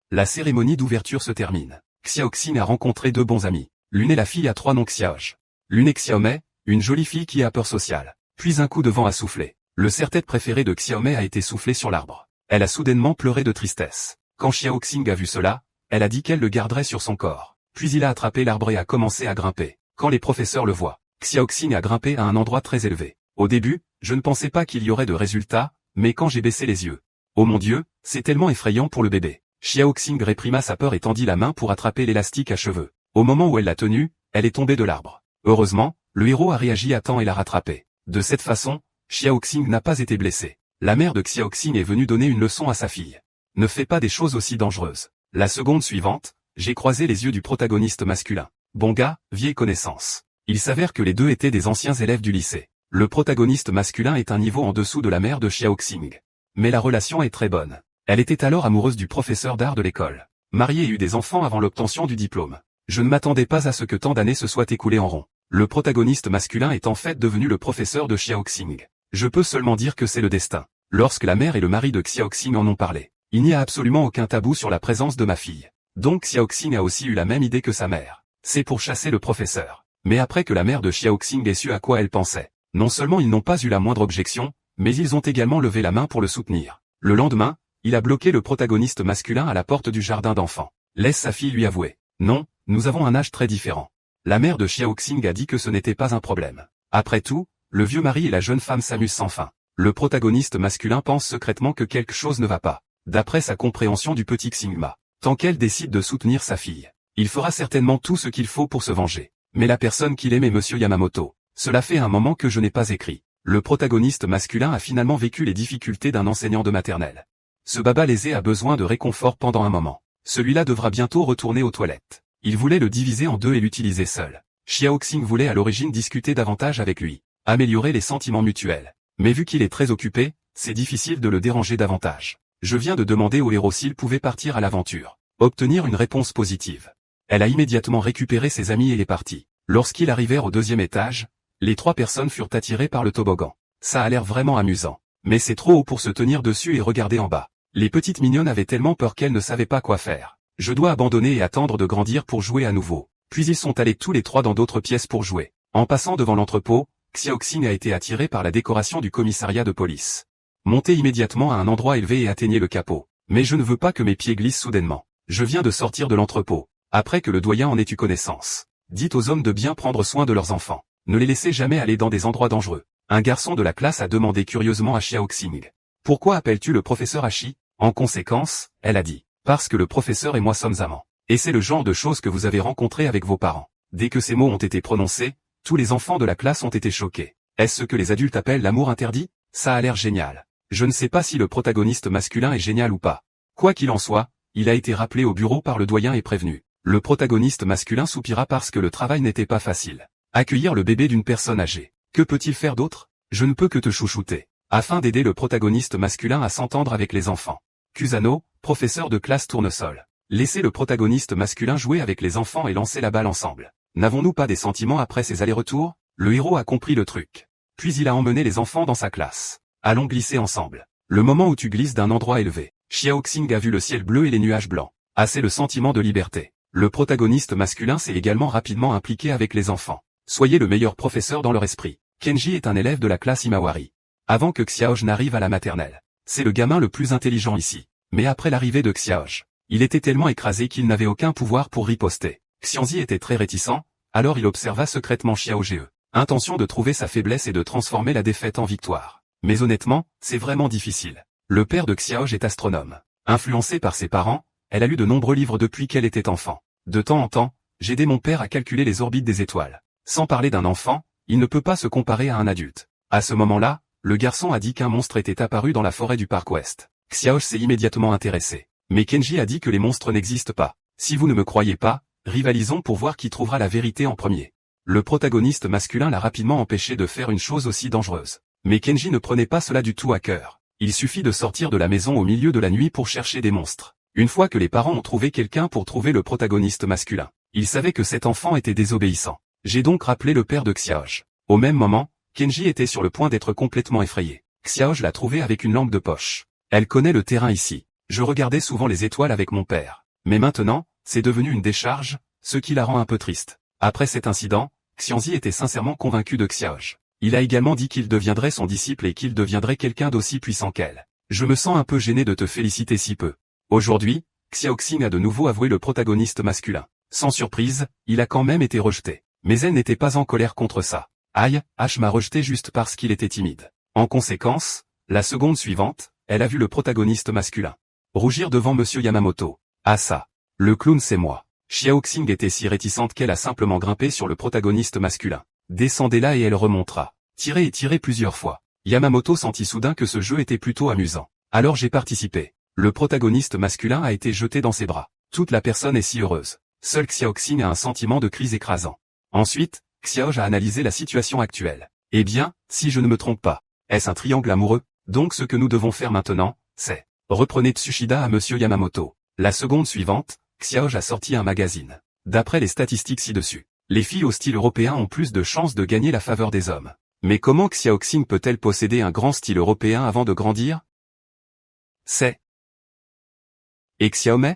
La cérémonie d'ouverture se termine. Xiaoxing a rencontré deux bons amis. L'une est la fille à 3 noms Xiaoj. L'une est Xiaomei, une jolie fille qui a peur sociale. Puis un coup de vent a soufflé. Le serre-tête préféré de Xiaomei a été soufflé sur l'arbre. Elle a soudainement pleuré de tristesse. Quand Xiaoxing a vu cela, elle a dit qu'elle le garderait sur son corps. Puis il a attrapé l'arbre et a commencé à grimper. Quand les professeurs le voient, Xiaoxing a grimpé à un endroit très élevé. Au début, je ne pensais pas qu'il y aurait de résultats, mais quand j'ai baissé les yeux. Oh mon Dieu, c'est tellement effrayant pour le bébé. Xiaoxing réprima sa peur et tendit la main pour attraper l'élastique à cheveux. Au moment où elle l'a tenu, elle est tombée de l'arbre. Heureusement, le héros a réagi à temps et l'a rattrapé. De cette façon, Xiaoxing n'a pas été blessé. La mère de Xiaoxing est venue donner une leçon à sa fille. Ne fais pas des choses aussi dangereuses. La seconde suivante, j'ai croisé les yeux du protagoniste masculin. Bon gars, vieille connaissance. Il s'avère que les deux étaient des anciens élèves du lycée. Le protagoniste masculin est un niveau en dessous de la mère de Xiaoxing. Mais la relation est très bonne. Elle était alors amoureuse du professeur d'art de l'école. Mariée et eut des enfants avant l'obtention du diplôme. Je ne m'attendais pas à ce que tant d'années se soient écoulées en rond. Le protagoniste masculin est en fait devenu le professeur de Xiaoxing. Je peux seulement dire que c'est le destin. Lorsque la mère et le mari de Xiaoxing en ont parlé, il n'y a absolument aucun tabou sur la présence de ma fille. Donc Xiaoxing a aussi eu la même idée que sa mère. C'est pour chasser le professeur. Mais après que la mère de Xiaoxing ait su à quoi elle pensait, non seulement ils n'ont pas eu la moindre objection, mais ils ont également levé la main pour le soutenir. Le lendemain, il a bloqué le protagoniste masculin à la porte du jardin d'enfants. Laisse sa fille lui avouer. Non, nous avons un âge très différent. La mère de Xiaoxing a dit que ce n'était pas un problème. Après tout, le vieux mari et la jeune femme s'amusent sans fin. Le protagoniste masculin pense secrètement que quelque chose ne va pas. D'après sa compréhension du petit Xingma, tant qu'elle décide de soutenir sa fille, il fera certainement tout ce qu'il faut pour se venger. Mais la personne qu'il aime est Monsieur Yamamoto. Cela fait un moment que je n'ai pas écrit. Le protagoniste masculin a finalement vécu les difficultés d'un enseignant de maternelle. Ce baba lésé a besoin de réconfort pendant un moment. Celui-là devra bientôt retourner aux toilettes. Il voulait le diviser en deux et l'utiliser seul. Xiaoxing voulait à l'origine discuter davantage avec lui, améliorer les sentiments mutuels. Mais vu qu'il est très occupé, c'est difficile de le déranger davantage. Je viens de demander au héros s'il pouvait partir à l'aventure. Obtenir une réponse positive. Elle a immédiatement récupéré ses amis et est partie. Lorsqu'ils arrivèrent au 2e étage, les 3 personnes furent attirées par le toboggan. Ça a l'air vraiment amusant. Mais c'est trop haut pour se tenir dessus et regarder en bas. Les petites mignonnes avaient tellement peur qu'elles ne savaient pas quoi faire. Je dois abandonner et attendre de grandir pour jouer à nouveau. Puis ils sont allés tous les 3 dans d'autres pièces pour jouer. En passant devant l'entrepôt, Xiaoxing a été attiré par la décoration du commissariat de police. Montez immédiatement à un endroit élevé et atteignez le capot. Mais je ne veux pas que mes pieds glissent soudainement. Je viens de sortir de l'entrepôt. Après que le doyen en ait eu connaissance. Dites aux hommes de bien prendre soin de leurs enfants. Ne les laissez jamais aller dans des endroits dangereux. Un garçon de la classe a demandé curieusement à Xiaoxing. Pourquoi appelles-tu le professeur Hachi? En conséquence, elle a dit. Parce que le professeur et moi sommes amants. Et c'est le genre de choses que vous avez rencontré avec vos parents. Dès que ces mots ont été prononcés, tous les enfants de la classe ont été choqués. Est-ce ce que les adultes appellent l'amour interdit? Ça a l'air génial. Je ne sais pas si le protagoniste masculin est génial ou pas. Quoi qu'il en soit, il a été rappelé au bureau par le doyen et prévenu. Le protagoniste masculin soupira parce que le travail n'était pas facile. Accueillir le bébé d'une personne âgée. Que peut-il faire d'autre? Je ne peux que te chouchouter. Afin d'aider le protagoniste masculin à s'entendre avec les enfants. Kusano, professeur de classe tournesol. Laissez le protagoniste masculin jouer avec les enfants et lancer la balle ensemble. N'avons-nous pas des sentiments après ces allers-retours? Le héros a compris le truc. Puis il a emmené les enfants dans sa classe. Allons glisser ensemble. Le moment où tu glisses d'un endroit élevé. Xiaoxing a vu le ciel bleu et les nuages blancs. Ah, c'est le sentiment de liberté. Le protagoniste masculin s'est également rapidement impliqué avec les enfants. Soyez le meilleur professeur dans leur esprit. Kenji est un élève de la classe Imawari. Avant que Xiaoj n'arrive à la maternelle. C'est le gamin le plus intelligent ici. Mais après l'arrivée de Xiaoj, il était tellement écrasé qu'il n'avait aucun pouvoir pour riposter. Xianzi était très réticent, alors il observa secrètement Xiaoge. Intention de trouver sa faiblesse et de transformer la défaite en victoire. Mais honnêtement, c'est vraiment difficile. Le père de Xiaoj est astronome. Influencé par ses parents, elle a lu de nombreux livres depuis qu'elle était enfant. De temps en temps, j'aidais mon père à calculer les orbites des étoiles. Sans parler d'un enfant, il ne peut pas se comparer à un adulte. À ce moment-là, le garçon a dit qu'un monstre était apparu dans la forêt du parc Ouest. Xiaoj s'est immédiatement intéressé. Mais Kenji a dit que les monstres n'existent pas. Si vous ne me croyez pas, rivalisons pour voir qui trouvera la vérité en premier. Le protagoniste masculin l'a rapidement empêché de faire une chose aussi dangereuse. Mais Kenji ne prenait pas cela du tout à cœur. Il suffit de sortir de la maison au milieu de la nuit pour chercher des monstres. Une fois que les parents ont trouvé quelqu'un pour trouver le protagoniste masculin, ils savaient que cet enfant était désobéissant. J'ai donc rappelé le père de Xiaoj. Au même moment, Kenji était sur le point d'être complètement effrayé. Xiaoj l'a trouvé avec une lampe de poche. Elle connaît le terrain ici. Je regardais souvent les étoiles avec mon père. Mais maintenant, c'est devenu une décharge, ce qui la rend un peu triste. Après cet incident, Xianzi était sincèrement convaincu de Xiaoj. Il a également dit qu'il deviendrait son disciple et qu'il deviendrait quelqu'un d'aussi puissant qu'elle. Je me sens un peu gêné de te féliciter si peu. Aujourd'hui, Xiaoxing a de nouveau avoué le protagoniste masculin. Sans surprise, il a quand même été rejeté. Mais elle n'était pas en colère contre ça. Aïe, H m'a rejeté juste parce qu'il était timide. En conséquence, la seconde suivante, elle a vu le protagoniste masculin rougir devant Monsieur Yamamoto. Ah ça, le clown c'est moi. Xiaoxing était si réticente qu'elle a simplement grimpé sur le protagoniste masculin. Descendez là et elle remontera. Tirez et tirez plusieurs fois. Yamamoto sentit soudain que ce jeu était plutôt amusant. Alors j'ai participé. Le protagoniste masculin a été jeté dans ses bras. Toute la personne est si heureuse. Seul Xiaoxing a un sentiment de crise écrasant. Ensuite, Xiaoj a analysé la situation actuelle. Eh bien, si je ne me trompe pas, est-ce un triangle amoureux? Donc ce que nous devons faire maintenant, c'est reprenez Tsushida à Monsieur Yamamoto. La seconde suivante, Xiaoj a sorti un magazine. D'après les statistiques ci-dessus, les filles au style européen ont plus de chances de gagner la faveur des hommes. Mais comment Xiaoxing peut-elle posséder un grand style européen avant de grandir? C'est. Et Xiaomei?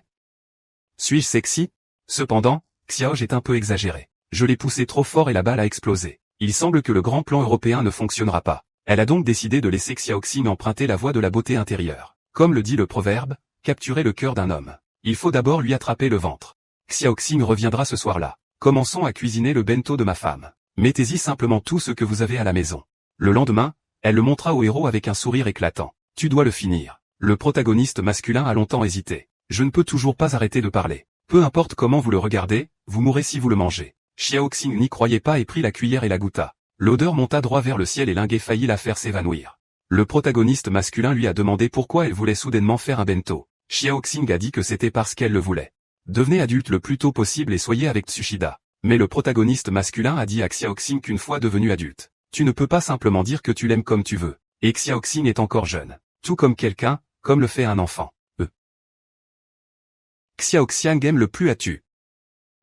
Suis-je sexy? Cependant, Xiaoj est un peu exagéré. Je l'ai poussé trop fort et la balle a explosé. Il semble que le grand plan européen ne fonctionnera pas. Elle a donc décidé de laisser Xiaoxing emprunter la voie de la beauté intérieure. Comme le dit le proverbe, capturer le cœur d'un homme. Il faut d'abord lui attraper le ventre. Xiaoxing reviendra ce soir-là. Commençons à cuisiner le bento de ma femme. Mettez-y simplement tout ce que vous avez à la maison. Le lendemain, elle le montra au héros avec un sourire éclatant. Tu dois le finir. Le protagoniste masculin a longtemps hésité. Je ne peux toujours pas arrêter de parler. Peu importe comment vous le regardez, vous mourrez si vous le mangez. Xiaoxing n'y croyait pas et prit la cuillère et la goûta. L'odeur monta droit vers le ciel et Linguet faillit la faire s'évanouir. Le protagoniste masculin lui a demandé pourquoi elle voulait soudainement faire un bento. Xiaoxing a dit que c'était parce qu'elle le voulait. Devenez adulte le plus tôt possible et soyez avec Tsushida. Mais le protagoniste masculin a dit à Xiaoxing qu'une fois devenu adulte, tu ne peux pas simplement dire que tu l'aimes comme tu veux. Et Xiaoxing est encore jeune. Tout comme quelqu'un, comme le fait un enfant. Xiaoxiang aime le plus as-tu.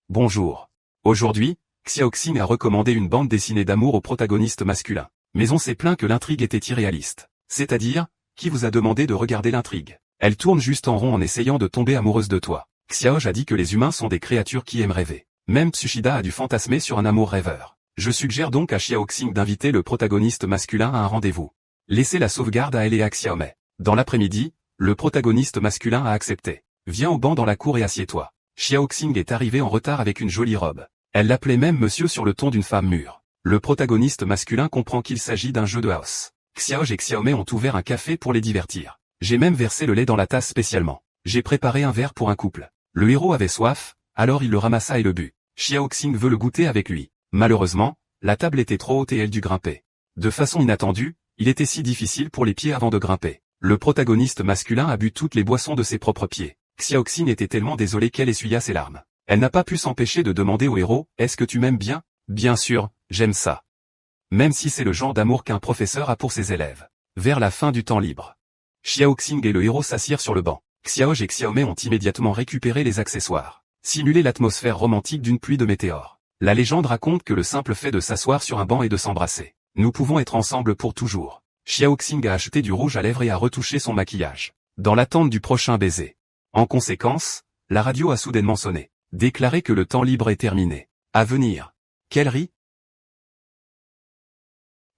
Bonjour. Aujourd'hui, Xiaoxing a recommandé une bande dessinée d'amour au protagoniste masculin. Mais on s'est plaint que l'intrigue était irréaliste. C'est-à-dire, qui vous a demandé de regarder l'intrigue? Elle tourne juste en rond en essayant de tomber amoureuse de toi. Xiaoj a dit que les humains sont des créatures qui aiment rêver. Même Tsushida a dû fantasmer sur un amour rêveur. Je suggère donc à Xiaoxing d'inviter le protagoniste masculin à un rendez-vous. Laissez la sauvegarde à elle et à Xiaomei. Dans l'après-midi, le protagoniste masculin a accepté. Viens au banc dans la cour et assieds-toi. Xiaoxing est arrivé en retard avec une jolie robe. Elle l'appelait même monsieur sur le ton d'une femme mûre. Le protagoniste masculin comprend qu'il s'agit d'un jeu de house. Xiaoj et Xiaomei ont ouvert un café pour les divertir. J'ai même versé le lait dans la tasse spécialement. J'ai préparé un verre pour un couple. Le héros avait soif, alors il le ramassa et le but. Xiaoxing veut le goûter avec lui. Malheureusement, la table était trop haute et elle dut grimper. De façon inattendue, il était si difficile pour les pieds avant de grimper. Le protagoniste masculin a bu toutes les boissons de ses propres pieds. Xiaoxing était tellement désolée qu'elle essuya ses larmes. Elle n'a pas pu s'empêcher de demander au héros, est-ce que tu m'aimes bien? Bien sûr, j'aime ça. Même si c'est le genre d'amour qu'un professeur a pour ses élèves. Vers la fin du temps libre, Xiaoxing et le héros s'assirent sur le banc. Xiaoj et Xiaomei ont immédiatement récupéré les accessoires. Simuler l'atmosphère romantique d'une pluie de météores. La légende raconte que le simple fait de s'asseoir sur un banc et de s'embrasser. Nous pouvons être ensemble pour toujours. Xiaoxing a acheté du rouge à lèvres et a retouché son maquillage. Dans l'attente du prochain baiser. En conséquence, la radio a soudainement sonné. Déclaré que le temps libre est terminé. À venir. Quel riz?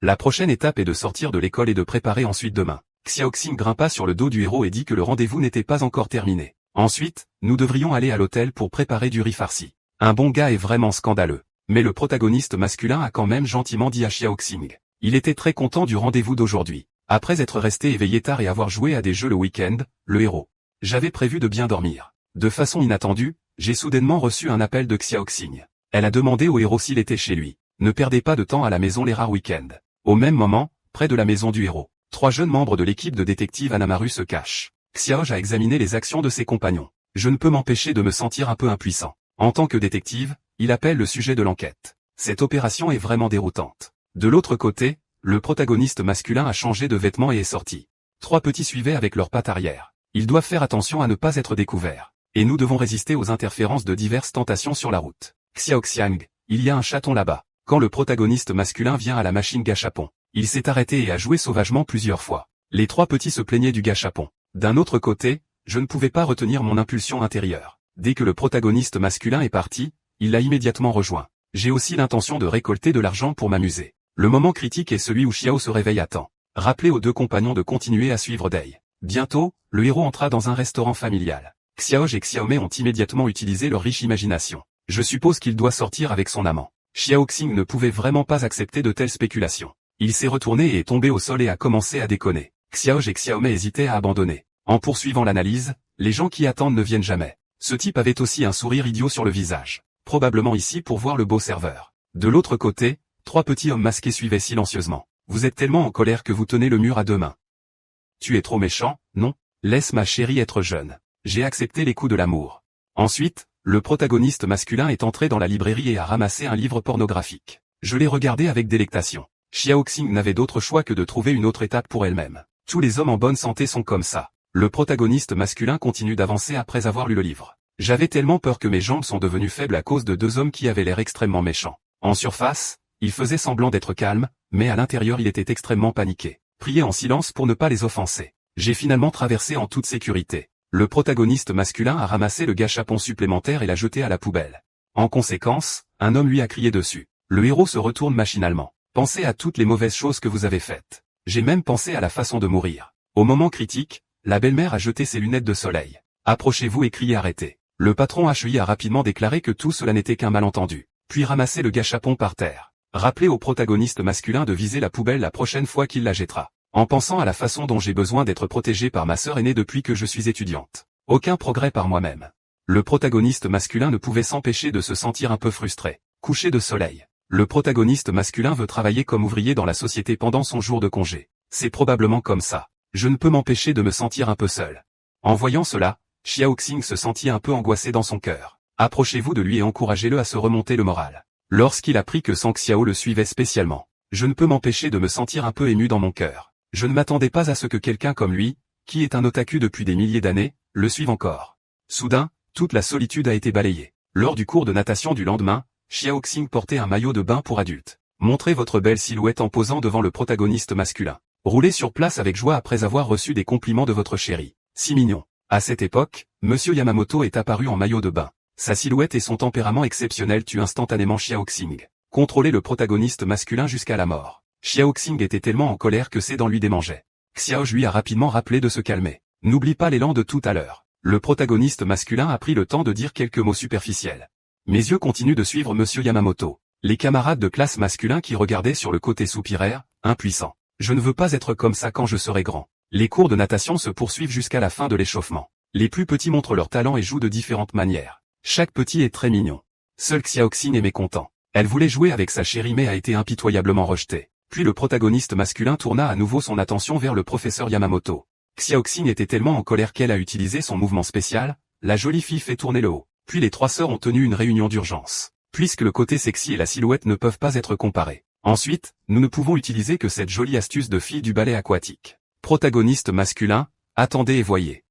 La prochaine étape est de sortir de l'école et de préparer ensuite demain. Xiaoxing grimpa sur le dos du héros et dit que le rendez-vous n'était pas encore terminé. Ensuite, nous devrions aller à l'hôtel pour préparer du riz farci. Un bon gars est vraiment scandaleux. Mais le protagoniste masculin a quand même gentiment dit à Xiaoxing. Il était très content du rendez-vous d'aujourd'hui. Après être resté éveillé tard et avoir joué à des jeux le week-end, le héros. J'avais prévu de bien dormir. De façon inattendue, j'ai soudainement reçu un appel de Xiaoxing. Elle a demandé au héros s'il était chez lui. Ne perdez pas de temps à la maison les rares week-ends. Au même moment, près de la maison du héros, 3 jeunes membres de l'équipe de détective Anamaru se cachent. Xiaoj a examiné les actions de ses compagnons. Je ne peux m'empêcher de me sentir un peu impuissant. En tant que détective, il appelle le sujet de l'enquête. Cette opération est vraiment déroutante. De l'autre côté, le protagoniste masculin a changé de vêtements et est sorti. 3 petits suivaient avec leurs pattes arrière. Ils doivent faire attention à ne pas être découverts. Et nous devons résister aux interférences de diverses tentations sur la route. Xiaoxiang, il y a un chaton là-bas. Quand le protagoniste masculin vient à la machine gâchapon, il s'est arrêté et a joué sauvagement plusieurs fois. Les 3 petits se plaignaient du gâchapon. D'un autre côté, je ne pouvais pas retenir mon impulsion intérieure. Dès que le protagoniste masculin est parti, il l'a immédiatement rejoint. J'ai aussi l'intention de récolter de l'argent pour m'amuser. Le moment critique est celui où Xiao se réveille à temps. Rappelez aux 2 compagnons de continuer à suivre Dai. Bientôt, le héros entra dans un restaurant familial. Xiaoj et Xiaomei ont immédiatement utilisé leur riche imagination. Je suppose qu'il doit sortir avec son amant. Xiaoxing ne pouvait vraiment pas accepter de telles spéculations. Il s'est retourné et est tombé au sol et a commencé à déconner. Xiaoj et Xiaomei hésitaient à abandonner. En poursuivant l'analyse, les gens qui attendent ne viennent jamais. Ce type avait aussi un sourire idiot sur le visage. Probablement ici pour voir le beau serveur. De l'autre côté, 3 petits hommes masqués suivaient silencieusement. Vous êtes tellement en colère que vous tenez le mur à 2 mains. Tu es trop méchant, non? Laisse ma chérie être jeune. J'ai accepté les coups de l'amour. Ensuite, le protagoniste masculin est entré dans la librairie et a ramassé un livre pornographique. Je l'ai regardé avec délectation. Xiaoxing n'avait d'autre choix que de trouver une autre étape pour elle-même. Tous les hommes en bonne santé sont comme ça. Le protagoniste masculin continue d'avancer après avoir lu le livre. J'avais tellement peur que mes jambes sont devenues faibles à cause de 2 hommes qui avaient l'air extrêmement méchants. En surface, il faisait semblant d'être calme, mais à l'intérieur il était extrêmement paniqué. Priez en silence pour ne pas les offenser. J'ai finalement traversé en toute sécurité. Le protagoniste masculin a ramassé le gâchapon supplémentaire et l'a jeté à la poubelle. En conséquence, un homme lui a crié dessus. Le héros se retourne machinalement. Pensez à toutes les mauvaises choses que vous avez faites. J'ai même pensé à la façon de mourir. Au moment critique, la belle-mère a jeté ses lunettes de soleil. Approchez-vous et criez arrêtez. Le patron HEI a rapidement déclaré que tout cela n'était qu'un malentendu, puis ramassé le gâchapon par terre. Rappelez au protagoniste masculin de viser la poubelle la prochaine fois qu'il la jettera. En pensant à la façon dont j'ai besoin d'être protégé par ma sœur aînée depuis que je suis étudiante. Aucun progrès par moi-même. Le protagoniste masculin ne pouvait s'empêcher de se sentir un peu frustré. Coucher de soleil. Le protagoniste masculin veut travailler comme ouvrier dans la société pendant son jour de congé. C'est probablement comme ça. Je ne peux m'empêcher de me sentir un peu seul. En voyant cela, Xiaoxing se sentit un peu angoissé dans son cœur. Approchez-vous de lui et encouragez-le à se remonter le moral. Lorsqu'il apprit que Sang Xiao le suivait spécialement, je ne peux m'empêcher de me sentir un peu ému dans mon cœur. Je ne m'attendais pas à ce que quelqu'un comme lui, qui est un otaku depuis des milliers d'années, le suive encore. Soudain, toute la solitude a été balayée. Lors du cours de natation du lendemain, Xiao Xing portait un maillot de bain pour adultes. Montrez votre belle silhouette en posant devant le protagoniste masculin. Roulez sur place avec joie après avoir reçu des compliments de votre chéri. Si mignon. À cette époque, Monsieur Yamamoto est apparu en maillot de bain. Sa silhouette et son tempérament exceptionnel tuent instantanément Xiao Xing. Contrôlez le protagoniste masculin jusqu'à la mort. Xiao Xing était tellement en colère que ses dents lui démangeaient. Xiao lui a rapidement rappelé de se calmer. N'oublie pas l'élan de tout à l'heure. Le protagoniste masculin a pris le temps de dire quelques mots superficiels. Mes yeux continuent de suivre Monsieur Yamamoto. Les camarades de classe masculins qui regardaient sur le côté soupirèrent, impuissants. Je ne veux pas être comme ça quand je serai grand. Les cours de natation se poursuivent jusqu'à la fin de l'échauffement. Les plus petits montrent leur talent et jouent de différentes manières. Chaque petit est très mignon. Seul Xiao Xing est mécontent. Elle voulait jouer avec sa chérie mais a été impitoyablement rejetée. Puis le protagoniste masculin tourna à nouveau son attention vers le professeur Yamamoto. Xiao Xing était tellement en colère qu'elle a utilisé son mouvement spécial, la jolie fille fait tourner le haut. Puis les trois sœurs ont tenu une réunion d'urgence. Puisque le côté sexy et la silhouette ne peuvent pas être comparés. Ensuite, nous ne pouvons utiliser que cette jolie astuce de fille du ballet aquatique. Protagoniste masculin, attendez et voyez.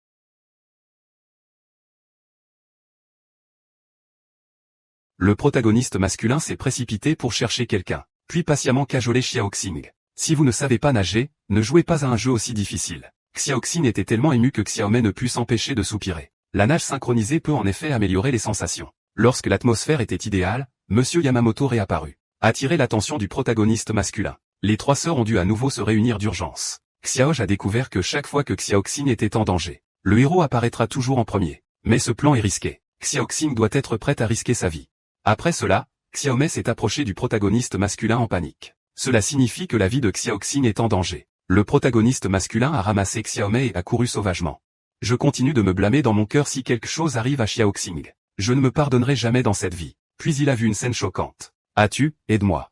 Le protagoniste masculin s'est précipité pour chercher quelqu'un, puis patiemment cajoler Xiao Xing. Si vous ne savez pas nager, ne jouez pas à un jeu aussi difficile. Xiao Xing était tellement ému que Xiaomei ne put s'empêcher de soupirer. La nage synchronisée peut en effet améliorer les sensations. Lorsque l'atmosphère était idéale, Monsieur Yamamoto réapparut. Attirer l'attention du protagoniste masculin. Les trois sœurs ont dû à nouveau se réunir d'urgence. Xiaoj a découvert que chaque fois que Xiao Xing était en danger, le héros apparaîtra toujours en premier. Mais ce plan est risqué. Xiao Xing doit être prête à risquer sa vie. Après cela, Xiaomei s'est approché du protagoniste masculin en panique. Cela signifie que la vie de Xiao Xing est en danger. Le protagoniste masculin a ramassé Xiaomei et a couru sauvagement. Je continue de me blâmer dans mon cœur si quelque chose arrive à Xiao Xing. Je ne me pardonnerai jamais dans cette vie. Puis il a vu une scène choquante. As-tu, aide-moi.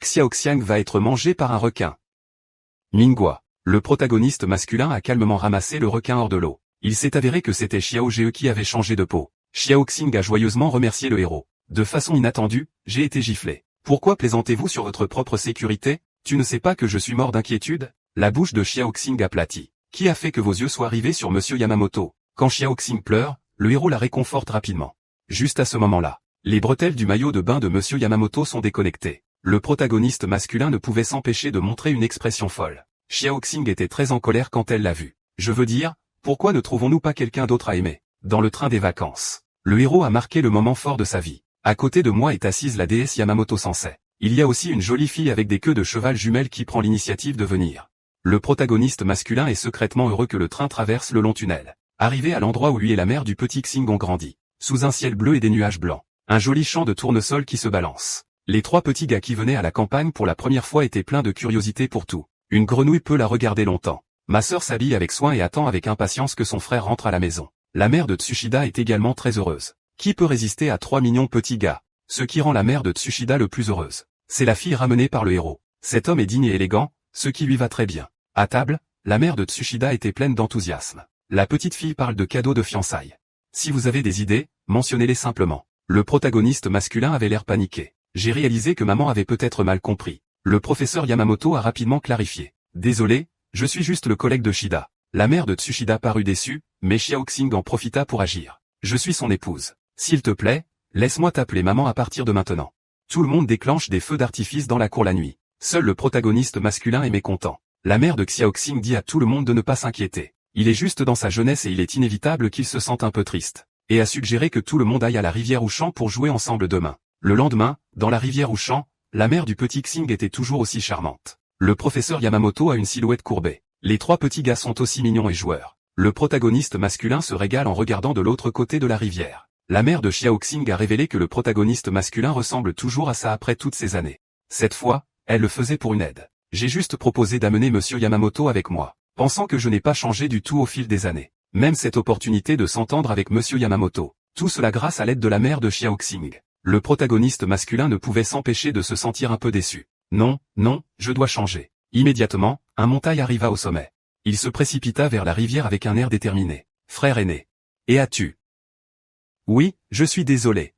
Xiao Xiang va être mangé par un requin. Mingua. Le protagoniste masculin a calmement ramassé le requin hors de l'eau. Il s'est avéré que c'était Xiao Ge qui avait changé de peau. Xiao Xing a joyeusement remercié le héros. De façon inattendue, j'ai été giflé. Pourquoi plaisantez-vous sur votre propre sécurité? Tu ne sais pas que je suis mort d'inquiétude? La bouche de Xiao Xing aplatit. Qui a fait que vos yeux soient rivés sur Monsieur Yamamoto? Quand Xiao Xing pleure, le héros la réconforte rapidement. Juste à ce moment-là, les bretelles du maillot de bain de Monsieur Yamamoto sont déconnectées. Le protagoniste masculin ne pouvait s'empêcher de montrer une expression folle. Xiao Xing était très en colère quand elle l'a vu. Je veux dire, pourquoi ne trouvons-nous pas quelqu'un d'autre à aimer? Dans le train des vacances, le héros a marqué le moment fort de sa vie. À côté de moi est assise la déesse Yamamoto Sensei. Il y a aussi une jolie fille avec des queues de cheval jumelles qui prend l'initiative de venir. Le protagoniste masculin est secrètement heureux que le train traverse le long tunnel. Arrivé à l'endroit où lui et la mère du petit Xing ont grandi, sous un ciel bleu et des nuages blancs, un joli champ de tournesol qui se balance. Les trois petits gars qui venaient à la campagne pour la première fois étaient pleins de curiosité pour tout. Une grenouille peut la regarder longtemps. Ma sœur s'habille avec soin et attend avec impatience que son frère rentre à la maison. La mère de Tsushida est également très heureuse. Qui peut résister à trois mignons petits gars? Ce qui rend la mère de Tsushida le plus heureuse, c'est la fille ramenée par le héros. Cet homme est digne et élégant, ce qui lui va très bien. À table, la mère de Tsushida était pleine d'enthousiasme. La petite fille parle de cadeaux de fiançailles. Si vous avez des idées, mentionnez-les simplement. Le protagoniste masculin avait l'air paniqué. J'ai réalisé que maman avait peut-être mal compris. Le professeur Yamamoto a rapidement clarifié. Désolé, je suis juste le collègue de Shida. La mère de Tsushida parut déçue, mais Xiao Xing en profita pour agir. Je suis son épouse. S'il te plaît, laisse-moi t'appeler maman à partir de maintenant. Tout le monde déclenche des feux d'artifice dans la cour la nuit. Seul le protagoniste masculin est mécontent. La mère de Xiao Xing dit à tout le monde de ne pas s'inquiéter. Il est juste dans sa jeunesse et il est inévitable qu'il se sente un peu triste. Et a suggéré que tout le monde aille à la rivière au champ pour jouer ensemble demain. Le lendemain, dans la rivière au champ, la mère du petit Xing était toujours aussi charmante. Le professeur Yamamoto a une silhouette courbée. Les trois petits gars sont aussi mignons et joueurs. Le protagoniste masculin se régale en regardant de l'autre côté de la rivière. La mère de Xiao Xing a révélé que le protagoniste masculin ressemble toujours à ça après toutes ces années. Cette fois, elle le faisait pour une aide. J'ai juste proposé d'amener Monsieur Yamamoto avec moi, pensant que je n'ai pas changé du tout au fil des années. Même cette opportunité de s'entendre avec Monsieur Yamamoto. Tout cela grâce à l'aide de la mère de Xiao Xing. Le protagoniste masculin ne pouvait s'empêcher de se sentir un peu déçu. Non, non, je dois changer. Immédiatement, un montagne arriva au sommet. Il se précipita vers la rivière avec un air déterminé. Frère aîné. Et as-tu Oui, je suis désolé.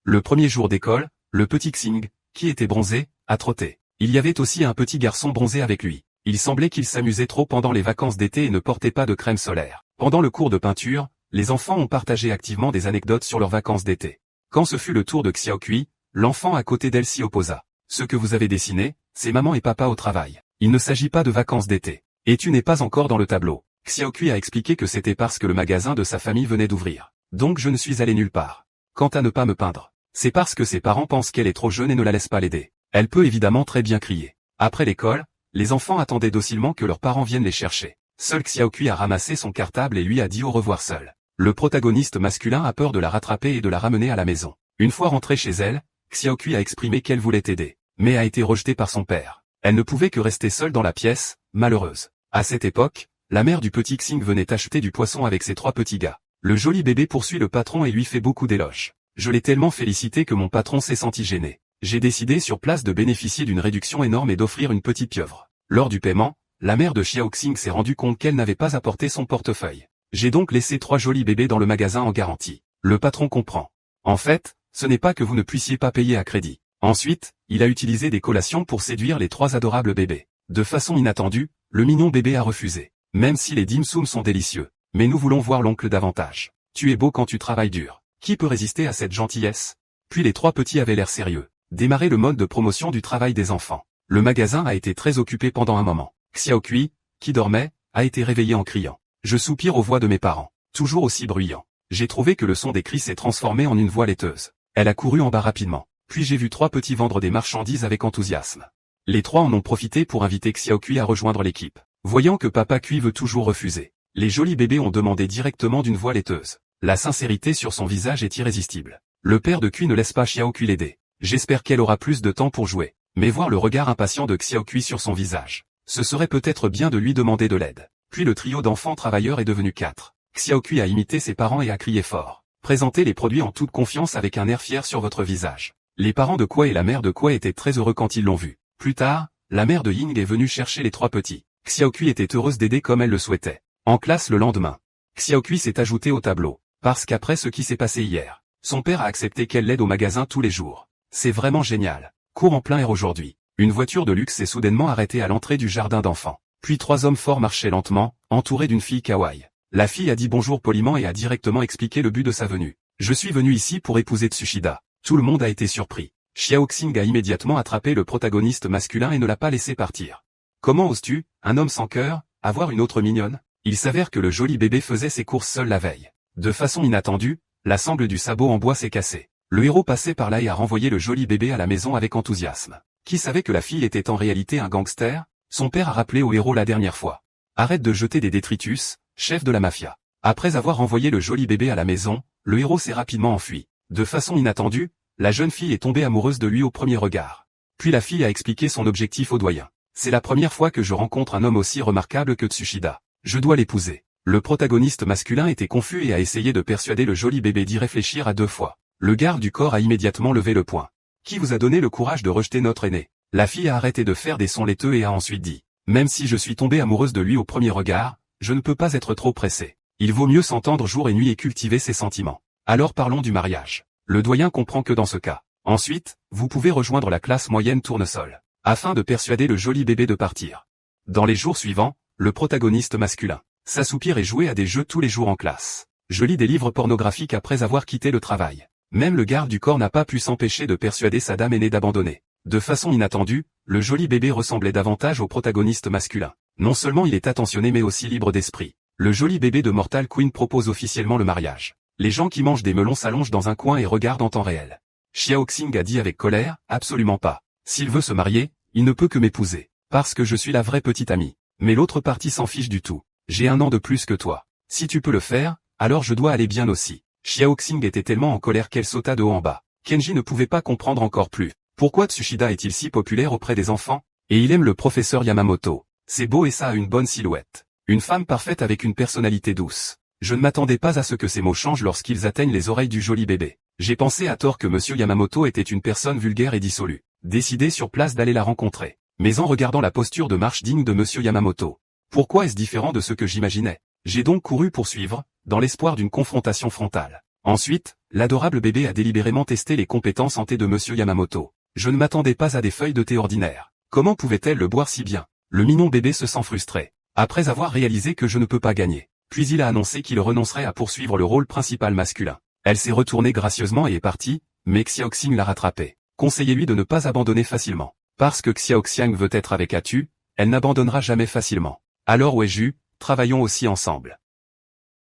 Le premier jour d'école, le petit Xing, qui était bronzé, a trotté. Il y avait aussi un petit garçon bronzé avec lui. Il semblait qu'il s'amusait trop pendant les vacances d'été et ne portait pas de crème solaire. Pendant le cours de peinture, les enfants ont partagé activement des anecdotes sur leurs vacances d'été. Quand ce fut le tour de Xiaokui, l'enfant à côté d'elle s'y opposa. Ce que vous avez dessiné, c'est maman et papa au travail. Il ne s'agit pas de vacances d'été. Et tu n'es pas encore dans le tableau. Xiaokui a expliqué que c'était parce que le magasin de sa famille venait d'ouvrir. Donc je ne suis allé nulle part. Quant à ne pas me peindre, c'est parce que ses parents pensent qu'elle est trop jeune et ne la laissent pas l'aider. Elle peut évidemment très bien crier. Après l'école, les enfants attendaient docilement que leurs parents viennent les chercher. Seul Xiaokui a ramassé son cartable et lui a dit au revoir seul. Le protagoniste masculin a peur de la rattraper et de la ramener à la maison. Une fois rentrée chez elle, Xiaokui a exprimé qu'elle voulait aider, mais a été rejetée par son père. Elle ne pouvait que rester seule dans la pièce, malheureuse. À cette époque, la mère du petit Xing venait acheter du poisson avec ses 3 petits gars. Le joli bébé poursuit le patron et lui fait beaucoup d'éloges. Je l'ai tellement félicité que mon patron s'est senti gêné. J'ai décidé sur place de bénéficier d'une réduction énorme et d'offrir une petite pieuvre. Lors du paiement, la mère de Xiaoxing s'est rendue compte qu'elle n'avait pas apporté son portefeuille. J'ai donc laissé 3 jolis bébés dans le magasin en garantie. Le patron comprend. En fait, ce n'est pas que vous ne puissiez pas payer à crédit. Ensuite, il a utilisé des collations pour séduire les 3 adorables bébés. De façon inattendue, le mignon bébé a refusé. Même si les dim sum sont délicieux. Mais nous voulons voir l'oncle davantage. Tu es beau quand tu travailles dur. Qui peut résister à cette gentillesse? Puis les 3 petits avaient l'air sérieux. Démarrer le mode de promotion du travail des enfants. Le magasin a été très occupé pendant un moment. Xiaokui, qui dormait, a été réveillé en criant. Je soupire aux voix de mes parents, toujours aussi bruyants. J'ai trouvé que le son des cris s'est transformé en une voix laiteuse. Elle a couru en bas rapidement. Puis j'ai vu 3 petits vendre des marchandises avec enthousiasme. Les 3 en ont profité pour inviter Xiaokui à rejoindre l'équipe. Voyant que Papa Kui veut toujours refuser, les jolis bébés ont demandé directement d'une voix laiteuse. La sincérité sur son visage est irrésistible. Le père de Kui ne laisse pas Xiaokui l'aider. J'espère qu'elle aura plus de temps pour jouer. Mais voir le regard impatient de Xiaokui sur son visage, ce serait peut-être bien de lui demander de l'aide. Puis le trio d'enfants travailleurs est devenu 4. Xiaokui a imité ses parents et a crié fort. Présentez les produits en toute confiance avec un air fier sur votre visage. Les parents de Kuei et la mère de Kuei étaient très heureux quand ils l'ont vu. Plus tard, la mère de Ying est venue chercher les 3 petits. Xiaokui était heureuse d'aider comme elle le souhaitait. En classe le lendemain, Xiaokui s'est ajouté au tableau, parce qu'après ce qui s'est passé hier, son père a accepté qu'elle l'aide au magasin tous les jours. C'est vraiment génial. Cours en plein air aujourd'hui. Une voiture de luxe s'est soudainement arrêtée à l'entrée du jardin d'enfants. Puis 3 hommes forts marchaient lentement, entourés d'une fille kawaii. La fille a dit bonjour poliment et a directement expliqué le but de sa venue. Je suis venu ici pour épouser Tsushida. Tout le monde a été surpris. Xiaoxing a immédiatement attrapé le protagoniste masculin et ne l'a pas laissé partir. Comment oses-tu, un homme sans cœur, avoir une autre mignonne? Il s'avère que le joli bébé faisait ses courses seul la veille. De façon inattendue, la sangle du sabot en bois s'est cassée. Le héros passait par là et a renvoyé le joli bébé à la maison avec enthousiasme. Qui savait que la fille était en réalité un gangster? Son père a rappelé au héros la dernière fois. Arrête de jeter des détritus, chef de la mafia. Après avoir renvoyé le joli bébé à la maison, le héros s'est rapidement enfui. De façon inattendue, la jeune fille est tombée amoureuse de lui au premier regard. Puis la fille a expliqué son objectif au doyen. C'est la première fois que je rencontre un homme aussi remarquable que Tsushida. Je dois l'épouser. Le protagoniste masculin était confus et a essayé de persuader le joli bébé d'y réfléchir à 2 fois. Le garde du corps a immédiatement levé le poing. Qui vous a donné le courage de rejeter notre aîné? La fille a arrêté de faire des sons laiteux et a ensuite dit. Même si je suis tombée amoureuse de lui au premier regard, je ne peux pas être trop pressée. Il vaut mieux s'entendre jour et nuit et cultiver ses sentiments. Alors parlons du mariage. Le doyen comprend que dans ce cas. Ensuite, vous pouvez rejoindre la classe moyenne tournesol, afin de persuader le joli bébé de partir. Dans les jours suivants, le protagoniste masculin s'assoupir et jouer à des jeux tous les jours en classe. Je lis des livres pornographiques après avoir quitté le travail. Même le garde du corps n'a pas pu s'empêcher de persuader sa dame aînée d'abandonner. De façon inattendue, le joli bébé ressemblait davantage au protagoniste masculin. Non seulement il est attentionné mais aussi libre d'esprit. Le joli bébé de Mortal Queen propose officiellement le mariage. Les gens qui mangent des melons s'allongent dans un coin et regardent en temps réel. Xiaoxing a dit avec colère, absolument pas. S'il veut se marier, il ne peut que m'épouser. Parce que je suis la vraie petite amie. Mais l'autre partie s'en fiche du tout. J'ai 1 an de plus que toi. Si tu peux le faire, alors je dois aller bien aussi. Xiaoxing était tellement en colère qu'elle sauta de haut en bas. Kenji ne pouvait pas comprendre encore plus. Pourquoi Tsushida est-il si populaire auprès des enfants? Et il aime le professeur Yamamoto. C'est beau et ça a une bonne silhouette. Une femme parfaite avec une personnalité douce. Je ne m'attendais pas à ce que ces mots changent lorsqu'ils atteignent les oreilles du joli bébé. J'ai pensé à tort que monsieur Yamamoto était une personne vulgaire et dissolue. Décidé sur place d'aller la rencontrer. Mais en regardant la posture de marche digne de monsieur Yamamoto. Pourquoi est-ce différent de ce que j'imaginais? J'ai donc couru poursuivre, dans l'espoir d'une confrontation frontale. Ensuite, l'adorable bébé a délibérément testé les compétences en thé de monsieur Yamamoto. Je ne m'attendais pas à des feuilles de thé ordinaires. Comment pouvait-elle le boire si bien? Le mignon bébé se sent frustré. Après avoir réalisé que je ne peux pas gagner. Puis il a annoncé qu'il renoncerait à poursuivre le rôle principal masculin. Elle s'est retournée gracieusement et est partie, mais Xiaoxing l'a rattrapée. Conseillez-lui de ne pas abandonner facilement. Parce que Xiaoxiang veut être avec Atu, elle n'abandonnera jamais facilement. Alors Weiju, travaillons aussi ensemble.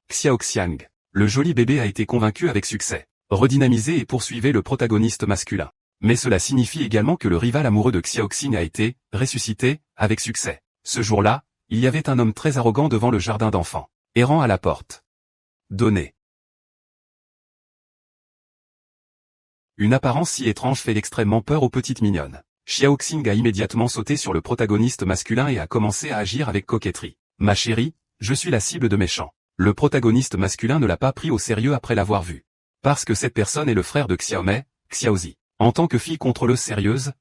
Xiaoxiang. Le joli bébé a été convaincu avec succès. Redynamisé et poursuivez le protagoniste masculin. Mais cela signifie également que le rival amoureux de Xiaoxing a été ressuscité avec succès. Ce jour-là, il y avait un homme très arrogant devant le jardin d'enfants, errant à la porte. Donné. Une apparence si étrange fait extrêmement peur aux petites mignonnes. Xiaoxing a immédiatement sauté sur le protagoniste masculin et a commencé à agir avec coquetterie. Ma chérie, je suis la cible de méchants. Le protagoniste masculin ne l'a pas pris au sérieux après l'avoir vu. Parce que cette personne est le frère de Xiaomei, Xiaozi. En tant que fille contrôleuse sérieuse,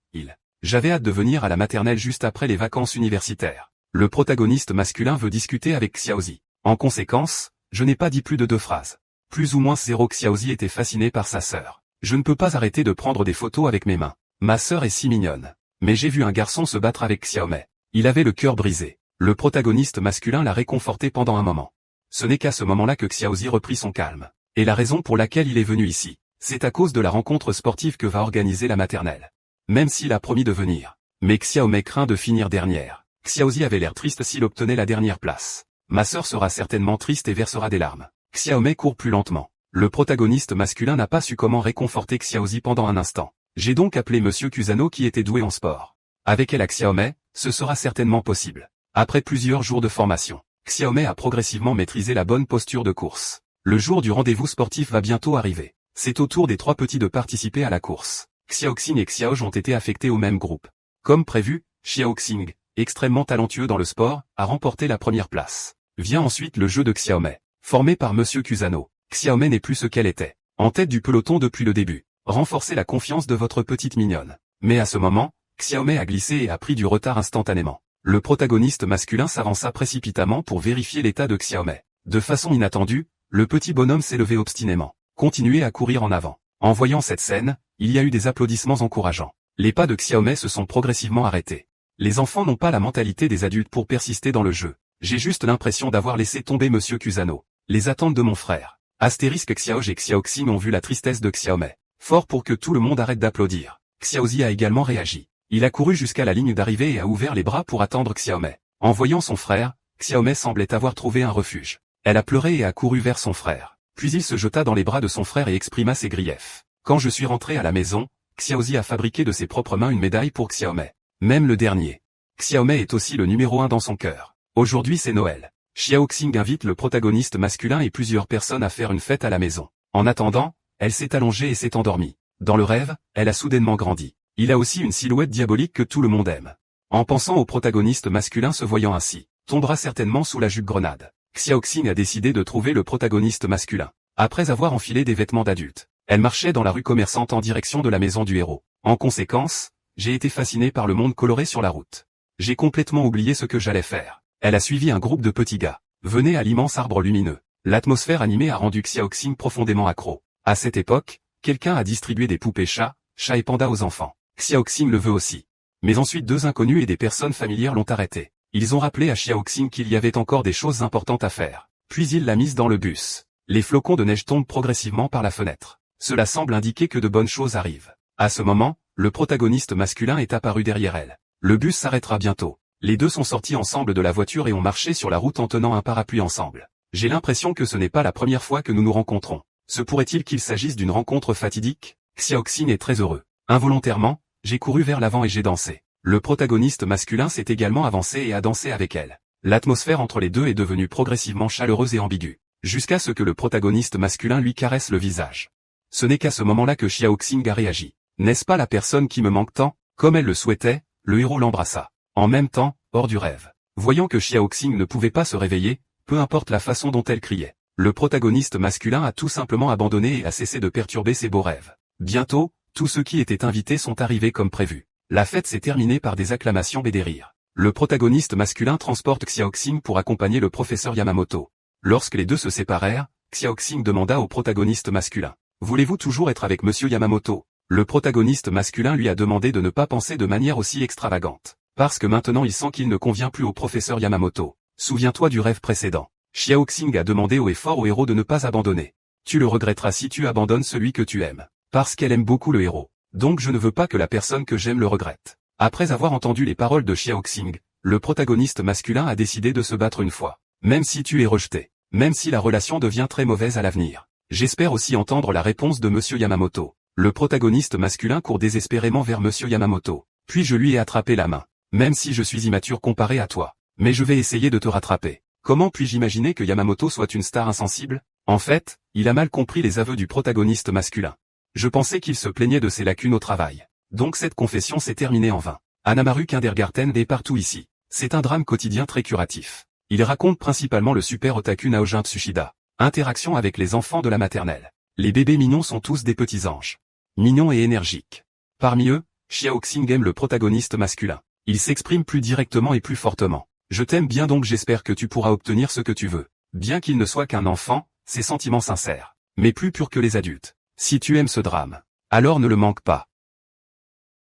J'avais hâte de venir à la maternelle juste après les vacances universitaires. Le protagoniste masculin veut discuter avec Xiaozi. En conséquence, je n'ai pas dit plus de 2 phrases. Plus ou moins zéro. Xiaozi était fasciné par sa sœur. Je ne peux pas arrêter de prendre des photos avec mes mains. Ma sœur est si mignonne. Mais j'ai vu un garçon se battre avec Xiaomei. Il avait le cœur brisé. Le protagoniste masculin l'a réconforté pendant un moment. Ce n'est qu'à ce moment-là que Xiaozi reprit son calme. Et la raison pour laquelle il est venu ici, c'est à cause de la rencontre sportive que va organiser la maternelle. Même s'il a promis de venir. Mais Xiaomei craint de finir dernière. Xiaozi avait l'air triste s'il obtenait la dernière place. Ma sœur sera certainement triste et versera des larmes. Xiaomei court plus lentement. Le protagoniste masculin n'a pas su comment réconforter Xiaozi pendant un instant. J'ai donc appelé monsieur Kusano qui était doué en sport. Avec elle à Xiaomei, ce sera certainement possible. Après plusieurs jours de formation, Xiaomei a progressivement maîtrisé la bonne posture de course. Le jour du rendez-vous sportif va bientôt arriver. C'est au tour des 3 petits de participer à la course. Xiaoxing et Xiaoj ont été affectés au même groupe. Comme prévu, Xiaoxing, extrêmement talentueux dans le sport, a remporté la première place. Vient ensuite le jeu de Xiaomei, formé par monsieur Kusano. Xiaomei n'est plus ce qu'elle était. En tête du peloton depuis le début. Renforcez la confiance de votre petite mignonne. Mais à ce moment, Xiaomei a glissé et a pris du retard instantanément. Le protagoniste masculin s'avança précipitamment pour vérifier l'état de Xiaomei. De façon inattendue, le petit bonhomme s'est levé obstinément. Continuez à courir en avant. En voyant cette scène, il y a eu des applaudissements encourageants. Les pas de Xiaomei se sont progressivement arrêtés. Les enfants n'ont pas la mentalité des adultes pour persister dans le jeu. J'ai juste l'impression d'avoir laissé tomber monsieur Kusano. Les attentes de mon frère. Astérisque Xiaoj et Xiaoxing ont vu la tristesse de Xiaomei. Fort pour que tout le monde arrête d'applaudir. Xiaozi a également réagi. Il a couru jusqu'à la ligne d'arrivée et a ouvert les bras pour attendre Xiaomei. En voyant son frère, Xiaomei semblait avoir trouvé un refuge. Elle a pleuré et a couru vers son frère. Puis il se jeta dans les bras de son frère et exprima ses griefs. Quand je suis rentré à la maison, Xiaozi a fabriqué de ses propres mains une médaille pour Xiaomei. Même le dernier. Xiaomei est aussi le numéro 1 dans son cœur. Aujourd'hui c'est Noël. Xiaoxing invite le protagoniste masculin et plusieurs personnes à faire une fête à la maison. En attendant, elle s'est allongée et s'est endormie. Dans le rêve, elle a soudainement grandi. Il a aussi une silhouette diabolique que tout le monde aime. En pensant au protagoniste masculin se voyant ainsi, tombera certainement sous la jupe-grenade. Xiaoxing a décidé de trouver le protagoniste masculin. Après avoir enfilé des vêtements d'adulte, elle marchait dans la rue commerçante en direction de la maison du héros. En conséquence, j'ai été fasciné par le monde coloré sur la route. J'ai complètement oublié ce que j'allais faire. Elle a suivi un groupe de petits gars. Venez à l'immense arbre lumineux. L'atmosphère animée a rendu Xiaoxing profondément accro. À cette époque, quelqu'un a distribué des poupées chats et pandas aux enfants. Xiaoxing le veut aussi. Mais ensuite 2 inconnus et des personnes familières l'ont arrêté. Ils ont rappelé à Xiaoxing qu'il y avait encore des choses importantes à faire. Puis il l'a mise dans le bus. Les flocons de neige tombent progressivement par la fenêtre. Cela semble indiquer que de bonnes choses arrivent. À ce moment, le protagoniste masculin est apparu derrière elle. Le bus s'arrêtera bientôt. Les 2 sont sortis ensemble de la voiture et ont marché sur la route en tenant un parapluie ensemble. J'ai l'impression que ce n'est pas la première fois que nous nous rencontrons. Se pourrait-il qu'il s'agisse d'une rencontre fatidique? Xiaoxing est très heureux. Involontairement, j'ai couru vers l'avant et j'ai dansé. Le protagoniste masculin s'est également avancé et a dansé avec elle. L'atmosphère entre les deux est devenue progressivement chaleureuse et ambiguë, jusqu'à ce que le protagoniste masculin lui caresse le visage. Ce n'est qu'à ce moment-là que Xiaoxing a réagi. N'est-ce pas la personne qui me manque tant? Comme elle le souhaitait, le héros l'embrassa. En même temps, hors du rêve. Voyant que Xiaoxing ne pouvait pas se réveiller, peu importe la façon dont elle criait. Le protagoniste masculin a tout simplement abandonné et a cessé de perturber ses beaux rêves. Bientôt, tous ceux qui étaient invités sont arrivés comme prévu. La fête s'est terminée par des acclamations et des rires. Le protagoniste masculin transporte Xiaoxing pour accompagner le professeur Yamamoto. Lorsque les deux se séparèrent, Xiaoxing demanda au protagoniste masculin. Voulez-vous toujours être avec monsieur Yamamoto? Le protagoniste masculin lui a demandé de ne pas penser de manière aussi extravagante. Parce que maintenant il sent qu'il ne convient plus au professeur Yamamoto. Souviens-toi du rêve précédent. Xiaoxing a demandé haut et fort au héros de ne pas abandonner. Tu le regretteras si tu abandonnes celui que tu aimes. Parce qu'elle aime beaucoup le héros. Donc je ne veux pas que la personne que j'aime le regrette. Après avoir entendu les paroles de Xiaoxing, le protagoniste masculin a décidé de se battre une fois. Même si tu es rejeté. Même si la relation devient très mauvaise à l'avenir. J'espère aussi entendre la réponse de monsieur Yamamoto. Le protagoniste masculin court désespérément vers monsieur Yamamoto. Puis je lui ai attrapé la main. Même si je suis immature comparé à toi. Mais je vais essayer de te rattraper. Comment puis-je imaginer que Yamamoto soit une star insensible? En fait, il a mal compris les aveux du protagoniste masculin. Je pensais qu'il se plaignait de ses lacunes au travail. Donc cette confession s'est terminée en vain. Hanamaru Kindergarten est partout ici. C'est un drame quotidien très curatif. Il raconte principalement le super otaku Naojin Tsushida. Interaction avec les enfants de la maternelle. Les bébés mignons sont tous des petits anges. Mignons et énergiques. Parmi eux, Xiaoxing aime le protagoniste masculin. Il s'exprime plus directement et plus fortement. Je t'aime bien donc j'espère que tu pourras obtenir ce que tu veux. Bien qu'il ne soit qu'un enfant, ses sentiments sincères. Mais plus purs que les adultes. Si tu aimes ce drame, alors ne le manque pas.